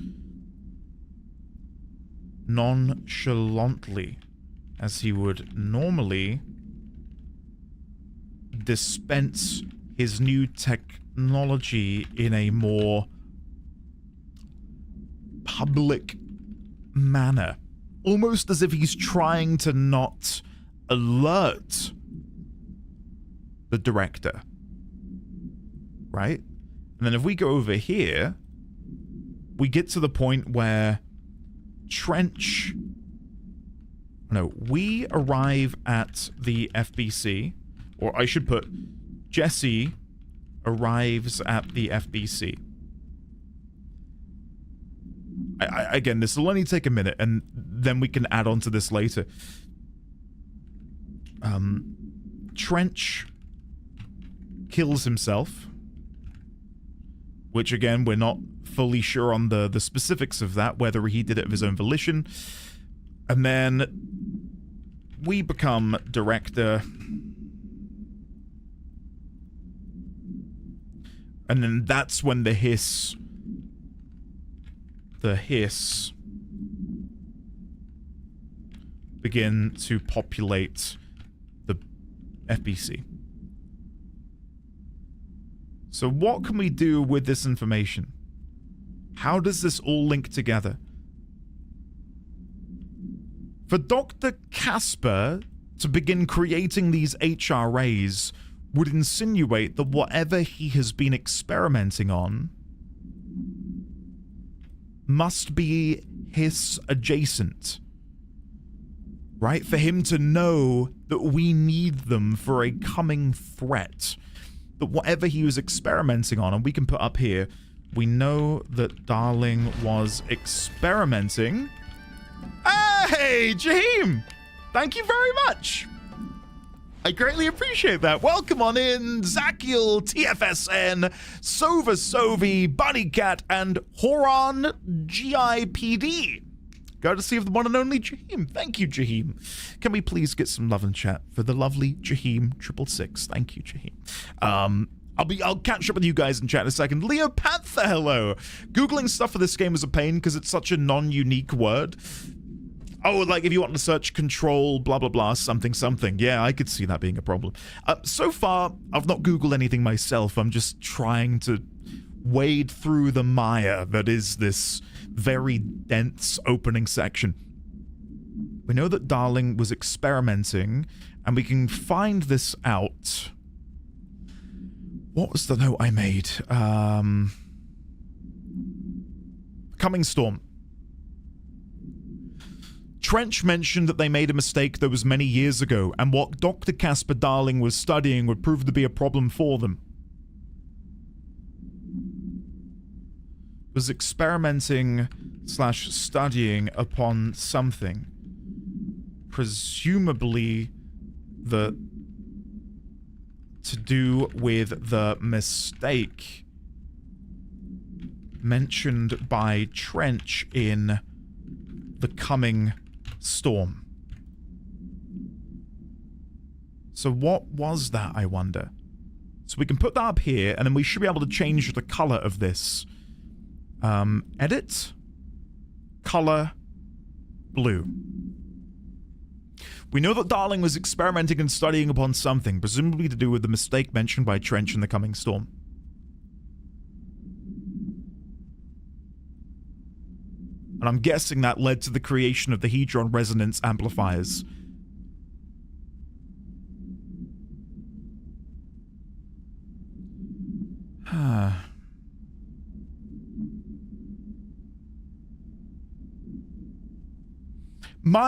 nonchalantly, as he would normally dispense his new technology in a more public manner. Almost as if he's trying to not alert the director. Right? And then if we go over here, we get to the point where Trench... No, we arrive at the FBC, or I should put, Jesse arrives at the FBC. Again, this will only take a minute, and then we can add on to this later. Trench kills himself, which again, we're not fully sure on the specifics of that, whether he did it of his own volition. And then we become director. And then that's when the hiss begin to populate the FBC. So what can we do with this information? How does this all link together? For Dr. Casper to begin creating these HRAs would insinuate that whatever he has been experimenting on must be hiss adjacent. Right? For him to know that we need them for a coming threat. That whatever he was experimenting on, and we can put up here, we know that Darling was experimenting. Hey, Jaheim! Thank you very much! I greatly appreciate that. Welcome on in, Zakiel, TFSN, Sova Sovi, Bunny Cat, and Horon GIPD. Go to see if the one and only Jaheim. Thank you, Jaheim. Can we please get some love and chat for the lovely Jaheim 666? Thank you, Jaheim. I'll catch up with you guys in chat in a second. Leo Panther, hello. Googling stuff for this game is a pain because it's such a non-unique word. Oh, like if you want to search control, blah, blah, blah, something, something. Yeah, I could see that being a problem. So far, I've not Googled anything myself. I'm just trying to wade through the mire that is this very dense opening section. We know that Darling was experimenting, and we can find this out. What was the note I made? Coming storm. Trench mentioned that they made a mistake that was many years ago, and what Dr. Casper Darling was studying would prove to be a problem for them. Was experimenting / studying upon something. Presumably to do with the mistake mentioned by Trench in the coming storm. So what was that, I wonder? So we can put that up here, and then we should be able to change the color of this. Edit. Color. Blue. We know that Darling was experimenting and studying upon something, presumably to do with the mistake mentioned by Trench in the coming storm. And I'm guessing that led to the creation of the Hedron resonance amplifiers.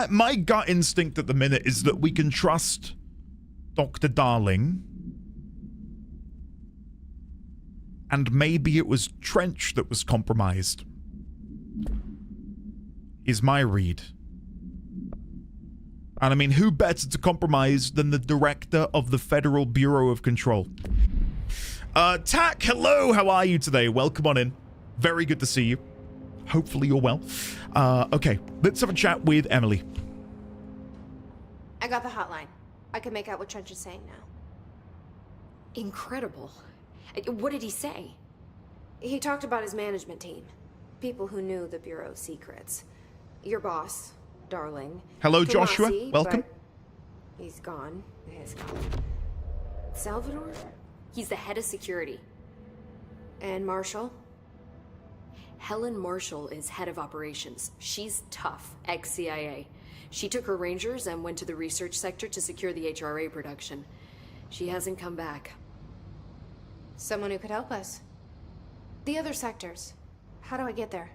My gut instinct at the minute is that we can trust Dr. Darling. And maybe it was Trench that was compromised. Is my read. And I mean, who better to compromise than the director of the Federal Bureau of Control? Tack, hello, how are you today? Welcome on in. Very good to see you. Hopefully you're well. Okay, let's have a chat with Emily. I got the hotline. I can make out what Trench is saying now. Incredible. What did he say? He talked about his management team. People who knew the Bureau's secrets. Your boss, Darling. Hello, Tomasi, Joshua. Welcome. He's gone. He's gone. Salvador? He's the head of security. And Marshall? Helen Marshall is head of operations. She's tough, ex-CIA. She took her Rangers and went to the research sector to secure the HRA production. She hasn't come back. Someone who could help us. The other sectors. How do I get there?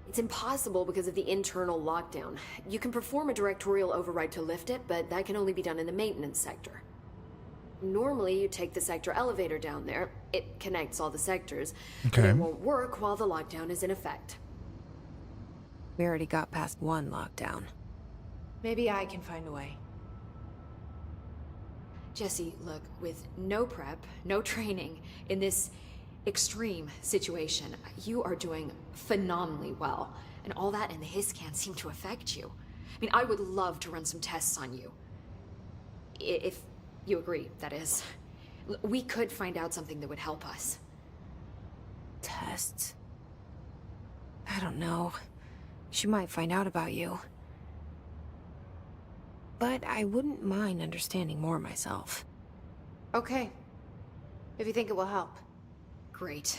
It's impossible because of the internal lockdown. You can perform a directorial override to lift it, but that can only be done in the maintenance sector. Normally, you take the sector elevator down there. It connects all the sectors. Okay. But it won't work while the lockdown is in effect. We already got past one lockdown. Maybe I can find a way. Jesse, look, with no prep, no training, in this extreme situation, you are doing phenomenally well. And all that and the hiss can't seem to affect you. I mean, I would love to run some tests on you. If you agree, that is. We could find out something that would help us. Tests? I don't know. She might find out about you. But I wouldn't mind understanding more myself. Okay. If you think it will help. Great.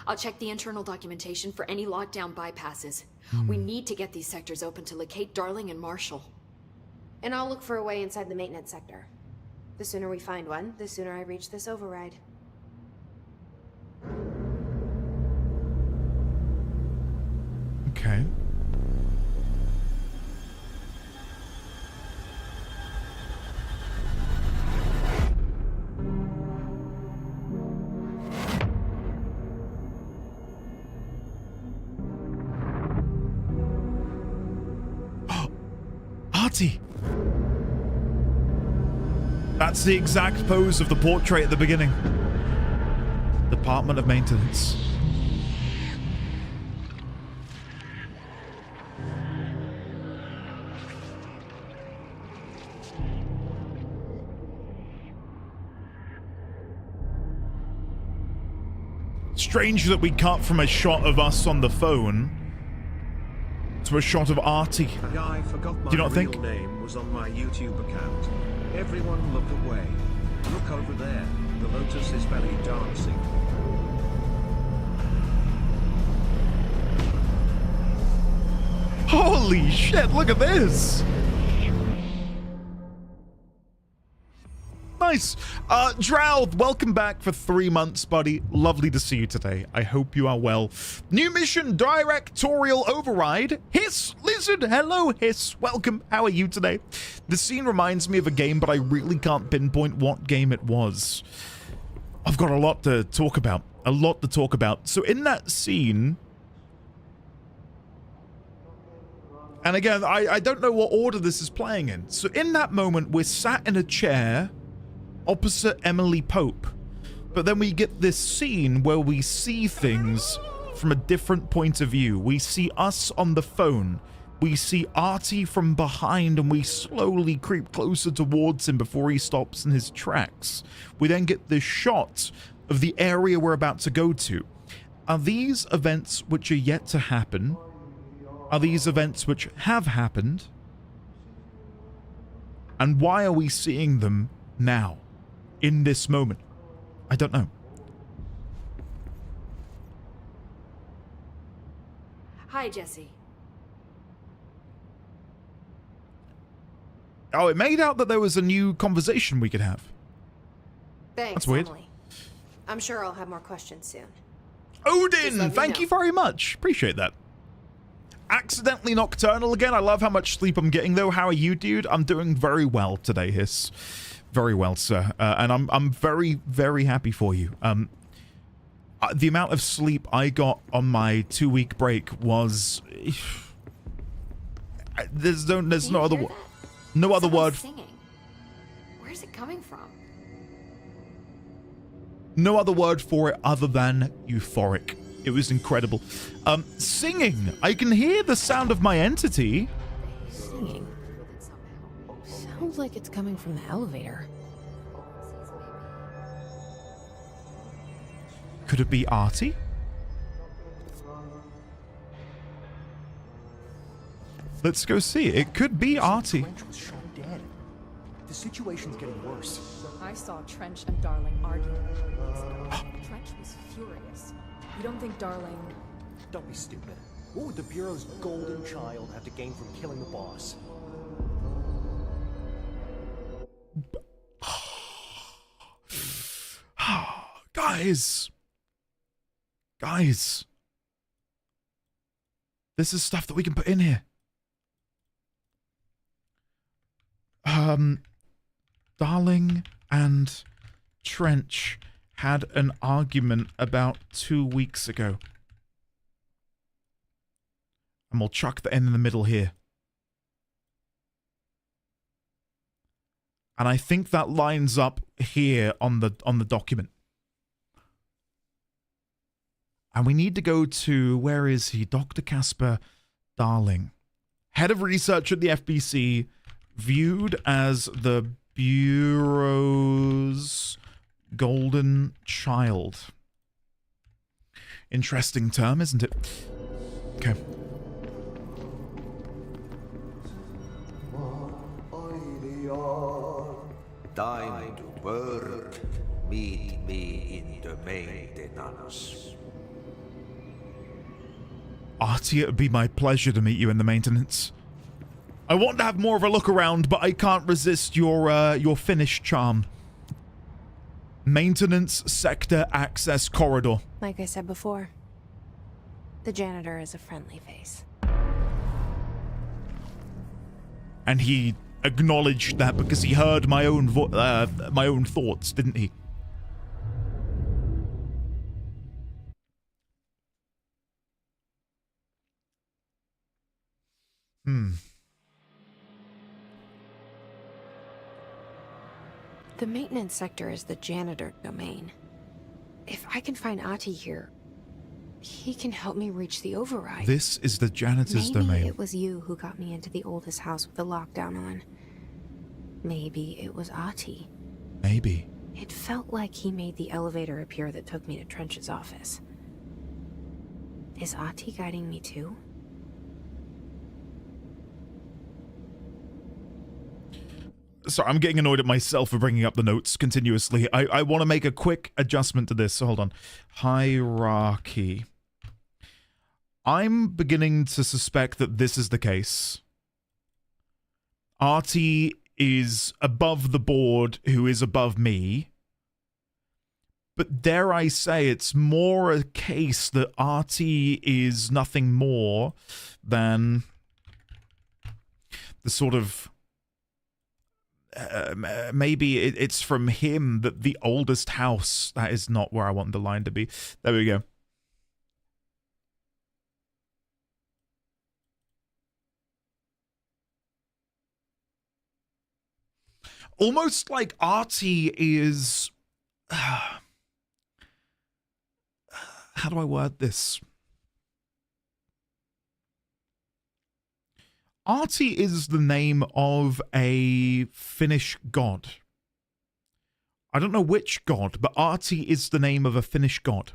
I'll check the internal documentation for any lockdown bypasses. We need to get these sectors open to locate Darling and Marshall. And I'll look for a way inside the maintenance sector. The sooner we find one, the sooner I reach this override. Okay. Arty! That's the exact pose of the portrait at the beginning. Department of Maintenance. Strange that we cut from a shot of us on the phone to a shot of Arty. A guy forgot my Do you not think? real name was on my YouTube account. Everyone look away. Look over there. The lotus is belly dancing. Holy shit, look at this! Nice. Droud, welcome back for 3 months, buddy. Lovely to see you today. I hope you are well. New mission, directorial override. Hiss, Lizard, hello, Hiss. Welcome. How are you today? The scene reminds me of a game, but I really can't pinpoint what game it was. I've got a lot to talk about. A lot to talk about. So in that scene... And again, I don't know what order this is playing in. So in that moment, we're sat in a chair opposite Emily Pope. But then we get this scene where we see things from a different point of view. We see us on the phone. We see Arty from behind, and we slowly creep closer towards him before he stops in his tracks. We then get this shot of the area we're about to go to. Are these events which are yet to happen? Are these events which have happened? And why are we seeing them now? In this moment? I don't know. Hi, Jesse. Oh, it made out that there was a new conversation we could have. Thanks, That's weird. Emily. I'm sure I'll have more questions soon. Odin, thank you very much. Appreciate that. Accidentally nocturnal again. I love how much sleep I'm getting, though. How are you, dude? I'm doing very well today, Hiss. Very well, sir. And I'm very, very happy for you. The amount of sleep I got on my 2-week break was... There's no other word. No other word. Singing. Where's it coming from? No other word for it other than euphoric. It was incredible. Singing. I can hear the sound of my entity. Singing. Sounds like it's coming from the elevator. Could it be Arty? Let's go see. It could be Arty. Trench was shot dead. The situation's getting worse. I saw Trench and Darling arguing a couple weeks ago. Trench was furious. You don't think Darling... Don't be stupid. What would the Bureau's golden child have to gain from killing the boss? Guys. Guys. This is stuff that we can put in here. Darling and Trench had an argument about 2 weeks ago. And we'll chuck the N in the middle here. And I think that lines up here on the document. And we need to go to, where is he? Dr. Casper Darling. Head of research at the FBC, viewed as the Bureau's golden child. Interesting term, isn't it? Okay. Time to work. Meet me in the maintenance. Arty, it would be my pleasure to meet you in the maintenance. I want to have more of a look around, but I can't resist your Finnish charm. Maintenance sector access corridor. Like I said before, the janitor is a friendly face. And he acknowledged that because he heard my own thoughts, didn't he? The maintenance sector is the janitor domain. If I can find Arty here, he can help me reach the override. This is the janitor's domain. Maybe it was you who got me into the oldest house with the lockdown on. Maybe it was Arty. Maybe. It felt like he made the elevator appear that took me to Trench's office. Is Arty guiding me too? Sorry, I'm getting annoyed at myself for bringing up the notes continuously. I want to make a quick adjustment to this. So hold on. Hierarchy. I'm beginning to suspect that this is the case. Arty is above the board, who is above me. But dare I say, it's more a case that Arty is nothing more than the sort of... maybe it's from him that the oldest house... That is not where I want the line to be. There we go. Almost like Arty is... how do I word this? Arty is the name of a Finnish god. I don't know which god, but Arty is the name of a Finnish god.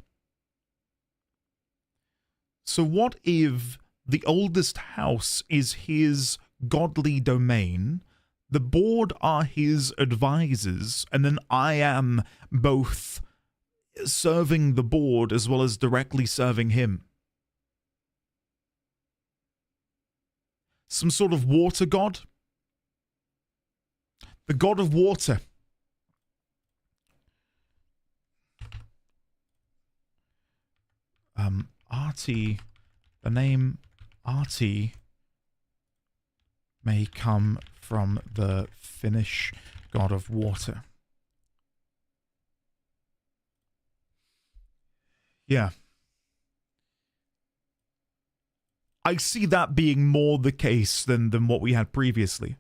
So what if the oldest house is his godly domain, the board are his advisors, and then I am both serving the board as well as directly serving him. Some sort of water god? The god of water. Arty, the name Arty may come from the Finnish god of water. Yeah. I see that being more the case than what we had previously.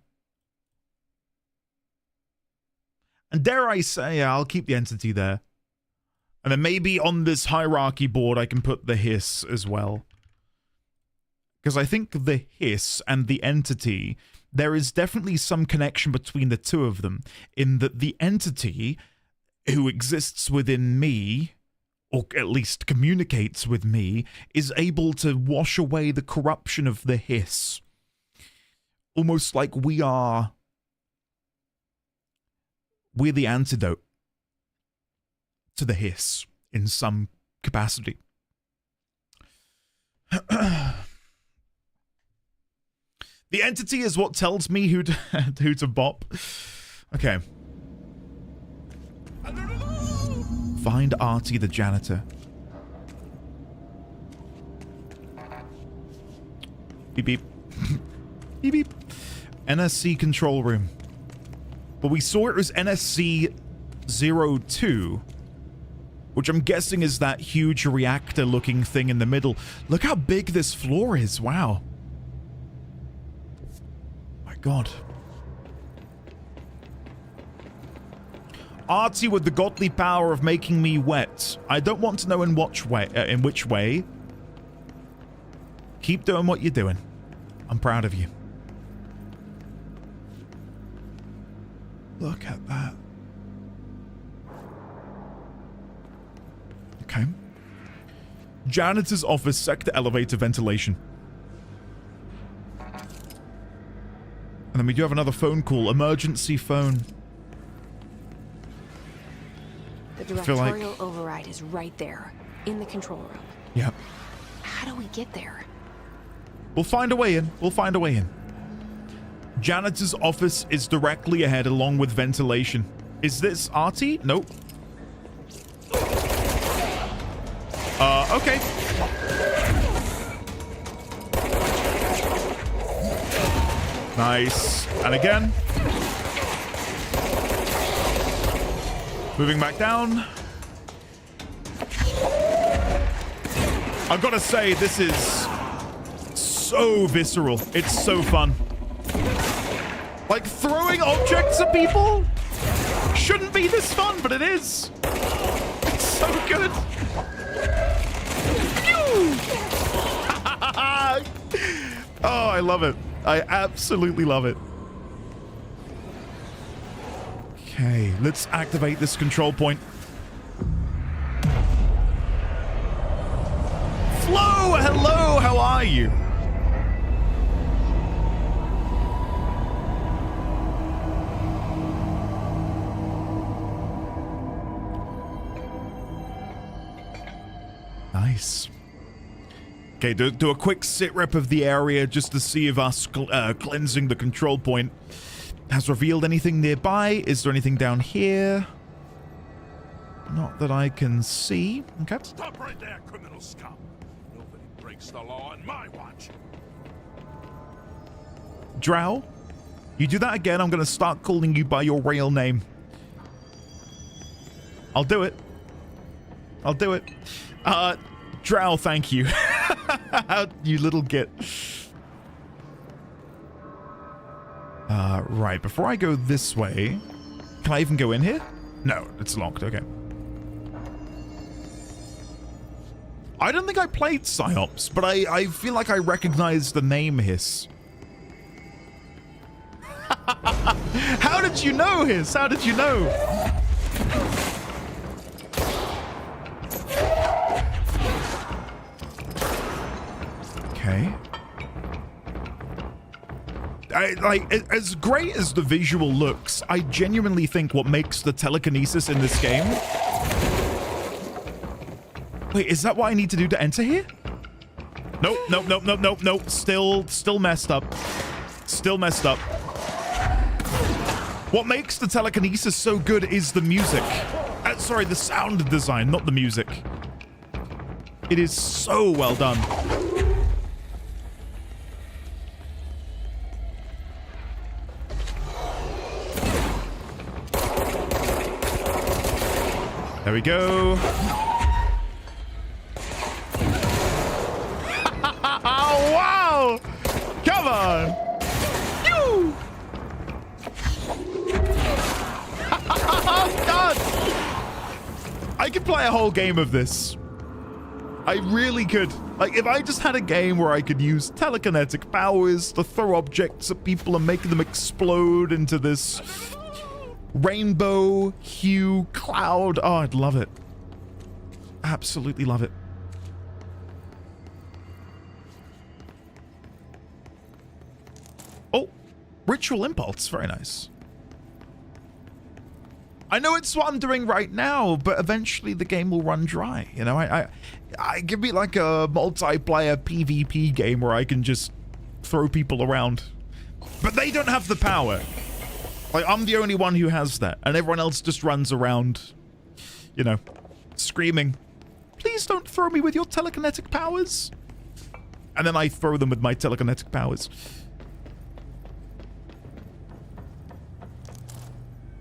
And dare I say, yeah, I'll keep the entity there. And then maybe on this hierarchy board I can put the hiss as well. Because I think the hiss and the entity, there is definitely some connection between the two of them, in that the entity who exists within me, or at least communicates with me, is able to wash away the corruption of the hiss. Almost like we're the antidote to the hiss in some capacity. The entity is what tells me who to bop. Okay. Find Arty the janitor. Beep beep. Beep beep. NSC control room. But we saw it was NSC 02, which I'm guessing is that huge reactor looking thing in the middle. Look how big this floor is. Wow. My God. Arty with the godly power of making me wet. I don't want to know in which way. Keep doing what you're doing. I'm proud of you. Look at that. Okay. Janitor's office, sector elevator ventilation. And then we do have another phone call. Emergency phone. The directorial override is right there, in the control room. Yep. How do we get there? We'll find a way in. We'll find a way in. Janitor's office is directly ahead along with ventilation. Is this Arty? Nope. Okay. Nice. And again. Moving back down. I've got to say, this is so visceral. It's so fun. Like, throwing objects at people shouldn't be this fun, but it is. It's so good. Oh, I love it. I absolutely love it. Okay, let's activate this control point. Flo, hello, how are you? Nice. Okay, do a quick sit rep of the area just to see if us cleansing the control point has revealed anything nearby. Is there anything down here? Not that I can see. Okay. Stop right there, criminal scum. Nobody breaks the law on my watch. Drow, you do that again, I'm going to start calling you by your real name. I'll do it. I'll do it. Drow, thank you. You little git. Right, before I go this way, can I even go in here? No, it's locked, okay. I don't think I played Psyops, but I feel like I recognize the name Hiss. How did you know, Hiss? How did you know? Okay. As great as the visual looks, I genuinely think what makes the telekinesis in this game... Wait, is that what I need to do to enter here? Nope, nope, nope, nope, nope, nope. Still messed up. Still messed up. What makes the telekinesis so good is the music. Sorry, the sound design, not the music. It is so well done. There we go. Oh, wow! Come on! Phew! Oh, God! I could play a whole game of this. I really could. Like, if I just had a game where I could use telekinetic powers to throw objects at people and make them explode into this rainbow hue cloud. Oh, I'd love it. Absolutely love it. Oh, ritual impulse. Very nice. I know it's what I'm doing right now, but eventually the game will run dry. You know, I give me like a multiplayer PvP game where I can just throw people around. But they don't have the power. Like, I'm the only one who has that, and everyone else just runs around, you know, screaming, "Please don't throw me with your telekinetic powers." And then I throw them with my telekinetic powers.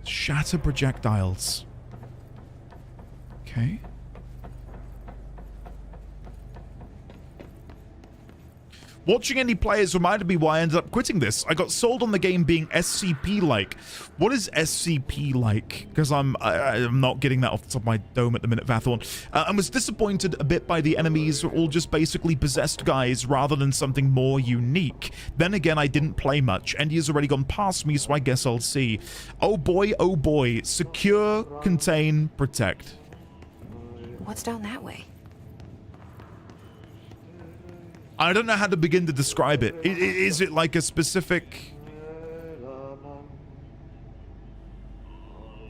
Shatter projectiles. Okay. Watching any players reminded me why I ended up quitting this. I got sold on the game being SCP-like. What is SCP-like? Because I'm not getting that off the top of my dome at the minute, Vathorn. I was disappointed a bit by the enemies who are all just basically possessed guys rather than something more unique. Then again, I didn't play much. Endy's already gone past me, so I guess I'll see. Oh boy, secure, contain, protect. What's down that way? I don't know how to begin to describe it. Is it like a specific...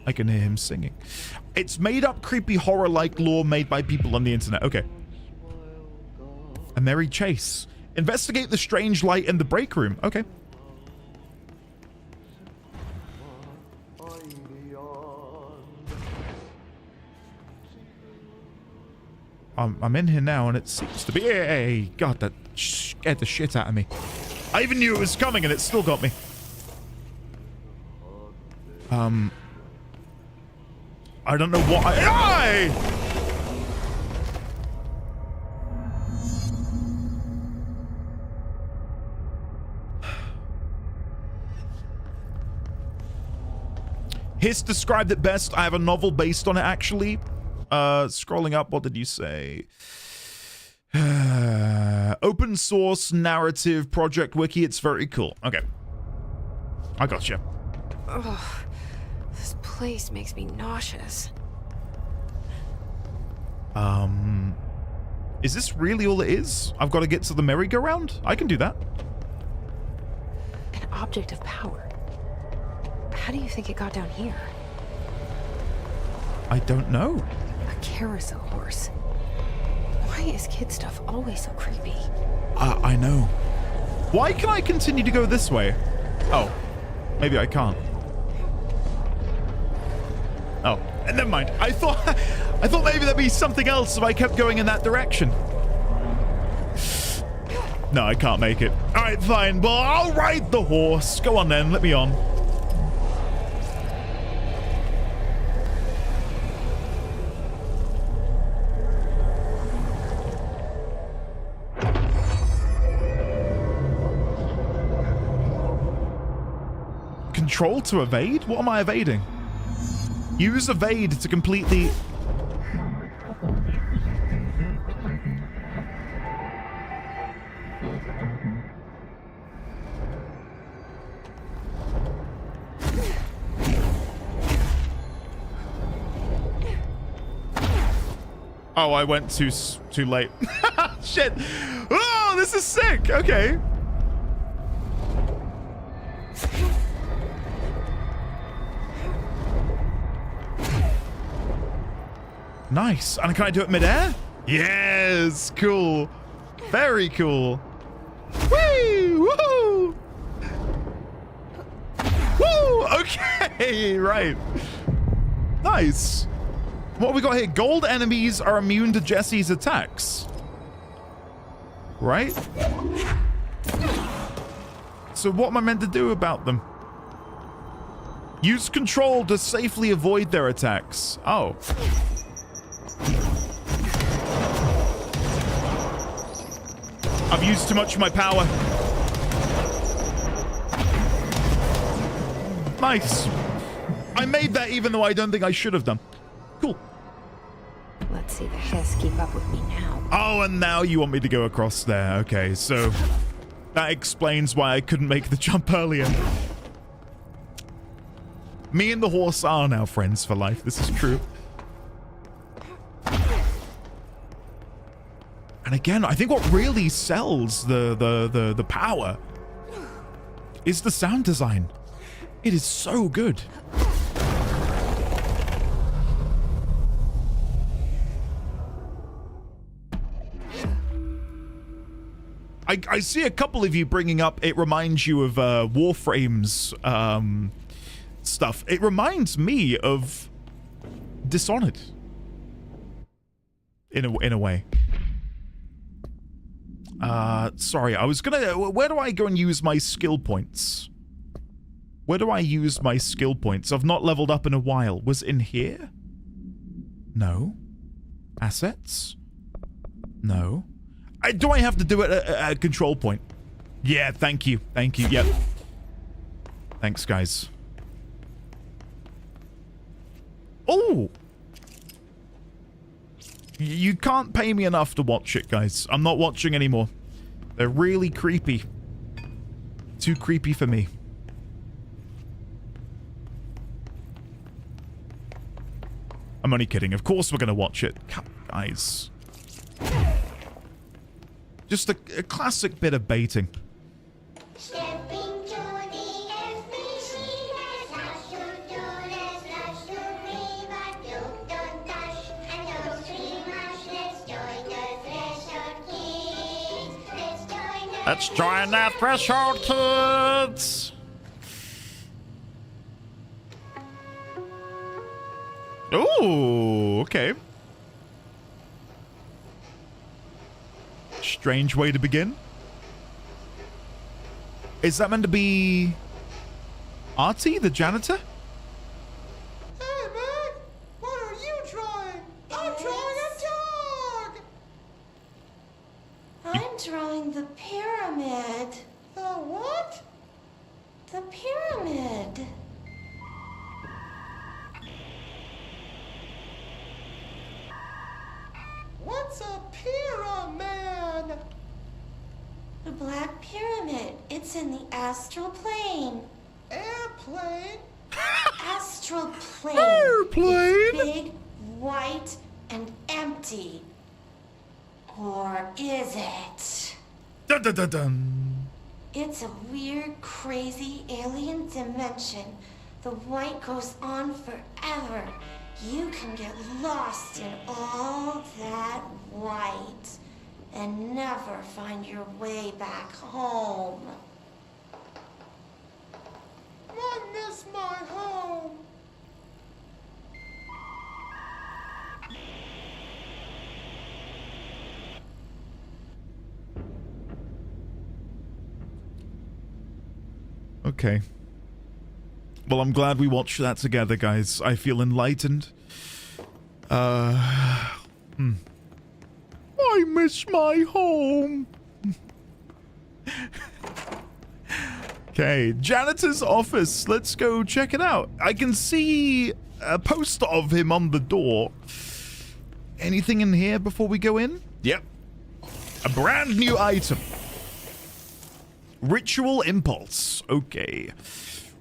I can hear him singing. It's made up creepy horror-like lore made by people on the internet. Okay. A merry chase. Investigate the strange light in the break room. Okay. I'm in here now, and it seems to be... Hey, God, that scared the shit out of me. I even knew it was coming, and it still got me. I don't know what I... Hiss described it best. I have a novel based on it, actually. Scrolling up, what did you say? Open source narrative project wiki. It's very cool. Okay. I gotcha. Ugh, this place makes me nauseous. Is this really all it is? I've got to get to the merry-go-round? I can do that. An object of power. How do you think it got down here? I don't know. A carousel horse. Why is kid stuff always so creepy? I know. Why can I continue to go this way? Oh, maybe I can't. Oh, never mind. I thought maybe there'd be something else if I kept going in that direction. No, I can't make it. All right, fine. Well, I'll ride the horse. Go on then. Let me on. Control to evade? What am I evading? Use evade to complete the... Oh, I went too late. Shit. Oh, this is sick. Okay. Nice. And can I do it midair? Yes. Cool. Very cool. Woo! Woo! Woo! Okay, right. Nice. What have we got here? Gold enemies are immune to Jesse's attacks. Right? So what am I meant to do about them? Use control to safely avoid their attacks. Oh. I've used too much of my power. Nice. I made that even though I don't think I should have done. Cool. Let's see the Hess keep up with me now. Oh, and now you want me to go across there. Okay, so that explains why I couldn't make the jump earlier. Me and the horse are now friends for life. This is true. And again, I think what really sells the power is the sound design. It is so good. I see a couple of you bringing up it reminds you of Warframe's stuff. It reminds me of Dishonored in a way. Sorry, I was gonna... Where do I go and use my skill points? Where do I use my skill points? I've not leveled up in a while. Was it in here? No. Assets? No. Do I have to do it at a control point? Yeah, thank you. Thank you. Yep. Thanks, guys. Oh! You can't pay me enough to watch it, guys. I'm not watching anymore. They're really creepy. Too creepy for me. I'm only kidding. Of course we're going to watch it. Come on, guys. Just a classic bit of baiting. Let's join that threshold, kids! Ooh, okay. Strange way to begin. Is that meant to be Arty, the janitor? Hey, man! What are you drawing? I'm drawing a dog! I'm drawing the pyramid. The what? The pyramid. What's a pyramid? The Black Pyramid. It's in the astral plane. Airplane? Astral plane. Airplane? It's big, white, and empty. Or is it? Dun, dun, dun, dun. It's a weird, crazy alien dimension. The white goes on forever. You can get lost in all that white and never find your way back home. I miss my home. Okay. Well, I'm glad we watched that together, guys. I feel enlightened. I miss my home. Okay, janitor's office. Let's go check it out. I can see a poster of him on the door. Anything in here before we go in? Yep. A brand new item. Ritual impulse. Okay.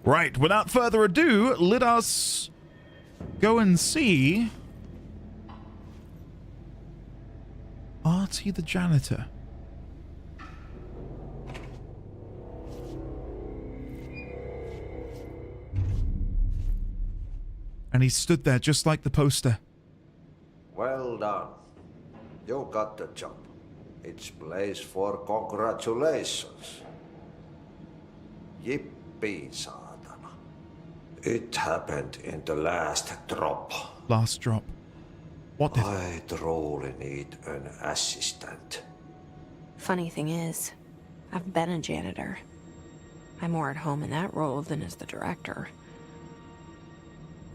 Right, without further ado, let us go and see Arty the janitor. And he stood there just like the poster. Well done. You got the job. It's place for congratulations. Yippee, saatana. It happened in the last drop. Last drop. What did... I truly need an assistant. Funny thing is, I've been a janitor. I'm more at home in that role than as the director.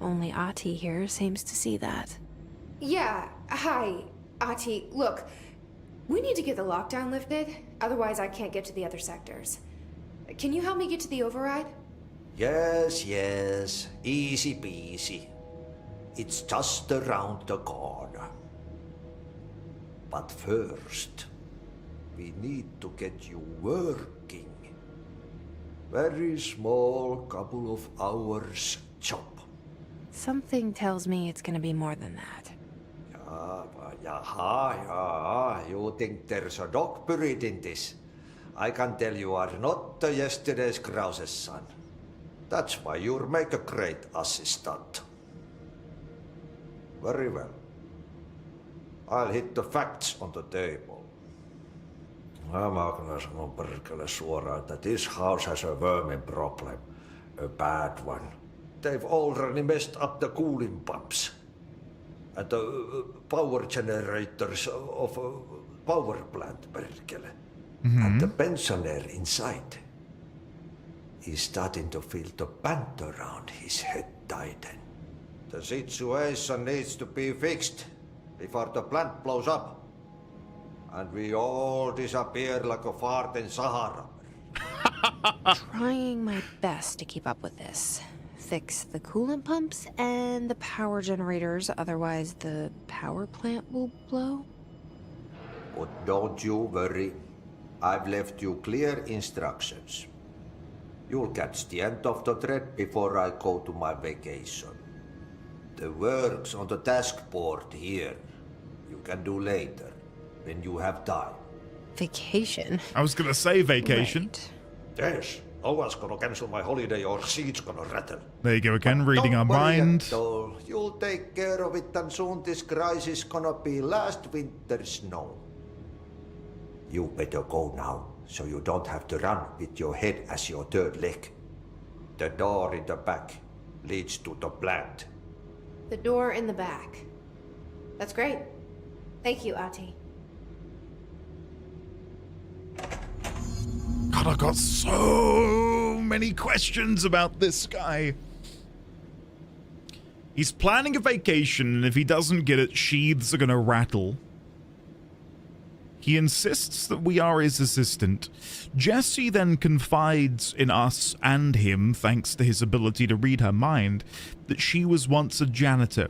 Only Arty here seems to see that. Yeah, hi, Arty. Look, we need to get the lockdown lifted, otherwise I can't get to the other sectors. Can you help me get to the override? Yes, yes. Easy peasy. It's just around the corner. But first, we need to get you working. Very small, couple of hours job. Something tells me it's gonna be more than that. Yeah. You think there's a dog buried in this? I can tell you are not the yesterday's Krause's son. That's why you'll make a great assistant. Very well. I'll hit the facts on the table. I'm gonna sanon perkele suoraan, that this house has a vermin problem. A bad one. They've already messed up the cooling pumps. And the power generators of a power plant, perkele. And the pensioner inside is starting to feel the band around his head tighten. The situation needs to be fixed before the plant blows up. And we all disappear like a fart in Sahara. Trying my best to keep up with this. Fix the coolant pumps and the power generators, otherwise the power plant will blow. But don't you worry. I've left you clear instructions. You'll catch the end of the thread before I go to my vacation. The work's on the task board here. You can do later, when you have time. Vacation? I was gonna say vacation. Right. Yes. No one's gonna cancel my holiday or seats gonna rattle. There you go again, reading our mind. You'll take care of it, and soon this crisis gonna be last winter's snow. You better go now, so you don't have to run with your head as your third leg. The door in the back leads to the plant. The door in the back. That's great. Thank you, Arty. God, I've got so many questions about this guy. He's planning a vacation, and if he doesn't get it, sheaths are gonna rattle. He insists that we are his assistant. Jessie then confides in us and him, thanks to his ability to read her mind, that she was once a janitor.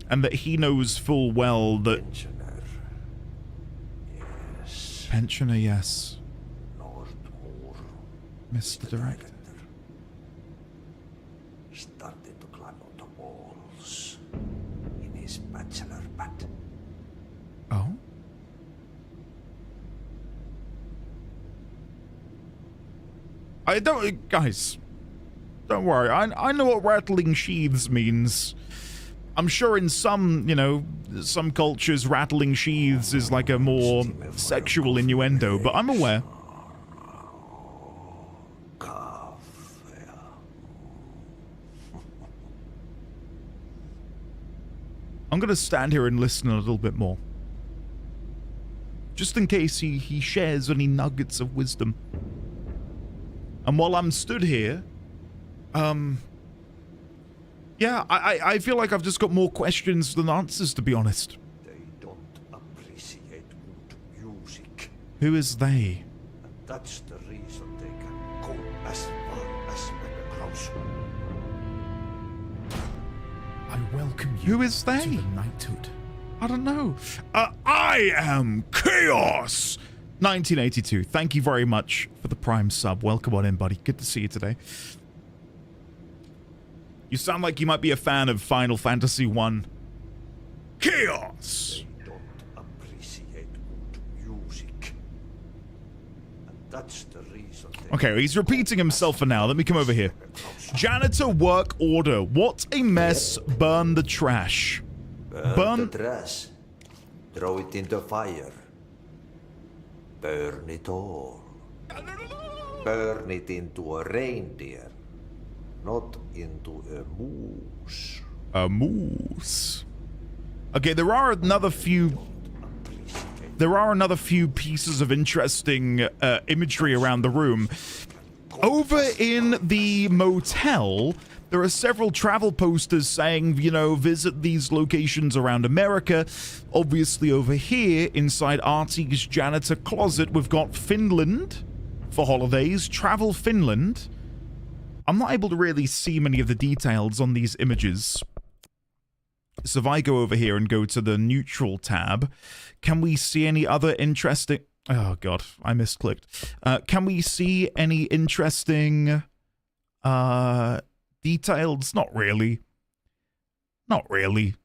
And that he knows full well that... Pensioner. Yes. Pensioner, yes. Northmore. Mr. Director. Started to climb on the walls in his bachelor pad. Oh? I don't... Guys, don't worry. I know what rattling sheaths means. I'm sure in some, you know, some cultures, rattling sheaths is like a more sexual innuendo, but I'm aware. I'm gonna stand here and listen a little bit more. Just in case he shares any nuggets of wisdom. And while I'm stood here, yeah, I feel like I've just got more questions than answers, to be honest. They don't appreciate good music. Who is they? And that's the reason they can go as far as Pentecost. I welcome you. Who is they? To the knighthood. I don't know. I am Chaos. 1982. Thank you very much for the Prime sub. Welcome on in, buddy. Good to see you today. You sound like you might be a fan of Final Fantasy 1. Chaos! They don't appreciate good music. And that's the reason they... Okay, he's repeating himself for now. Let me come over here. Janitor work order. What a mess. Burn the trash. Burn the trash. Throw it in the fire. Burn it all. Burn it into a reindeer, not into a moose. A moose. Okay, there are another few pieces of interesting imagery around the room. Over in the motel, there are several travel posters saying, you know, visit these locations around America. Obviously over here, inside Arty's janitor closet, we've got Finland for holidays. Travel Finland. I'm not able to really see many of the details on these images. So if I go over here and go to the neutral tab, can we see any other interesting... Oh god, I misclicked. Can we see any interesting details? Not really. Not really.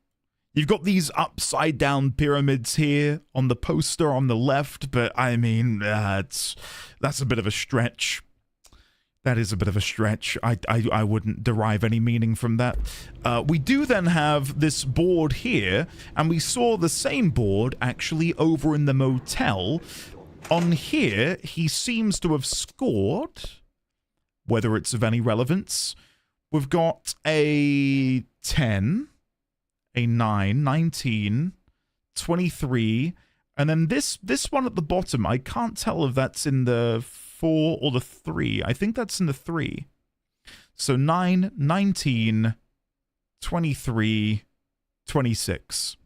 You've got these upside down pyramids here on the poster on the left, but I mean, that's a bit of a stretch. That is a bit of a stretch. I wouldn't derive any meaning from that. We do then have this board here, and we saw the same board actually over in the motel. On here, he seems to have scored, whether it's of any relevance. We've got a 10, a 9, 19, 23, and then this one at the bottom, I can't tell if that's in the 4 or the 3. I think that's in the 3. So 9, 19, 23, 26.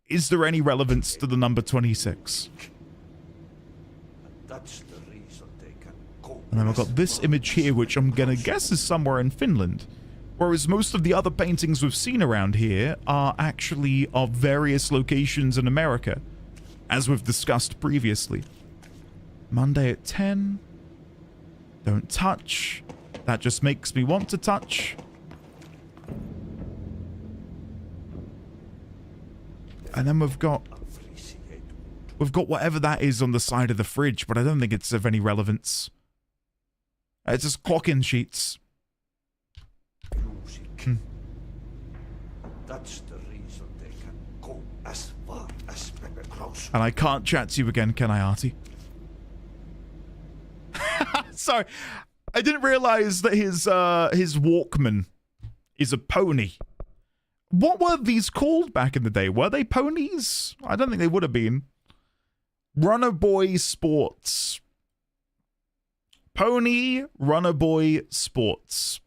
Is there any relevance to the number 26? That's the reason they can go. And then I've got this image here, which I'm gonna guess is somewhere in Finland. Whereas most of the other paintings we've seen around here are actually of various locations in America, as we've discussed previously. Monday at 10. Don't touch. That just makes me want to touch. And then we've got whatever that is on the side of the fridge, but I don't think it's of any relevance. It's just clock-in sheets. That's the reason they can go as far as Pepper Cross. And I can't chat to you again, can I, Arty? Sorry, I didn't realize that his Walkman is a pony. What were these called back in the day? Were they ponies? I don't think they would have been. Runner Boy Sports. Pony Runner Boy Sports.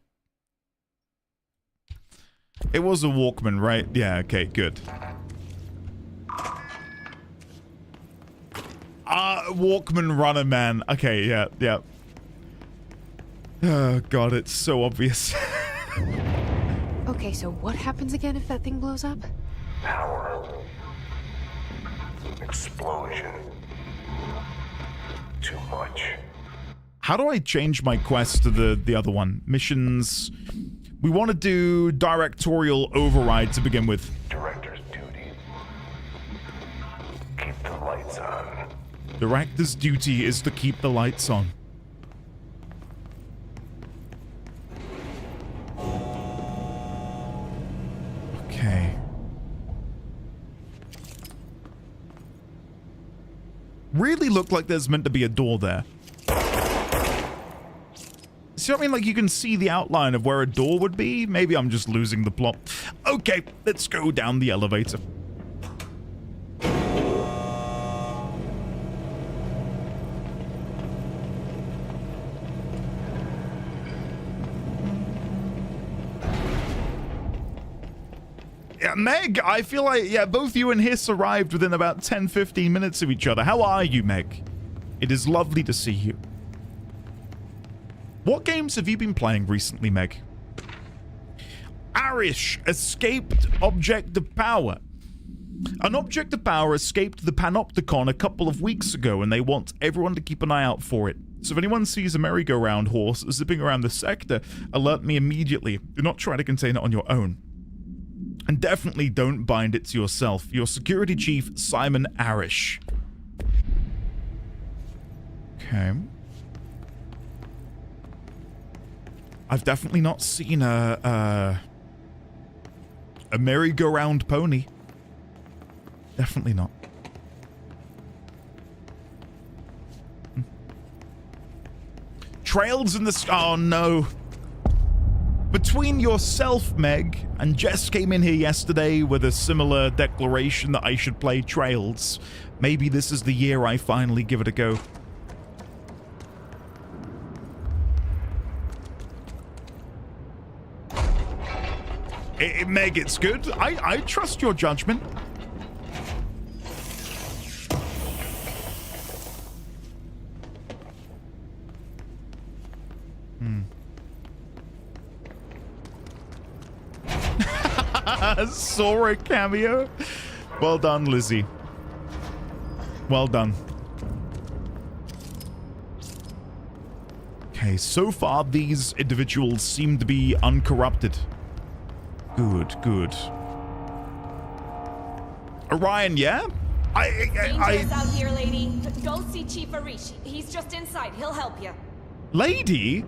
It was a Walkman, right? Yeah, okay, good. Walkman Runner Man. Okay, yeah, yeah. Oh, God, it's so obvious. Okay, so what happens again if that thing blows up? Power. Explosion. Too much. How do I change my quest to the other one? Missions. We want to do directorial override to begin with. Director's duty. Keep the lights on. Director's duty is to keep the lights on. Okay. Really looked like there's meant to be a door there. See what I mean? Like, you can see the outline of where a door would be. Maybe I'm just losing the plot. Okay, let's go down the elevator. Yeah, Meg, I feel like, yeah, both you and Hiss arrived within about 10-15 minutes of each other. How are you, Meg? It is lovely to see you. What games have you been playing recently, Meg? Arish, escaped object of power. An object of power escaped the Panopticon a couple of weeks ago, and they want everyone to keep an eye out for it. So if anyone sees a merry-go-round horse zipping around the sector, alert me immediately. Do not try to contain it on your own. And definitely don't bind it to yourself. Your security chief, Simon Arish. Okay. I've definitely not seen a merry-go-round pony. Definitely not. Trails in the sky. Oh no. Between yourself, Meg, and Jess came in here yesterday with a similar declaration that I should play Trails. Maybe this is the year I finally give it a go. Meg, it's good. I trust your judgment. Sora cameo. Well done, Lizzie. Well done. Okay, so far these individuals seem to be uncorrupted. Good, good. Orion, yeah? Dangerous out here, lady. Go see Chief Arish. He's just inside. He'll help you. Lady?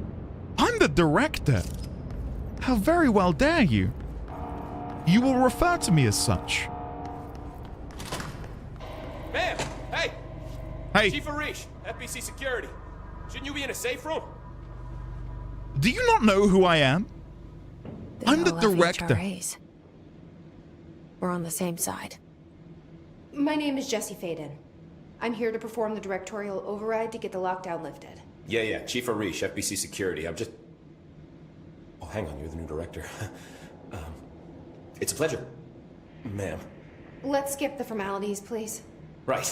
I'm the director. How very well dare you? You will refer to me as such. Ma'am! Hey! Hey! Chief Arish, FBC Security. Shouldn't you be in a safe room? Do you not know who I am? I'm the director. HRAs. We're on the same side. My name is Jesse Faden. I'm here to perform the directorial override to get the lockdown lifted. Yeah, Chief Arish, FBC Security. I'm just... Oh, hang on, you're the new director. It's a pleasure, ma'am. Let's skip the formalities, please. Right.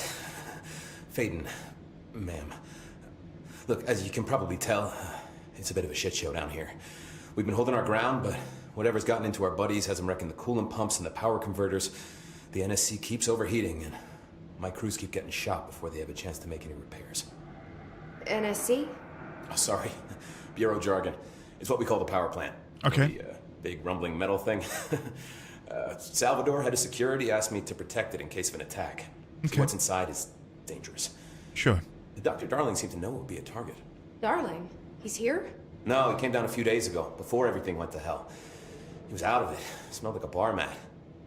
Faden, ma'am. Look, as you can probably tell, it's a bit of a shit show down here. We've been holding our ground, but whatever's gotten into our buddies has them wrecking the coolant pumps and the power converters. The NSC keeps overheating, and my crews keep getting shot before they have a chance to make any repairs. NSC? Oh, sorry. Bureau jargon. It's what we call the power plant. Okay. The big rumbling metal thing. Salvador, head of security, asked me to protect it in case of an attack. Okay. So what's inside is dangerous. Sure. Dr. Darling seemed to know it would be a target. Darling? He's here? No, he came down a few days ago, before everything went to hell. He was out of it. Smelled like a bar mat.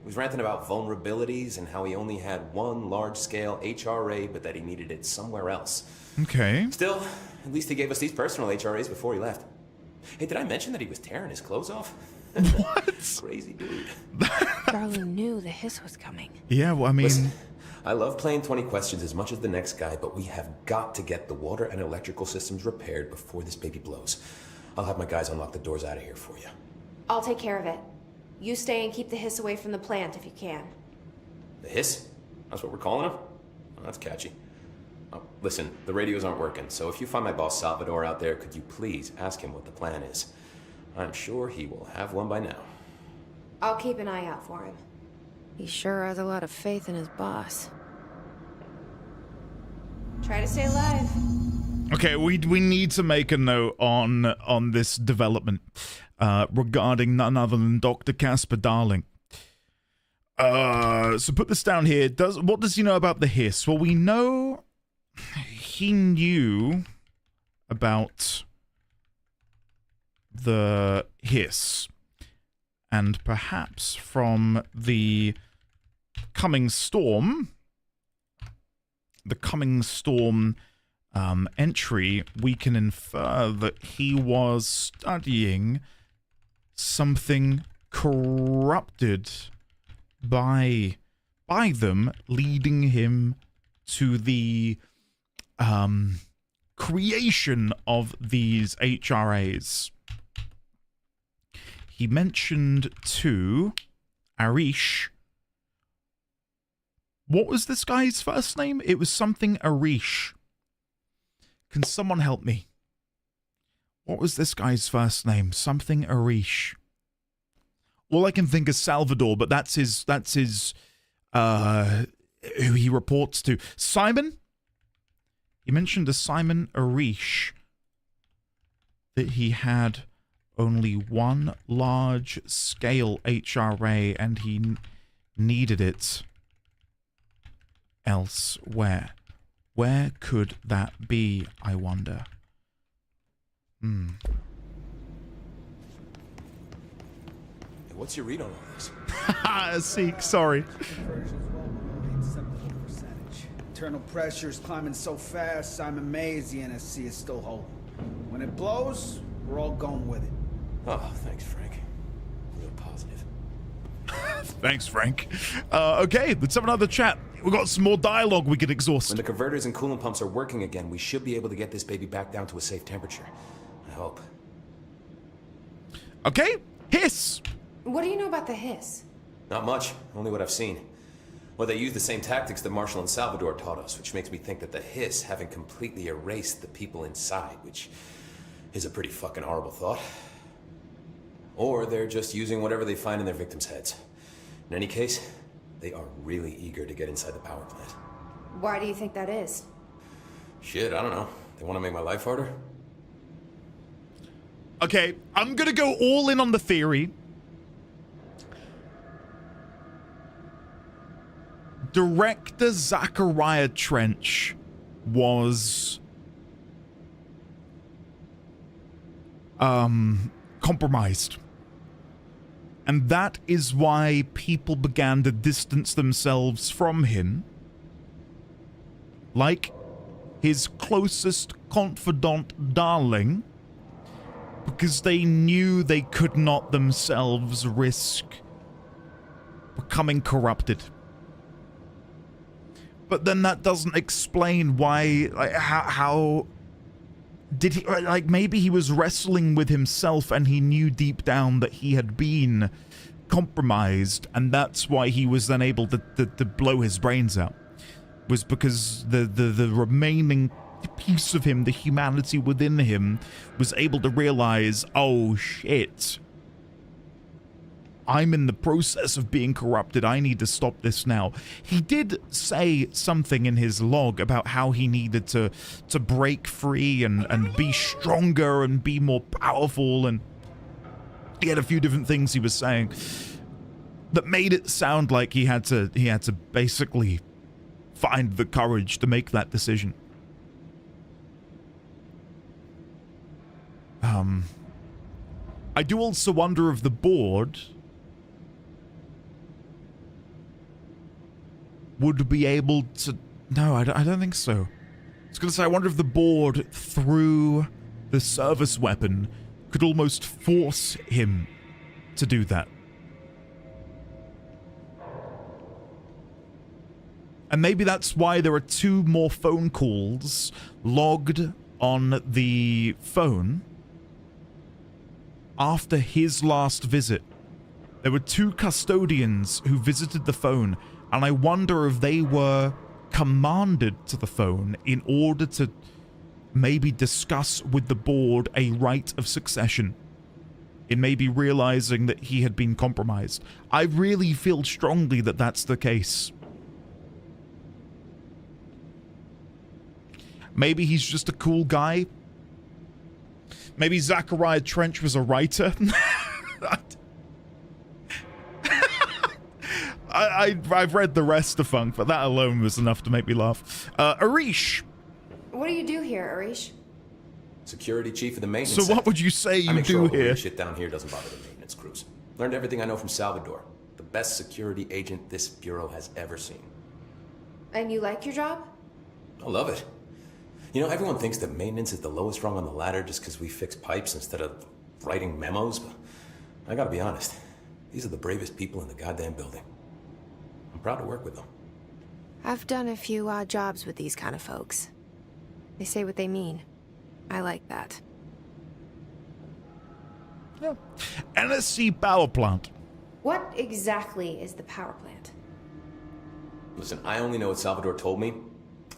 He was ranting about vulnerabilities and how he only had one large-scale HRA, but that he needed it somewhere else. Okay. Still, at least he gave us these personal HRAs before he left. Hey, did I mention that he was tearing his clothes off? What? Crazy dude. Darling knew the hiss was coming. Yeah, well, I mean... Listen, I love playing 20 questions as much as the next guy, but we have got to get the water and electrical systems repaired before this baby blows. I'll have my guys unlock the doors out of here for you. I'll take care of it. You stay and keep the hiss away from the plant if you can. The hiss? That's what we're calling him? Oh, that's catchy. Oh, listen, the radios aren't working, so if you find my boss Salvador out there, could you please ask him what the plan is? I'm sure he will have one by now. I'll keep an eye out for him. He sure has a lot of faith in his boss. Try to stay alive. Okay, we need to make a note on this development regarding none other than Dr. Casper Darling. So put this down here. What does he know about the hiss? Well, we know he knew about the hiss, and perhaps from the coming storm entry, we can infer that he was studying something corrupted by them, leading him to the creation of these HRAs. He mentioned to Arish. What was this guy's first name? It was something Arish. Can someone help me? What was this guy's first name? Something Arish. All I can think is Salvador, but that's his who he reports to. Simon? He mentioned a Simon Arish, that he had only one large-scale HRA and he needed it elsewhere. Where could that be, I wonder? What's your read on all this? Seek, sorry. Internal pressure is climbing so fast, I'm amazed the NSC is still holding. When it blows, we're all going with it. Oh, thanks, Frank. Real positive. Thanks, Frank. Okay, let's have another chat. We've got some more dialogue we could exhaust. When the converters and coolant pumps are working again, we should be able to get this baby back down to a safe temperature. I hope. Okay, hiss. What do you know about the hiss? Not much, only what I've seen. Well, they use the same tactics that Marshall and Salvador taught us, which makes me think that the hiss haven't completely erased the people inside, which is a pretty fucking horrible thought. Or they're just using whatever they find in their victims' heads. In any case, they are really eager to get inside the power plant. Why do you think that is? Shit, I don't know. They want to make my life harder? Okay, I'm gonna go all in on the theory. Director Zachariah Trench was compromised. And that is why people began to distance themselves from him. Like his closest confidant, Darling, because they knew they could not themselves risk becoming corrupted. But then that doesn't explain why, like, how did he, like, maybe he was wrestling with himself and he knew deep down that he had been compromised, and that's why he was then able to blow his brains out. Was because the remaining piece of him, the humanity within him, was able to realize, oh shit, I'm in the process of being corrupted. I need to stop this now. He did say something in his log about how he needed to break free and be stronger and be more powerful, and he had a few different things he was saying that made it sound like he had to basically find the courage to make that decision. I do also wonder if the board would be able to... No, I don't think so. I was going to say, I wonder if the board, through the service weapon, could almost force him to do that. And maybe that's why there are 2 more phone calls logged on the phone after his last visit. There were 2 custodians who visited the phone, and I wonder if they were commanded to the phone in order to maybe discuss with the board a right of succession, in maybe realizing that he had been compromised. I really feel strongly that that's the case. Maybe he's just a cool guy. Maybe Zachariah Trench was a writer. I've read the rest of Funk, but that alone was enough to make me laugh. Arish. What do you do here, Arish? Security chief of the maintenance. So what sector. would you say you I make do sure here? Shit down here doesn't bother the maintenance crews. Learned everything I know from Salvador, the best security agent this bureau has ever seen. And you like your job? I love it. You know, everyone thinks that maintenance is the lowest rung on the ladder just because we fix pipes instead of writing memos, but I gotta be honest, these are the bravest people in the goddamn building. I'm proud to work with them. I've done a few odd jobs with these kind of folks. They say what they mean. I like that. Yeah. NSC power plant. What exactly is the power plant? Listen, I only know what Salvador told me,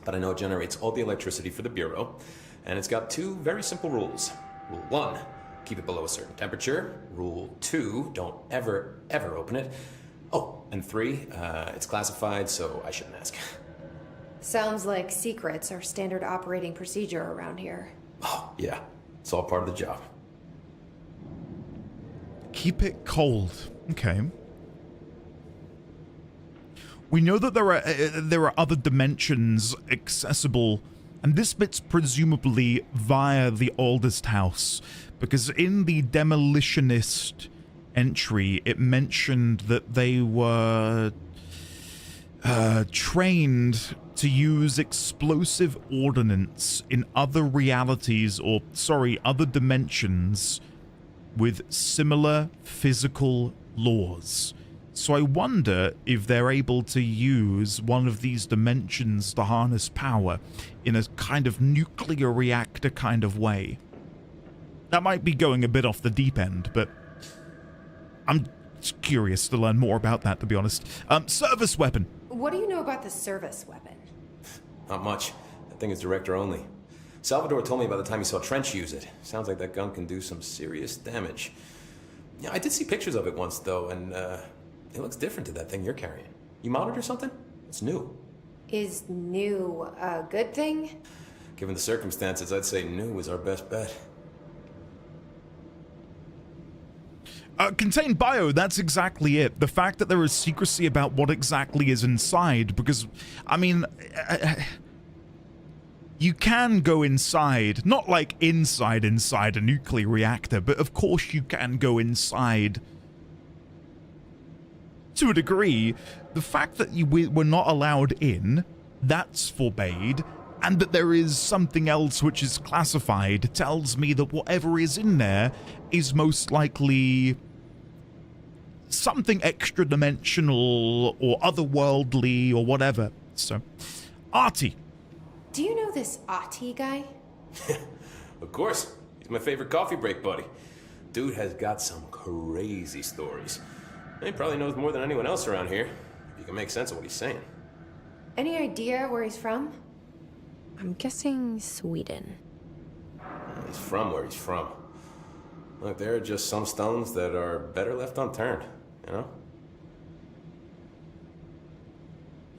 but I know it generates all the electricity for the Bureau, and it's got 2 very simple rules. Rule 1, keep it below a certain temperature. Rule 2, don't ever, ever open it. Oh, and 3, it's classified, so I shouldn't ask. Sounds like secrets are standard operating procedure around here. Oh, yeah. It's all part of the job. Keep it cold. Okay. We know that there are other dimensions accessible, and this bit's presumably via the oldest house, because in the demolitionist entry, it mentioned that they were trained to use explosive ordnance in other realities, or sorry, other dimensions with similar physical laws. So I wonder if they're able to use one of these dimensions to harness power in a kind of nuclear reactor kind of way. That might be going a bit off the deep end, but I'm curious to learn more about that, to be honest. Service weapon. What do you know about the service weapon? Not much. That thing is director only. Salvador told me by the time he saw Trench use it. Sounds like that gun can do some serious damage. Yeah, I did see pictures of it once, though, and it looks different to that thing you're carrying. You modded or something? It's new. Is new a good thing? Given the circumstances, I'd say new is our best bet. Contained bio, that's exactly it. The fact that there is secrecy about what exactly is inside, because, I mean, you can go inside, not like inside a nuclear reactor, but of course you can go inside to a degree. The fact that we're not allowed in, that's forbade, and that there is something else which is classified tells me that whatever is in there is most likely something extra-dimensional or otherworldly or whatever. So, Arty. Do you know this Arty guy? Of course. He's my favorite coffee break buddy. Dude has got some crazy stories. He probably knows more than anyone else around here, if you can make sense of what he's saying. Any idea where he's from? I'm guessing Sweden. He's from where he's from. Look, there are just some stones that are better left unturned, you know?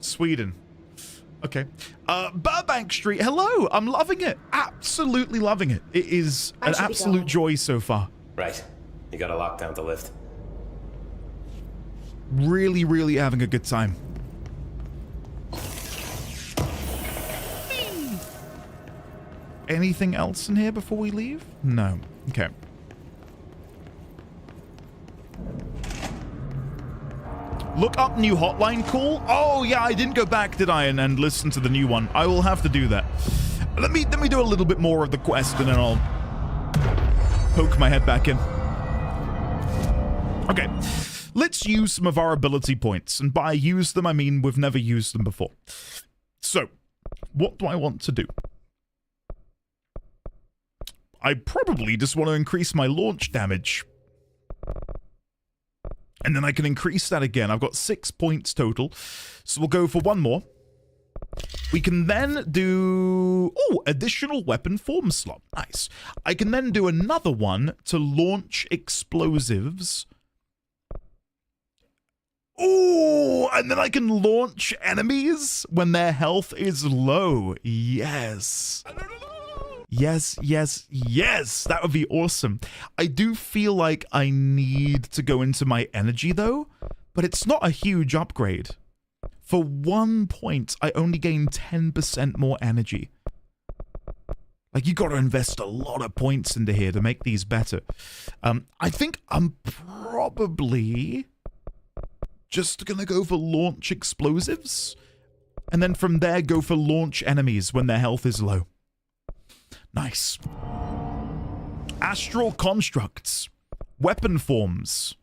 Sweden. Okay. Burbank Street, hello! I'm loving it. Absolutely loving it. It is an absolute joy so far. Right. You got a lockdown to lift. Really, really having a good time. Anything else in here before we leave? No. Okay. Look up new hotline call. Oh yeah, I didn't go back, did I, and listen to the new one. I will have to do that. Let me do a little bit more of the quest, and then I'll poke my head back in. Okay, let's use some of our ability points, and by use them I mean we've never used them before. So, what do I want to do? I probably just want to increase my launch damage. And then I can increase that again. I've got 6 points total. So we'll go for one more. We can then do... oh, additional weapon form slot. Nice. I can then do another one to launch explosives. Oh, and then I can launch enemies when their health is low. Yes. Yes, yes, yes! That would be awesome. I do feel like I need to go into my energy, though, but it's not a huge upgrade. For 1 point, I only gain 10% more energy. Like, you gotta invest a lot of points into here to make these better. I think I'm probably just gonna go for launch explosives, and then from there go for launch enemies when their health is low. Nice. Astral constructs. Weapon forms.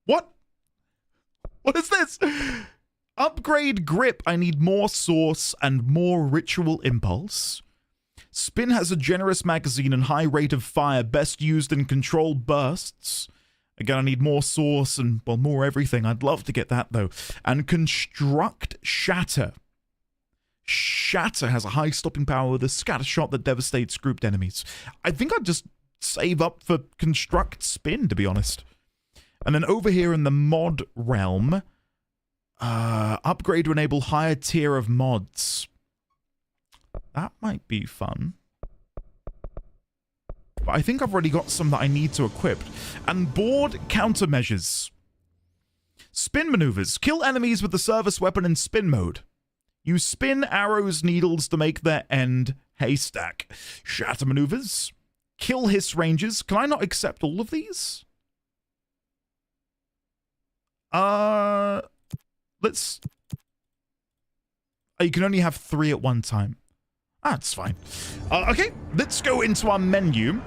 What? What is this? Upgrade grip. I need more source and more ritual impulse. Spin has a generous magazine and high rate of fire, best used in controlled bursts. Again, I need more source and, well, more everything. I'd love to get that, though. And construct shatter. Shatter has a high stopping power with a scatter shot that devastates grouped enemies. I think I'd just save up for construct spin, to be honest. And then over here in the mod realm, upgrade to enable higher tier of mods. That might be fun. But I think I've already got some that I need to equip. And board countermeasures. Spin maneuvers. Kill enemies with the service weapon in spin mode. Use spin, arrows, needles to make their end haystack. Shatter maneuvers. Kill hiss ranges. Can I not accept all of these? Let's... Oh, you can only have 3 at one time. That's fine. Okay, let's go into our menu.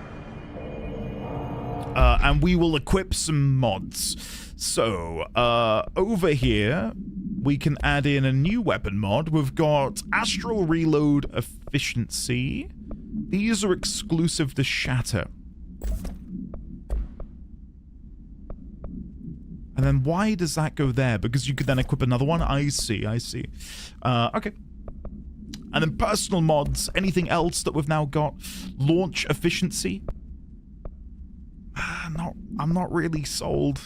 And we will equip some mods. So, over here, we can add in a new weapon mod. We've got Astral Reload Efficiency. These are exclusive to Shatter. And then why does that go there? Because you could then equip another one? I see. Okay. And then personal mods. Anything else that we've now got? Launch efficiency. I'm not really sold.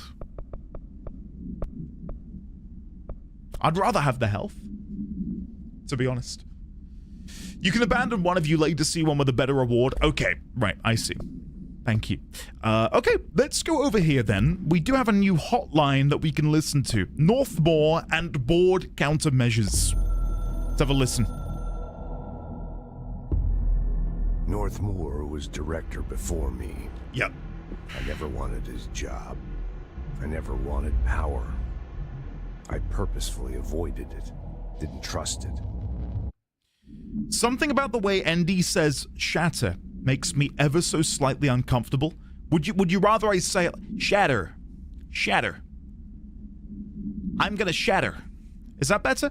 I'd rather have the health, to be honest. You can abandon one if you later see one with a better reward. Okay, right, I see. Thank you. Okay, let's go over here then. We do have a new hotline that we can listen to. Northmore and board countermeasures. Let's have a listen. Northmore was director before me. Yep. I never wanted his job. I never wanted power. I purposefully avoided it. Didn't trust it. Something about the way ND says shatter makes me ever so slightly uncomfortable. Would you rather I say shatter? Shatter. I'm gonna shatter. Is that better?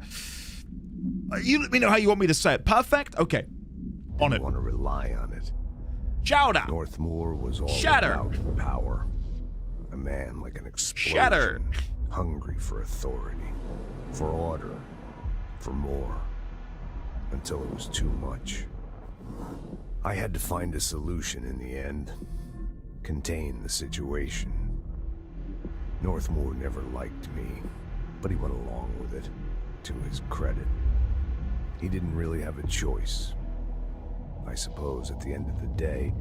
You let me know how you want me to say it. Perfect? Okay. On it. I want to rely on it. Chowder. Northmore was all shatter. About power. A man like an explosion. Shatter. Hungry for authority, for order, for more. Until it was too much. I had to find a solution in the end. Contain the situation. Northmore never liked me, but he went along with it, to his credit. He didn't really have a choice. I suppose at the end of the day,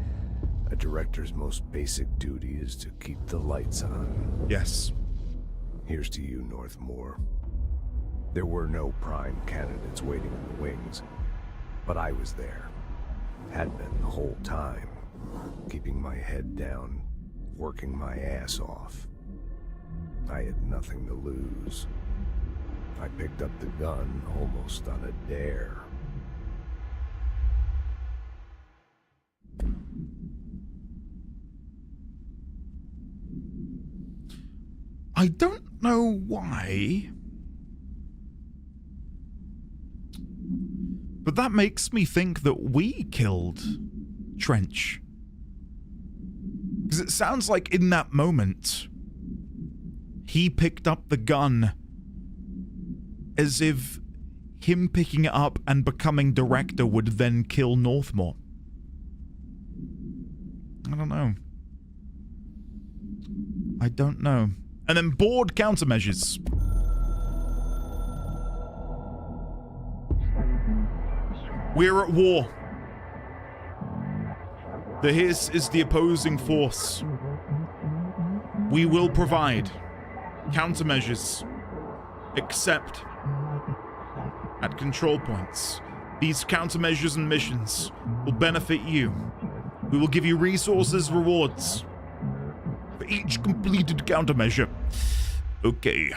a director's most basic duty is to keep the lights on. Yes. Here's to you, Northmore. There were no prime candidates waiting in the wings, but I was there. Had been the whole time, keeping my head down, working my ass off. I had nothing to lose. I picked up the gun almost on a dare. I don't know why, but that makes me think that we killed Trench. Because it sounds like in that moment, he picked up the gun as if him picking it up and becoming director would then kill Northmore. I don't know. I don't know. And then board countermeasures. We're at war. The hiss is the opposing force. We will provide countermeasures, except at control points. These countermeasures and missions will benefit you. We will give you resources, rewards for each completed countermeasure. Okay.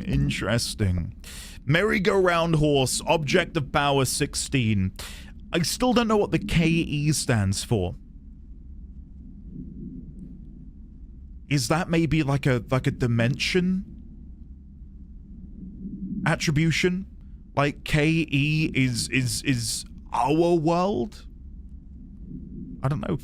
Interesting. Merry-go-round horse, object of power 16. I still don't know what the KE stands for. Is that maybe like a dimension attribution? Like KE is our world? I don't know.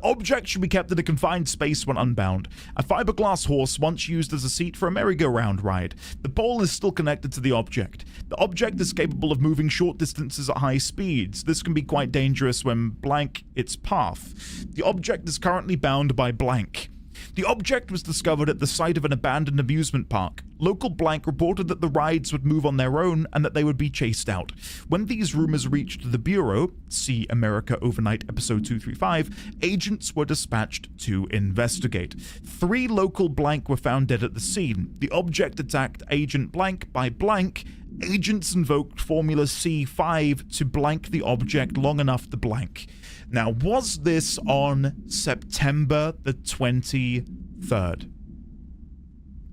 Object should be kept in a confined space when unbound. A fiberglass horse once used as a seat for a merry-go-round ride. The pole is still connected to the object. The object is capable of moving short distances at high speeds. This can be quite dangerous when blank its path. The object is currently bound by blank. The object was discovered at the site of an abandoned amusement park. local blank reported that the rides would move on their own and that they would be chased out. When these rumors reached the Bureau, see America Overnight episode 235, agents were dispatched to investigate. 3 local blank were found dead at the scene. The object attacked agent blank by blank. Agents invoked Formula C5 to blank the object long enough to blank. Now, was this on September the 23rd?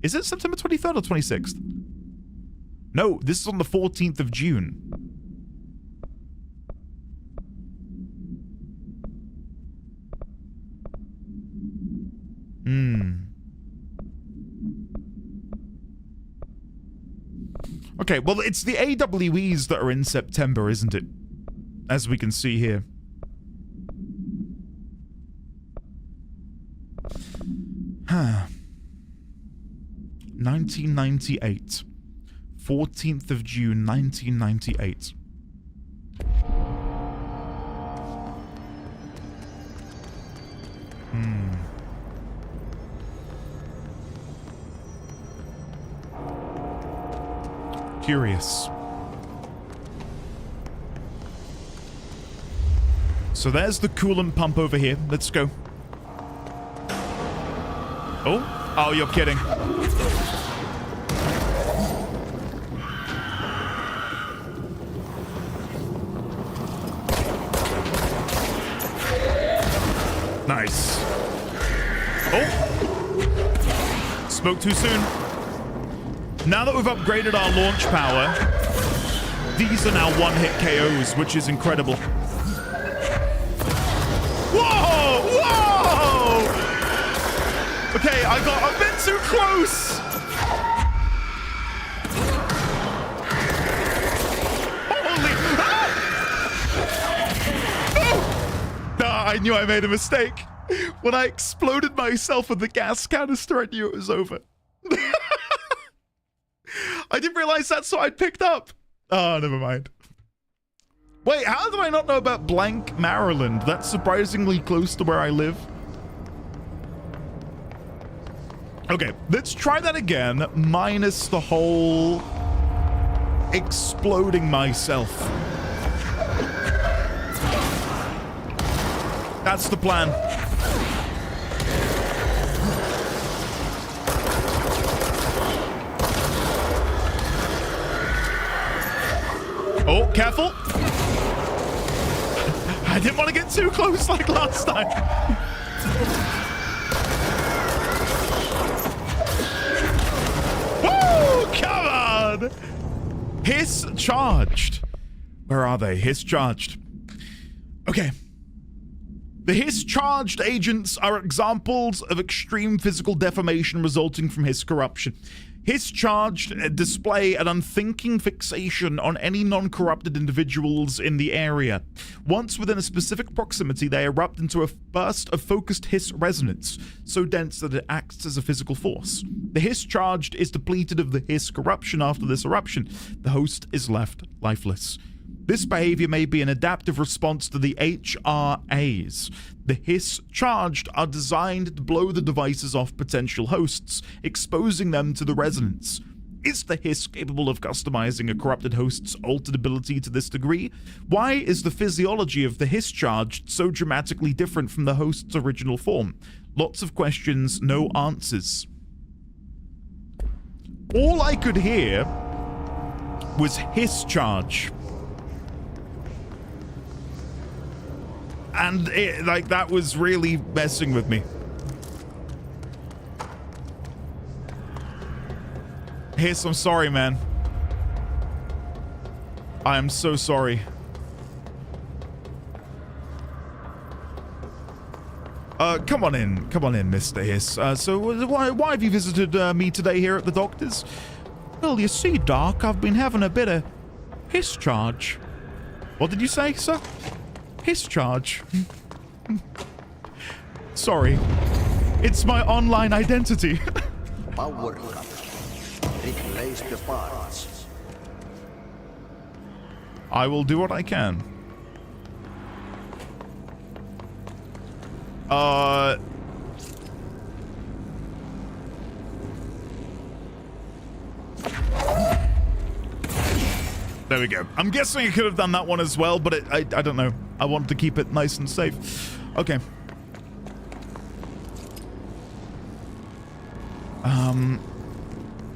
Is it September 23rd or 26th? No, this is on the 14th of June. Okay, well, it's the AWEs that are in September, isn't it? As we can see here. Huh. 1998. 14th of June, 1998. Curious. So there's the coolant pump over here. Let's go. Oh? Oh, you're kidding. Nice. Oh! Spoke too soon. Now that we've upgraded our launch power, these are now one-hit KOs, which is incredible. Whoa! Whoa! Okay, I got a bit too close! Holy... Ah! No! I knew I made a mistake. When I exploded myself with the gas canister, I knew it was over. I didn't realize that's what I'd picked up. Oh, never mind. Wait, how do I not know about Blank, Maryland? That's surprisingly close to where I live. Okay, let's try that again, minus the whole exploding myself. That's the plan. Oh, careful. I didn't want to get too close like last time. Woo! Come on! Hiss charged. Where are they? Hiss charged. Okay. The Hiss charged agents are examples of extreme physical deformation resulting from Hiss corruption. Hiss charged display an unthinking fixation on any non-corrupted individuals in the area. Once within a specific proximity, they erupt into a burst of focused Hiss resonance, so dense that it acts as a physical force. The Hiss charged is depleted of the Hiss corruption after this eruption. The host is left lifeless. This behavior may be an adaptive response to the HRAs. The Hiss charged are designed to blow the devices off potential hosts, exposing them to the resonance. Is the Hiss capable of customizing a corrupted host's altered ability to this degree? Why is the physiology of the Hiss charged so dramatically different from the host's original form? Lots of questions, no answers. All I could hear was Hiss charge. And it, like, that was really messing with me. Hiss, I'm sorry, man. I am so sorry. Come on in, Mr. Hiss. So why have you visited me today here at the doctor's? Well, you see, Doc, I've been having a bit of Hiss charge. What did you say, sir? Hiss charge. Sorry. It's my online identity. Power cut. Replace the parts. I will do what I can. There we go. I'm guessing I could have done that one as well, but I don't know. I wanted to keep it nice and safe. Okay.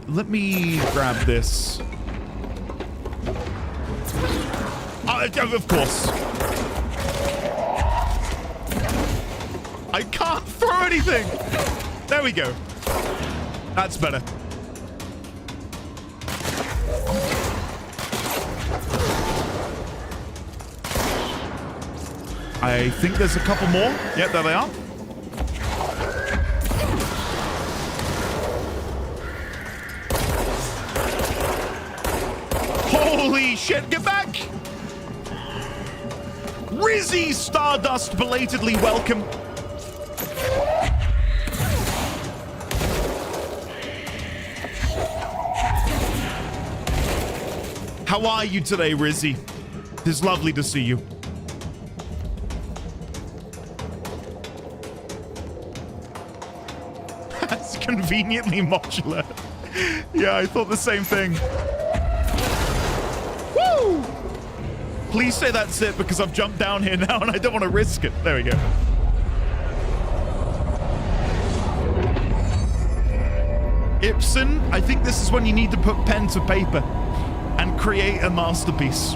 Let me grab this. Of course. I can't throw anything. There we go. That's better. I think there's a couple more. Yep, there they are. Holy shit, get back! Rizzy Stardust, belatedly welcome. How are you today, Rizzy? It is lovely to see you. That's conveniently modular. Yeah, I thought the same thing. Woo! Please say that's it, because I've jumped down here now and I don't want to risk it. There we go. Ibsen, I think this is when you need to put pen to paper and create a masterpiece.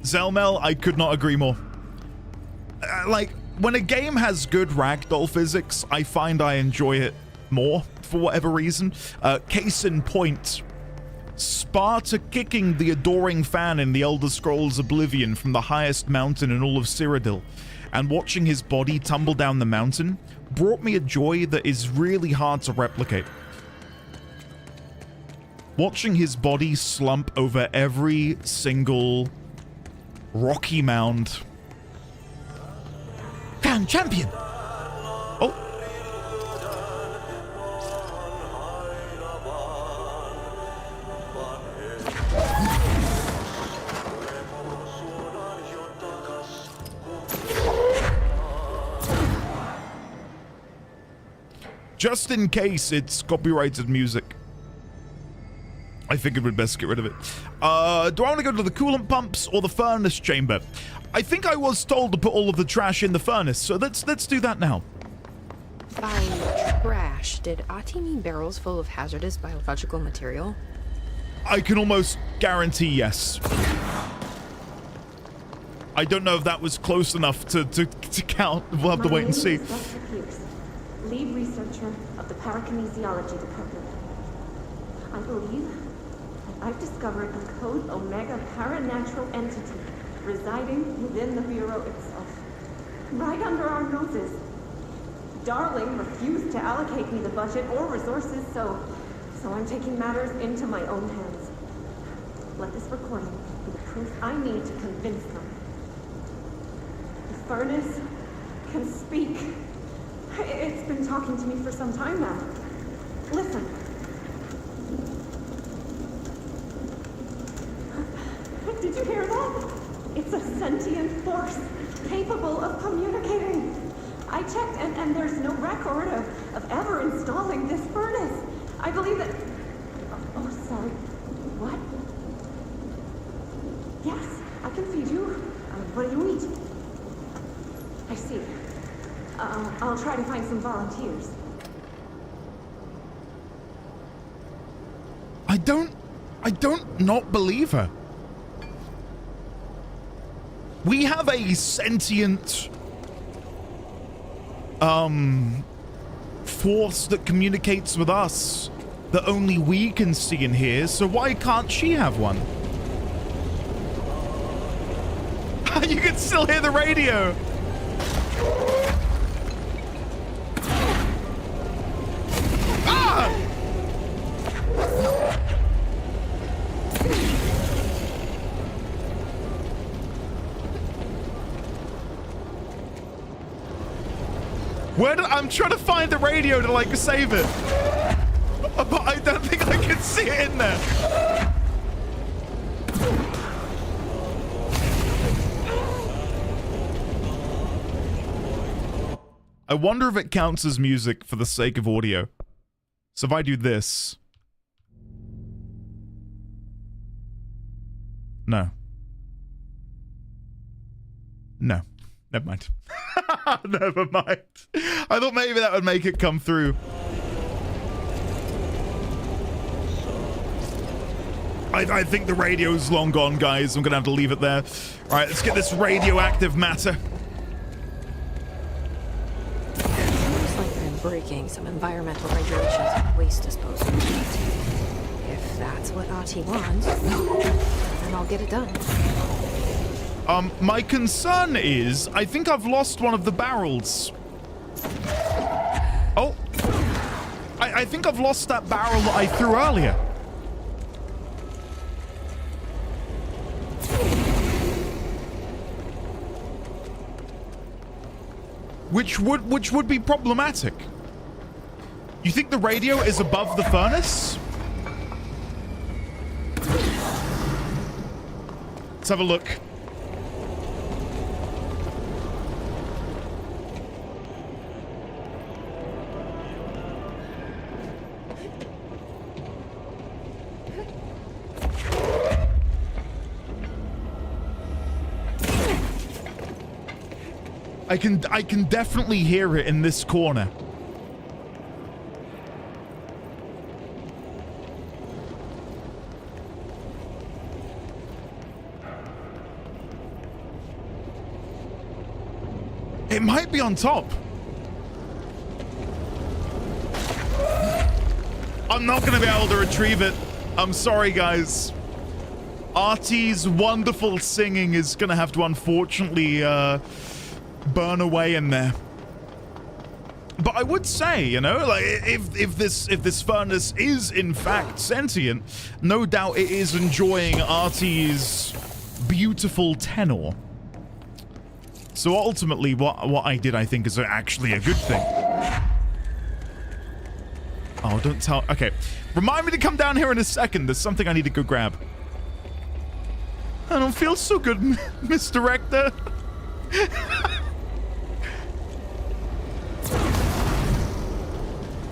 Zelmel, I could not agree more. Like, when a game has good ragdoll physics, I find I enjoy it more, for whatever reason. Case in point, Sparta kicking the adoring fan in the Elder Scrolls Oblivion from the highest mountain in all of Cyrodiil, and watching his body tumble down the mountain brought me a joy that is really hard to replicate. Watching his body slump over every single rocky mound. Fan champion! Oh. Just in case it's copyrighted music, I figured we'd best get rid of it. Do I want to go to the coolant pumps or the furnace chamber? I think I was told to put all of the trash in the furnace, so let's do that now. By trash, did Arty mean barrels full of hazardous biological material? I can almost guarantee yes. I don't know if that was close enough to count. We'll have to wait and see. Lead researcher of the parakinesiology department. I believe that I've discovered a Code Omega paranatural entity residing within the Bureau itself, right under our noses. Darling refused to allocate me the budget or resources, so I'm taking matters into my own hands. Let this recording be the proof I need to convince them. The furnace can speak. It's been talking to me for some time now. Listen. Did you hear that? It's a sentient force capable of communicating. I checked and there's no record of ever installing this furnace. I believe that... Oh, sorry. What? Yes, I can feed you. What do you eat? I see. I'll try to find some volunteers. I don't not believe her. We have a sentient force that communicates with us that only we can see and hear, so why can't she have one? You can still hear the radio. Ah! I'm trying to find the radio to like save it, but I don't think I can see it in there. I wonder if it counts as music for the sake of audio. So if I do this... No. No. Never mind. Never mind. I thought maybe that would make it come through. I think the radio's long gone, guys. I'm gonna have to leave it there. Alright, let's get this radioactive matter. Seems like I'm breaking some environmental regulations on waste disposal. If that's what Arty wants, then I'll get it done. My concern is, I think I've lost one of the barrels. Oh. I think I've lost that barrel that I threw earlier. Which would be problematic. You think the radio is above the furnace? Let's have a look. I can definitely hear it in this corner. It might be on top. I'm not going to be able to retrieve it. I'm sorry, guys. Arty's wonderful singing is going to have to unfortunately burn away in there. But I would say, you know, like if this furnace is in fact sentient, no doubt it is enjoying Arty's beautiful tenor. So ultimately, what I did, I think, is actually a good thing. Oh, don't tell. Okay, remind me to come down here in a second. There's something I need to go grab. I don't feel so good, Mr. Rector.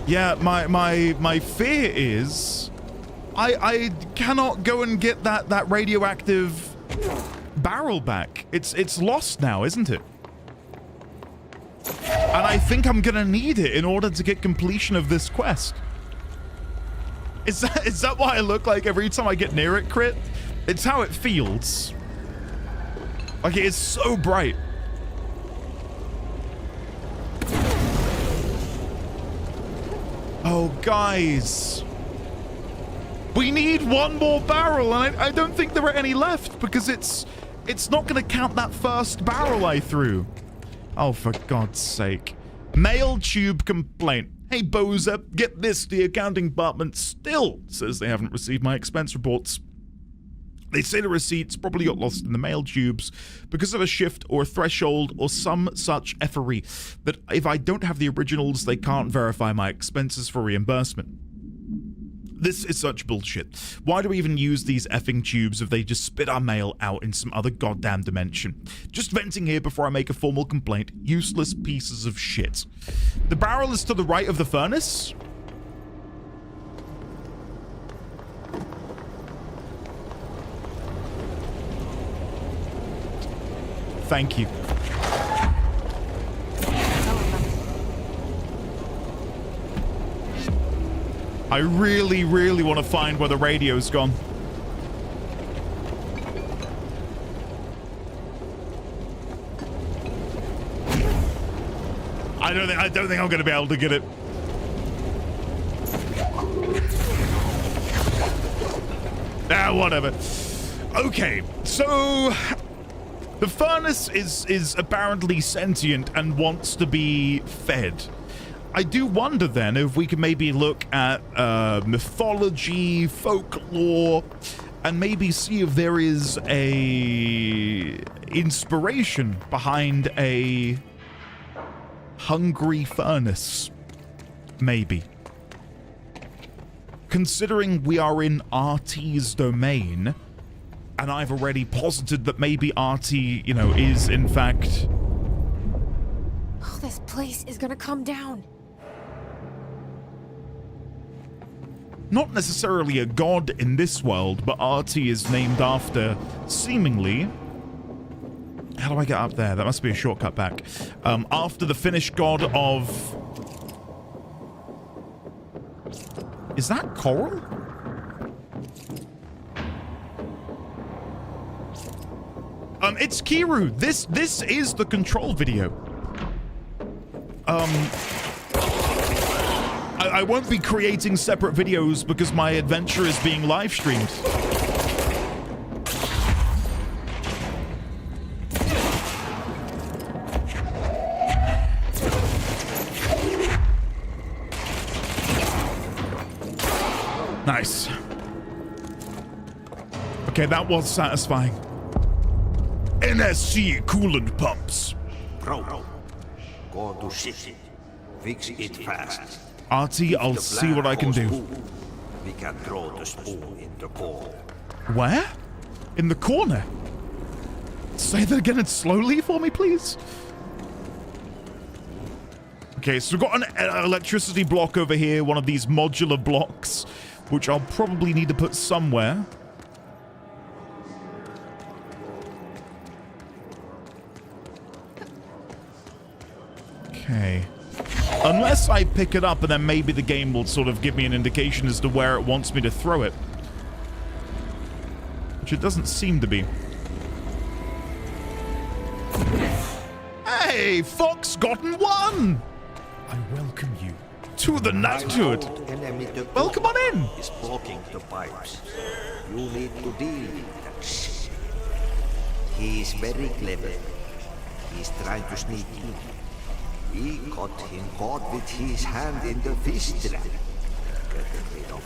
Yeah, my fear is I cannot go and get that radioactive barrel back. It's lost now, isn't it? And I think I'm gonna need it in order to get completion of this quest. Is that what I look like every time I get near it, Crit? It's how it feels. Like, it is so bright. Oh, guys. We need one more barrel, and I don't think there are any left, because it's not going to count that first barrel I threw. Oh, for God's sake. Mail tube complaint. Hey, Boza, get this. The accounting department still says they haven't received my expense reports. They say the receipts probably got lost in the mail tubes because of a shift or a threshold or some such effery that if I don't have the originals, they can't verify my expenses for reimbursement. This is such bullshit. Why do we even use these effing tubes if they just spit our mail out in some other goddamn dimension? Just venting here before I make a formal complaint. Useless pieces of shit. The barrel is to the right of the furnace? Thank you. I really, really want to find where the radio's gone. I don't think I'm going to be able to get it. Ah, whatever. Okay, so the furnace is apparently sentient and wants to be fed. I do wonder then if we could maybe look at mythology, folklore, and maybe see if there is a inspiration behind a hungry furnace. Maybe. Considering we are in Arty's domain, and I've already posited that maybe Arty, you know, is in fact... Oh, the This place is gonna come down. Not necessarily a god in this world, but Arty is named after, seemingly... How do I get up there? That must be a shortcut back. After the Finnish god of... Is that coral? It's Kiru. This is the control video. I won't be creating separate videos because my adventure is being live streamed. Nice. Okay, that was satisfying. NSC coolant pumps. Bro, go to shit. Fix it fast. Arty, I'll see what I can do. We can throw the spoon in the corner. Where? In the corner? Say that again and slowly for me, please. Okay, so we've got an electricity block over here, one of these modular blocks, which I'll probably need to put somewhere. Okay. Unless I pick it up and then maybe the game will sort of give me an indication as to where it wants me to throw it. Which it doesn't seem to be. Hey, Fox gotten one! I welcome you to the knighthood. Welcome on in. Is blocking the pipes. You need to deal with that shit. He's very clever. He's trying to sneak in. We got him caught with his hand in the fish trap. Get rid of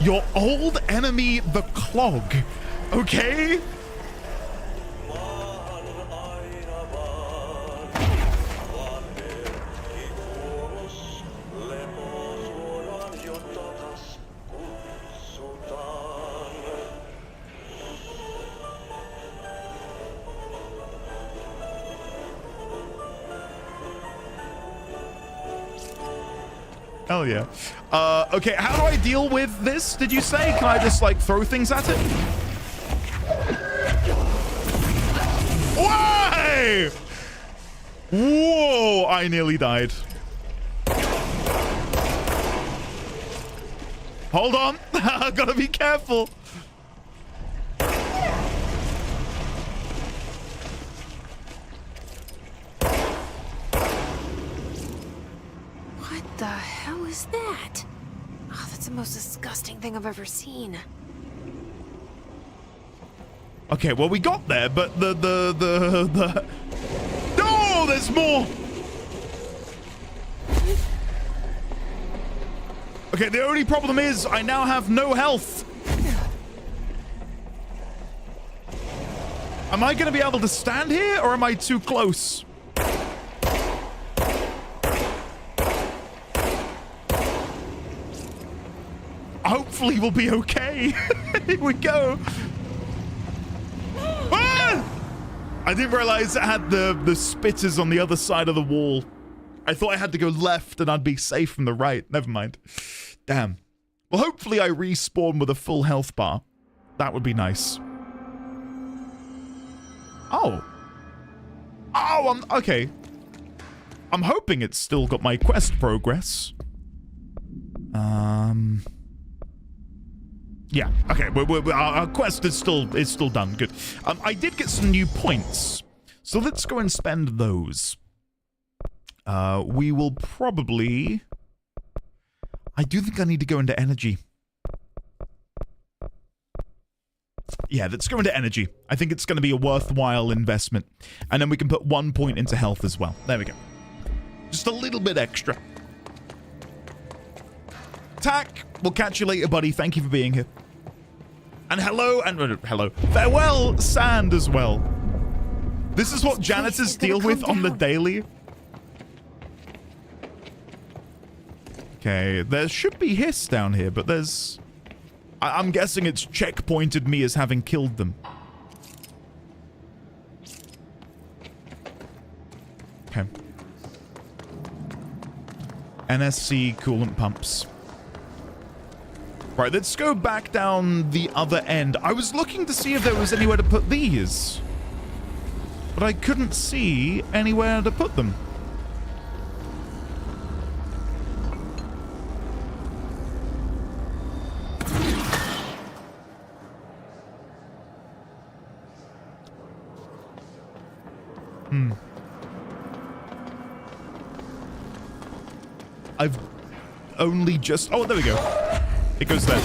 him. Your old enemy, the clog. Okay? Hell yeah. Okay, how do I deal with this, did you say? Can I just, like, throw things at it? Why? Whoa, I nearly died. Hold on. I gotta be careful. What the hell is that? Oh, that's the most disgusting thing I've ever seen. Okay, well, we got there, but the... No, there's more! Okay, the only problem is I now have no health. Am I going to be able to stand here, or am I too close? Hopefully we'll be okay. Here we go. Ah! I didn't realize it had the spitters on the other side of the wall. I thought I had to go left and I'd be safe from the right. Never mind. Damn. Well, hopefully I respawn with a full health bar. That would be nice. Oh. Oh, okay. I'm hoping it's still got my quest progress. Yeah, okay, our quest is still done. Good. I did get some new points, so let's go and spend those. We will probably... I do think I need to go into energy. Yeah, let's go into energy. I think it's going to be a worthwhile investment. And then we can put 1 point into health as well. There we go. Just a little bit extra. Tack, we'll catch you later, buddy. Thank you for being here. And hello, hello. Farewell, Sand, as well. This is what janitors deal with on the daily. Okay, there should be hiss down here, but there's... I'm guessing it's checkpointed me as having killed them. NSC coolant pumps. Right, let's go back down the other end. I was looking to see if there was anywhere to put these, but I couldn't see anywhere to put them. I've only just... Oh, there we go. It goes there.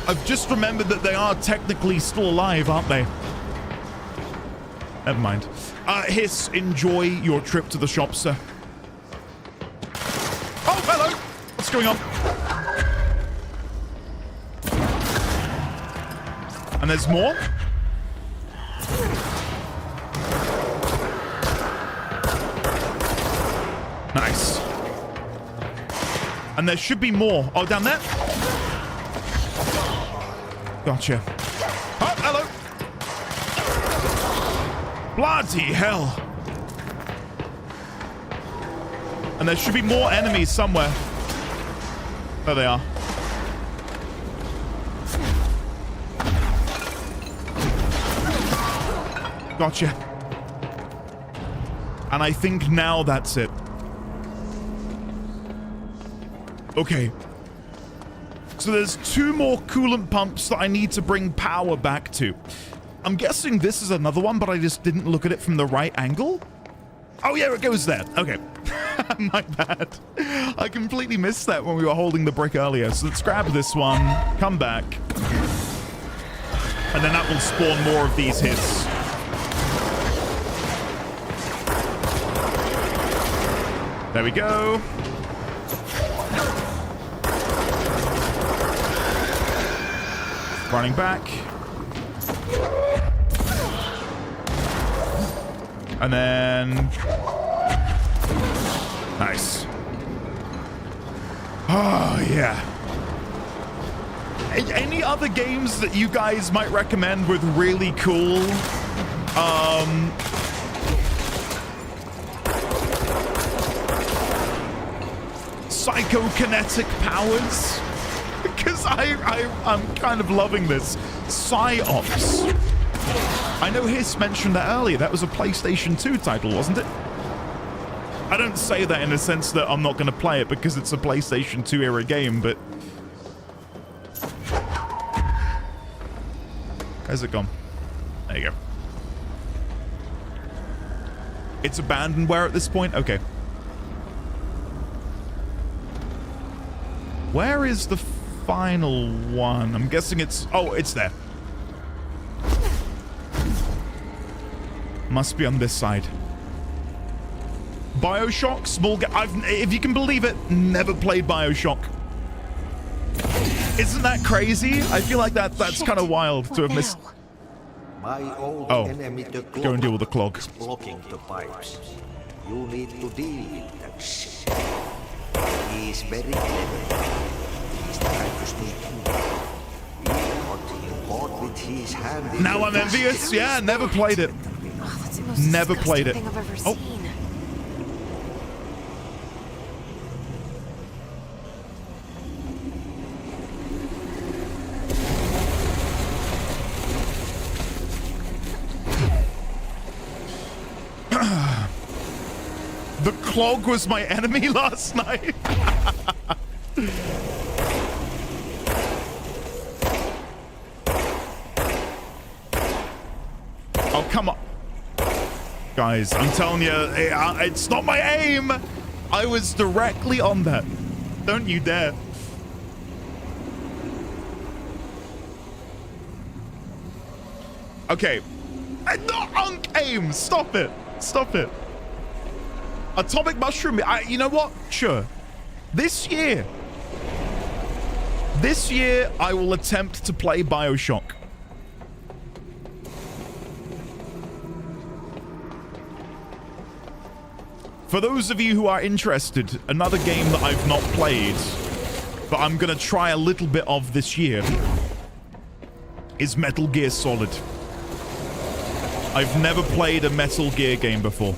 I've just remembered that they are technically still alive, aren't they? Never mind. Hiss, enjoy your trip to the shop, sir. Oh, hello! What's going on? And there's more? Nice. And there should be more. Oh, down there? Gotcha. Oh, hello. Bloody hell. And there should be more enemies somewhere. There they are. Gotcha. And I think now that's it. Okay. So there's 2 more coolant pumps that I need to bring power back to. I'm guessing this is another one, but I just didn't look at it from the right angle. Oh yeah, it goes there. Okay. My bad. I completely missed that when we were holding the brick earlier. So let's grab this one, come back. And then that will spawn more of these hits. There we go. Running back. And then... Nice. Oh, yeah. Any other games that you guys might recommend with really cool... psychokinetic powers? Because I'm kind of loving this. Psyops. I know Hiss mentioned that earlier. That was a PlayStation 2 title, wasn't it? I don't say that in the sense that I'm not going to play it because it's a PlayStation 2 era game, but... Where's it gone? There you go. It's abandonware at this point? Okay. Where is the final one? I'm guessing it's... Oh, it's there. Must be on this side. BioShock, small game. If you can believe it, never played BioShock. Isn't that crazy? I feel like that's kind of wild to have missed. My old Oh, enemy, the clog, go and deal with the clog. is blocking the pipes. You need to deal with that shit. He's very clever. He's trying to sneak in. We got him caught with his hand in Now I'm envious. Yeah, never played it. Oh, that's the most Never played it. thing I've ever Oh. seen. The clog was my enemy last night. Oh, come on. Guys, I'm telling you, it's not my aim. I was directly on that. Don't you dare. Okay. Not on aim. Stop it. Stop it. Atomic mushroom. You know what? Sure. This year, I will attempt to play BioShock. For those of you who are interested, another game that I've not played, but I'm going to try a little bit of this year, is Metal Gear Solid. I've never played a Metal Gear game before.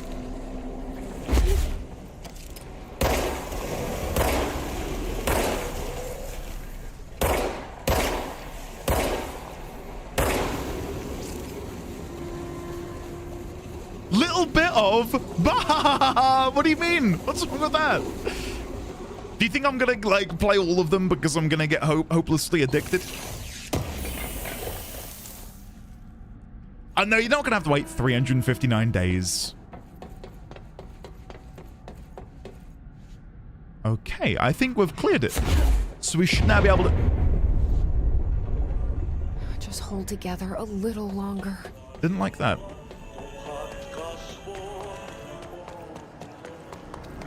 of. Bah! What do you mean? What's wrong with that? Do you think I'm gonna like play all of them because I'm gonna get hopelessly addicted? No, you're not gonna have to wait 359 days. Okay, I think we've cleared it. So we should now be able to... Just hold together a little longer. Didn't like that.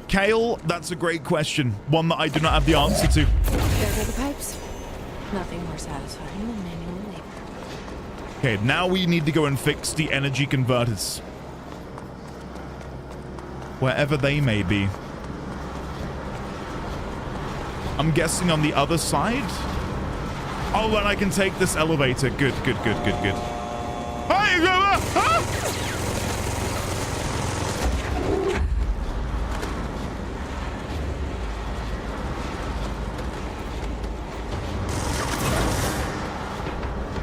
Kale, that's a great question. One that I do not have the answer to. There go the pipes. Nothing more satisfying than manual labor. Okay, now we need to go and fix the energy converters. Wherever they may be. I'm guessing on the other side? Oh, and I can take this elevator. Good, good, good, good, good. Hey,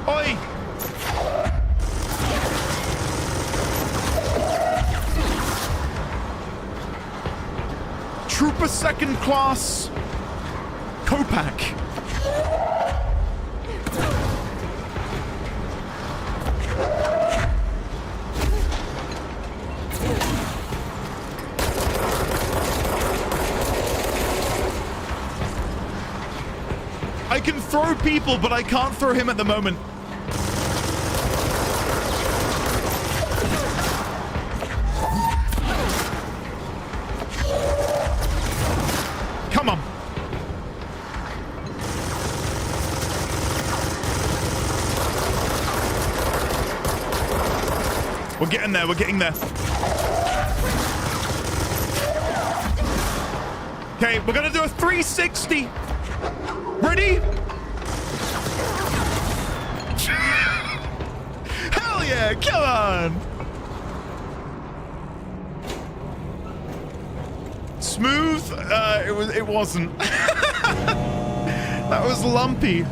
Oi! Trooper second class Kopak. I can throw people, but I can't throw him at the moment. Come on. We're getting there, we're getting there. Okay, we're gonna do a 360. Ready? Hell yeah, come on! Smooth? It wasn't. That was lumpy.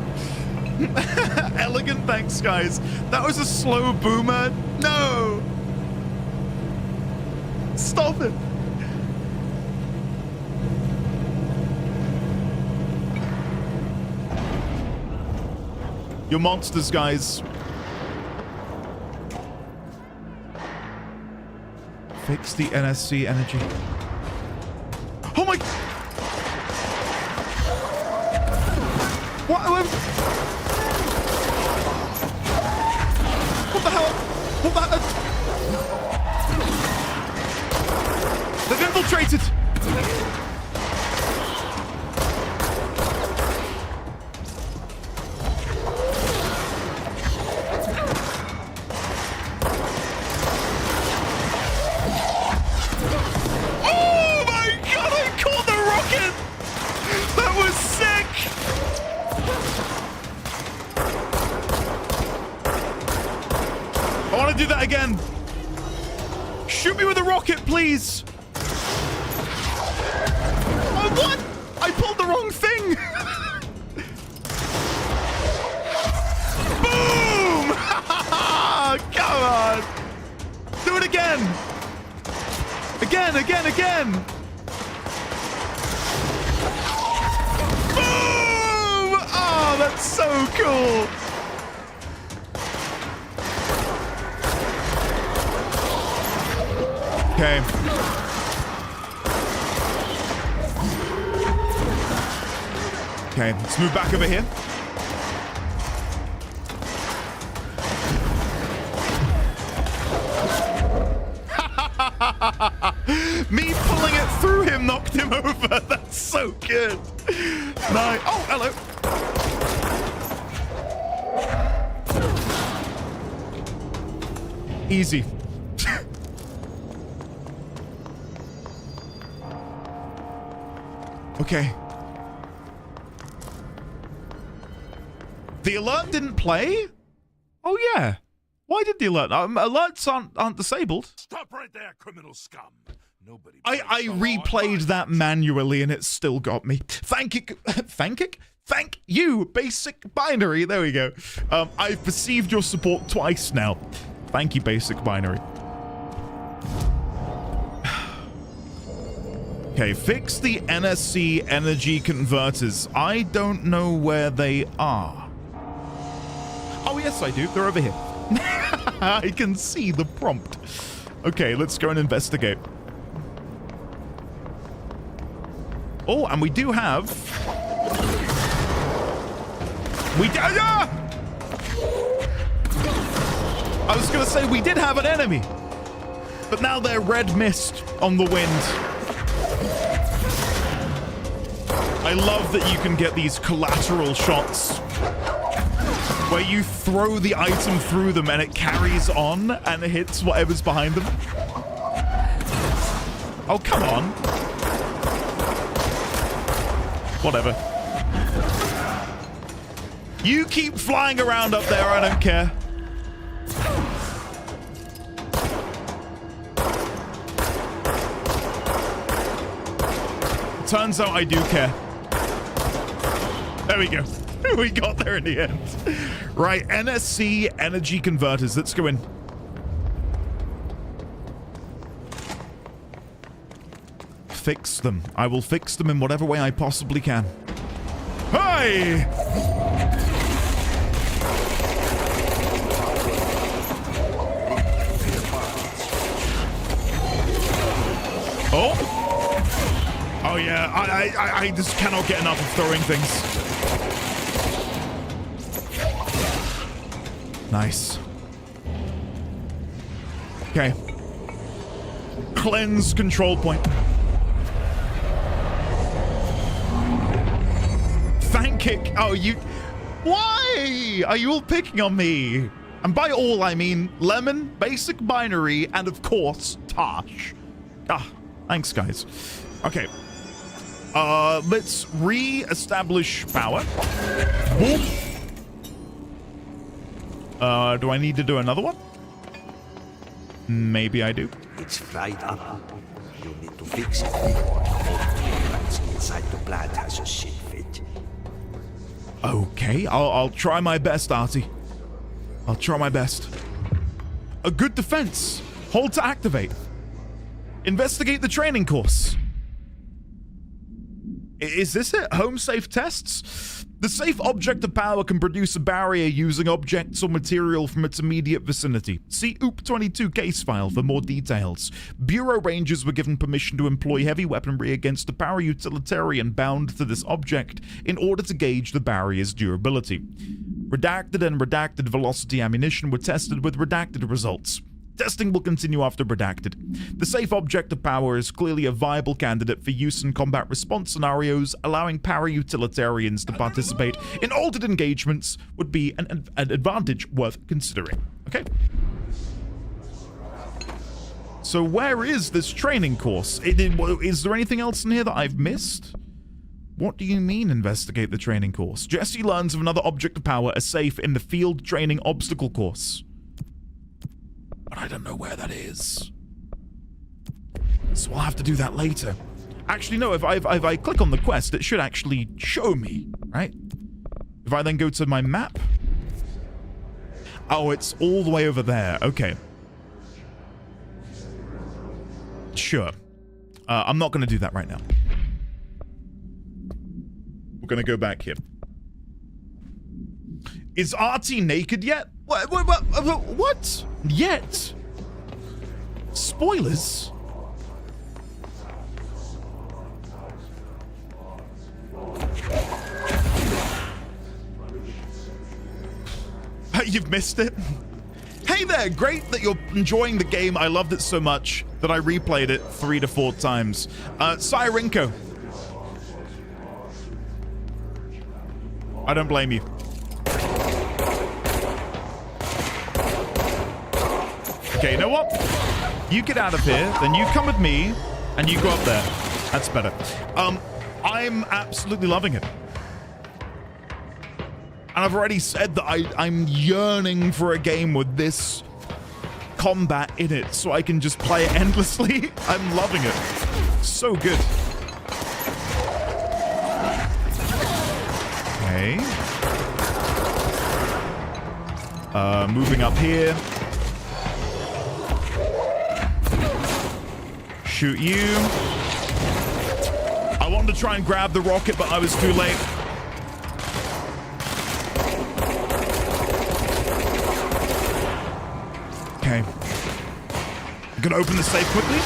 Elegant, thanks guys. That was a slow boomer. No! Stop it. You're monsters, guys. Fix the NSC energy. Oh my... What the hell? What the hell? They've infiltrated! Do that again. Shoot me with a rocket, please. Oh, what? I pulled the wrong thing. Boom! Come on. Do it again. Again, again, again. Boom! Oh, that's so cool. Okay. Okay, let's move back over here. Me pulling it through him knocked him over. That's so good. Nice. Oh, hello. Easy. Okay. The alert didn't play? Oh, yeah. Why did the alert? Alerts aren't disabled. Stop right there, criminal scum. Nobody. I replayed that manually and it still got me. Thank you. Thank you, Basic Binary. There we go. I've perceived your support twice now. Thank you, Basic Binary. Okay, fix the NSC energy converters. I don't know where they are. Oh, yes, I do. They're over here. I can see the prompt. Okay, let's go and investigate. Oh, and we do have... I was going to say we did have an enemy. But now they're red mist on the wind. I love that you can get these collateral shots where you throw the item through them and it carries on and it hits whatever's behind them. Oh, come on. Whatever. You keep flying around up there, I don't care. Turns out I do care. There we go. We got there in the end. Right, NSC energy converters. Let's go in. Fix them. I will fix them in whatever way I possibly can. Hey! Oh! Oh yeah, I just cannot get enough of throwing things. Nice. Okay. Cleanse control point. Thank kick. Oh, you... Why are you all picking on me? And by all, I mean Lemon, Basic Binary, and of course, Tosh. Ah, thanks, guys. Okay. Let's re-establish power. Boom. Do I need to do another one? Maybe I do. It's fried up. You need to fix it. What's inside the plant has a shit fit. Okay, I'll try my best, Arty. I'll try my best. A good defense. Hold to activate. Investigate the training course. Is this it? Home safe tests? The safe object of power can produce a barrier using objects or material from its immediate vicinity. See OOP-22 case file for more details. Bureau Rangers were given permission to employ heavy weaponry against a para-utilitarian bound to this object in order to gauge the barrier's durability. Redacted and redacted velocity ammunition were tested with redacted results. Testing will continue after redacted. The safe object of power is clearly a viable candidate for use in combat response scenarios. Allowing para-utilitarians to participate in altered engagements would be an advantage worth considering. Okay. So where is this training course? Is there anything else in here that I've missed? What do you mean, investigate the training course? Jesse learns of another object of power, a safe, in the field training obstacle course. But I don't know where that is. So I'll have to do that later. Actually, no, if I click on the quest, it should actually show me, right? If I then go to my map. Oh, it's all the way over there. Okay. Sure. I'm not going to do that right now. We're going to go back here. Is Arty naked yet? What? Yet? Spoilers? You've missed it? Hey there, great that you're enjoying the game. I loved it so much that I replayed it 3 to 4 times. Sirenko. I don't blame you. Okay, you know what? You get out of here, then you come with me, and you go up there. That's better. I'm absolutely loving it. And I've already said that I'm yearning for a game with this combat in it, so I can just play it endlessly. I'm loving it. So good. Okay. Moving up here. Shoot you. to try and grab the rocket, but I was too late. Okay. I'm gonna open the safe quickly.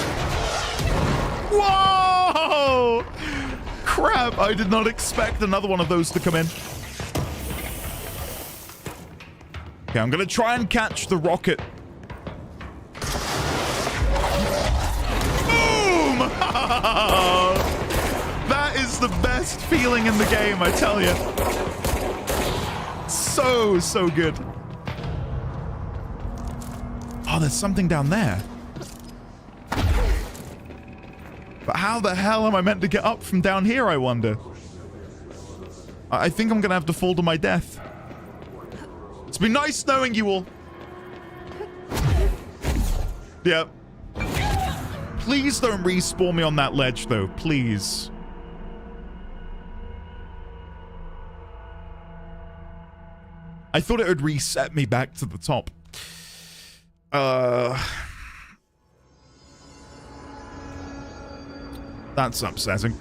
Whoa! Crap, I did not expect another one of those to come in. Okay, I'm gonna try and catch the rocket. Boom! That is the best feeling in the game, I tell you. So good. Oh, there's something down there. But how the hell am I meant to get up from down here, I wonder? I think I'm gonna have to fall to my death. It's been nice knowing you all. Yep. Please don't respawn me on that ledge, though. Please. I thought it would reset me back to the top. That's upsetting.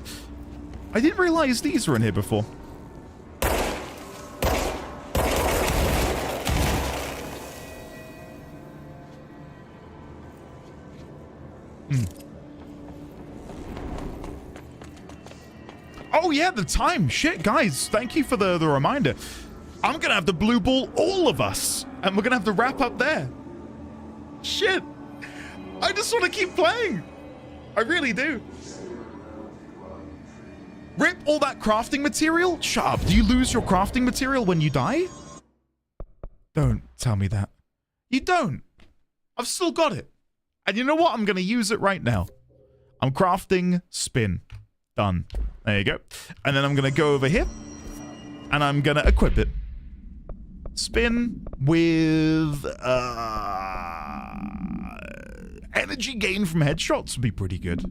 I didn't realize these were in here before. Oh yeah, the time. Shit, guys, thank you for the reminder. I'm gonna have to blue ball all of us, and we're gonna have to wrap up there. Shit. I just want to keep playing. I really do. Rip all that crafting material? Shut up. Do you lose your crafting material when you die? Don't tell me that. You don't. I've still got it. And you know what? I'm going to use it right now. I'm crafting spin. Done. There you go. And then I'm going to go over here. And I'm going to equip it. Spin with... energy gain from headshots would be pretty good.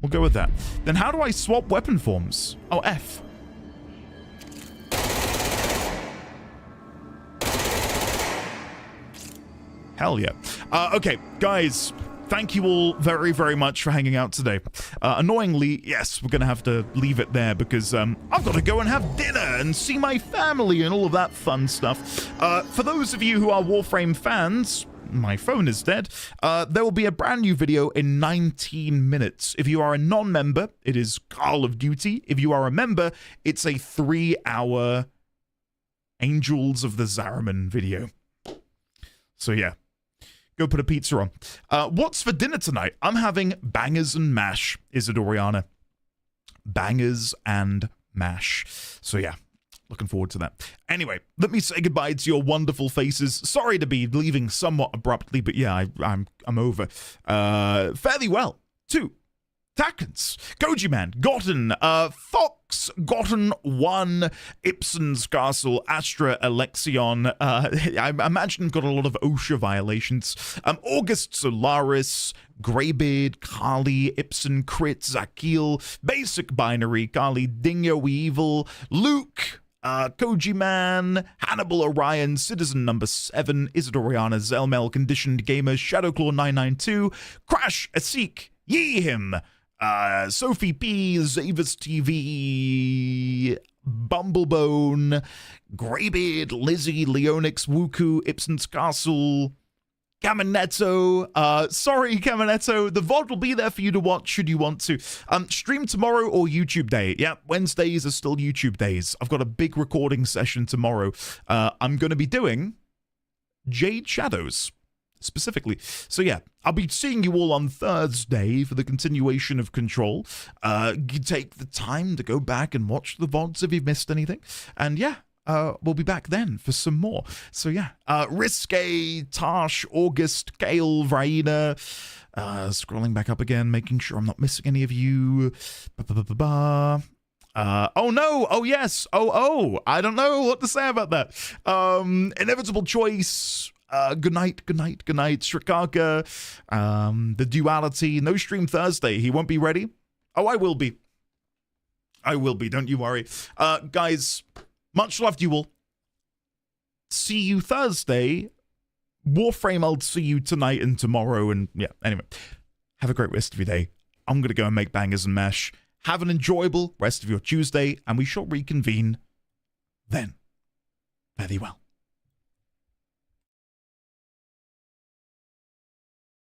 We'll go with that. Then how do I swap weapon forms? Oh, F. Hell yeah. Okay, guys, thank you all very, very much for hanging out today. Annoyingly, yes, we're going to have to leave it there because I've got to go and have dinner and see my family and all of that fun stuff. For those of you who are Warframe fans... My phone is dead. There will be a brand new video in 19 minutes. If you are a non-member, it is Call of Duty. If you are a member, it's a 3-hour Angels of the Zariman video. So yeah, go put a pizza on. What's for dinner tonight? I'm having bangers and mash, Isidoriana. Bangers and mash. So yeah. Looking forward to that. Anyway, let me say goodbye to your wonderful faces. Sorry to be leaving somewhat abruptly, but yeah, I'm over. Fairly well. 2. Takens, Koji Man, Gotten, Fox, Gotten 1, Ibsen's Castle, Astra, Alexion. I imagine got a lot of OSHA violations. August Solaris, Greybeard, Kali, Ibsen, Crit, Zakil, Basic Binary, Kali, Dingo Evil, Luke, Koji Man, Hannibal Orion, Citizen Number 7, Isidoriana, Zelmel, Conditioned Gamer, Shadowclaw 992, Crash, Asik, Yehim, Sophie P, Zavis TV, Bumblebone, Greybeard, Lizzie, Leonix, Wuku, Ibsen's Castle, Caminetto, sorry Caminetto, the VOD will be there for you to watch should you want to. Stream tomorrow or YouTube day. Yeah, Wednesdays are still YouTube days. I've got a big recording session tomorrow. I'm going to be doing Jade Shadows, specifically. So yeah, I'll be seeing you all on Thursday for the continuation of Control. You take the time to go back and watch the VODs if you've missed anything. And yeah, we'll be back then for some more. So yeah, Risque, Tash, August, Gale, Raina, scrolling back up again, making sure I'm not missing any of you. Oh no, oh yes, I don't know what to say about that. Inevitable Choice, good night, Shrikaka, the Duality, no stream Thursday, he won't be ready. Oh, I will be, don't you worry. Guys, much love to you all. See you Thursday. Warframe, I'll see you tonight and tomorrow. And yeah, anyway, have a great rest of your day. I'm going to go and make bangers and mash. Have an enjoyable rest of your Tuesday, and we shall reconvene then. Fare thee well.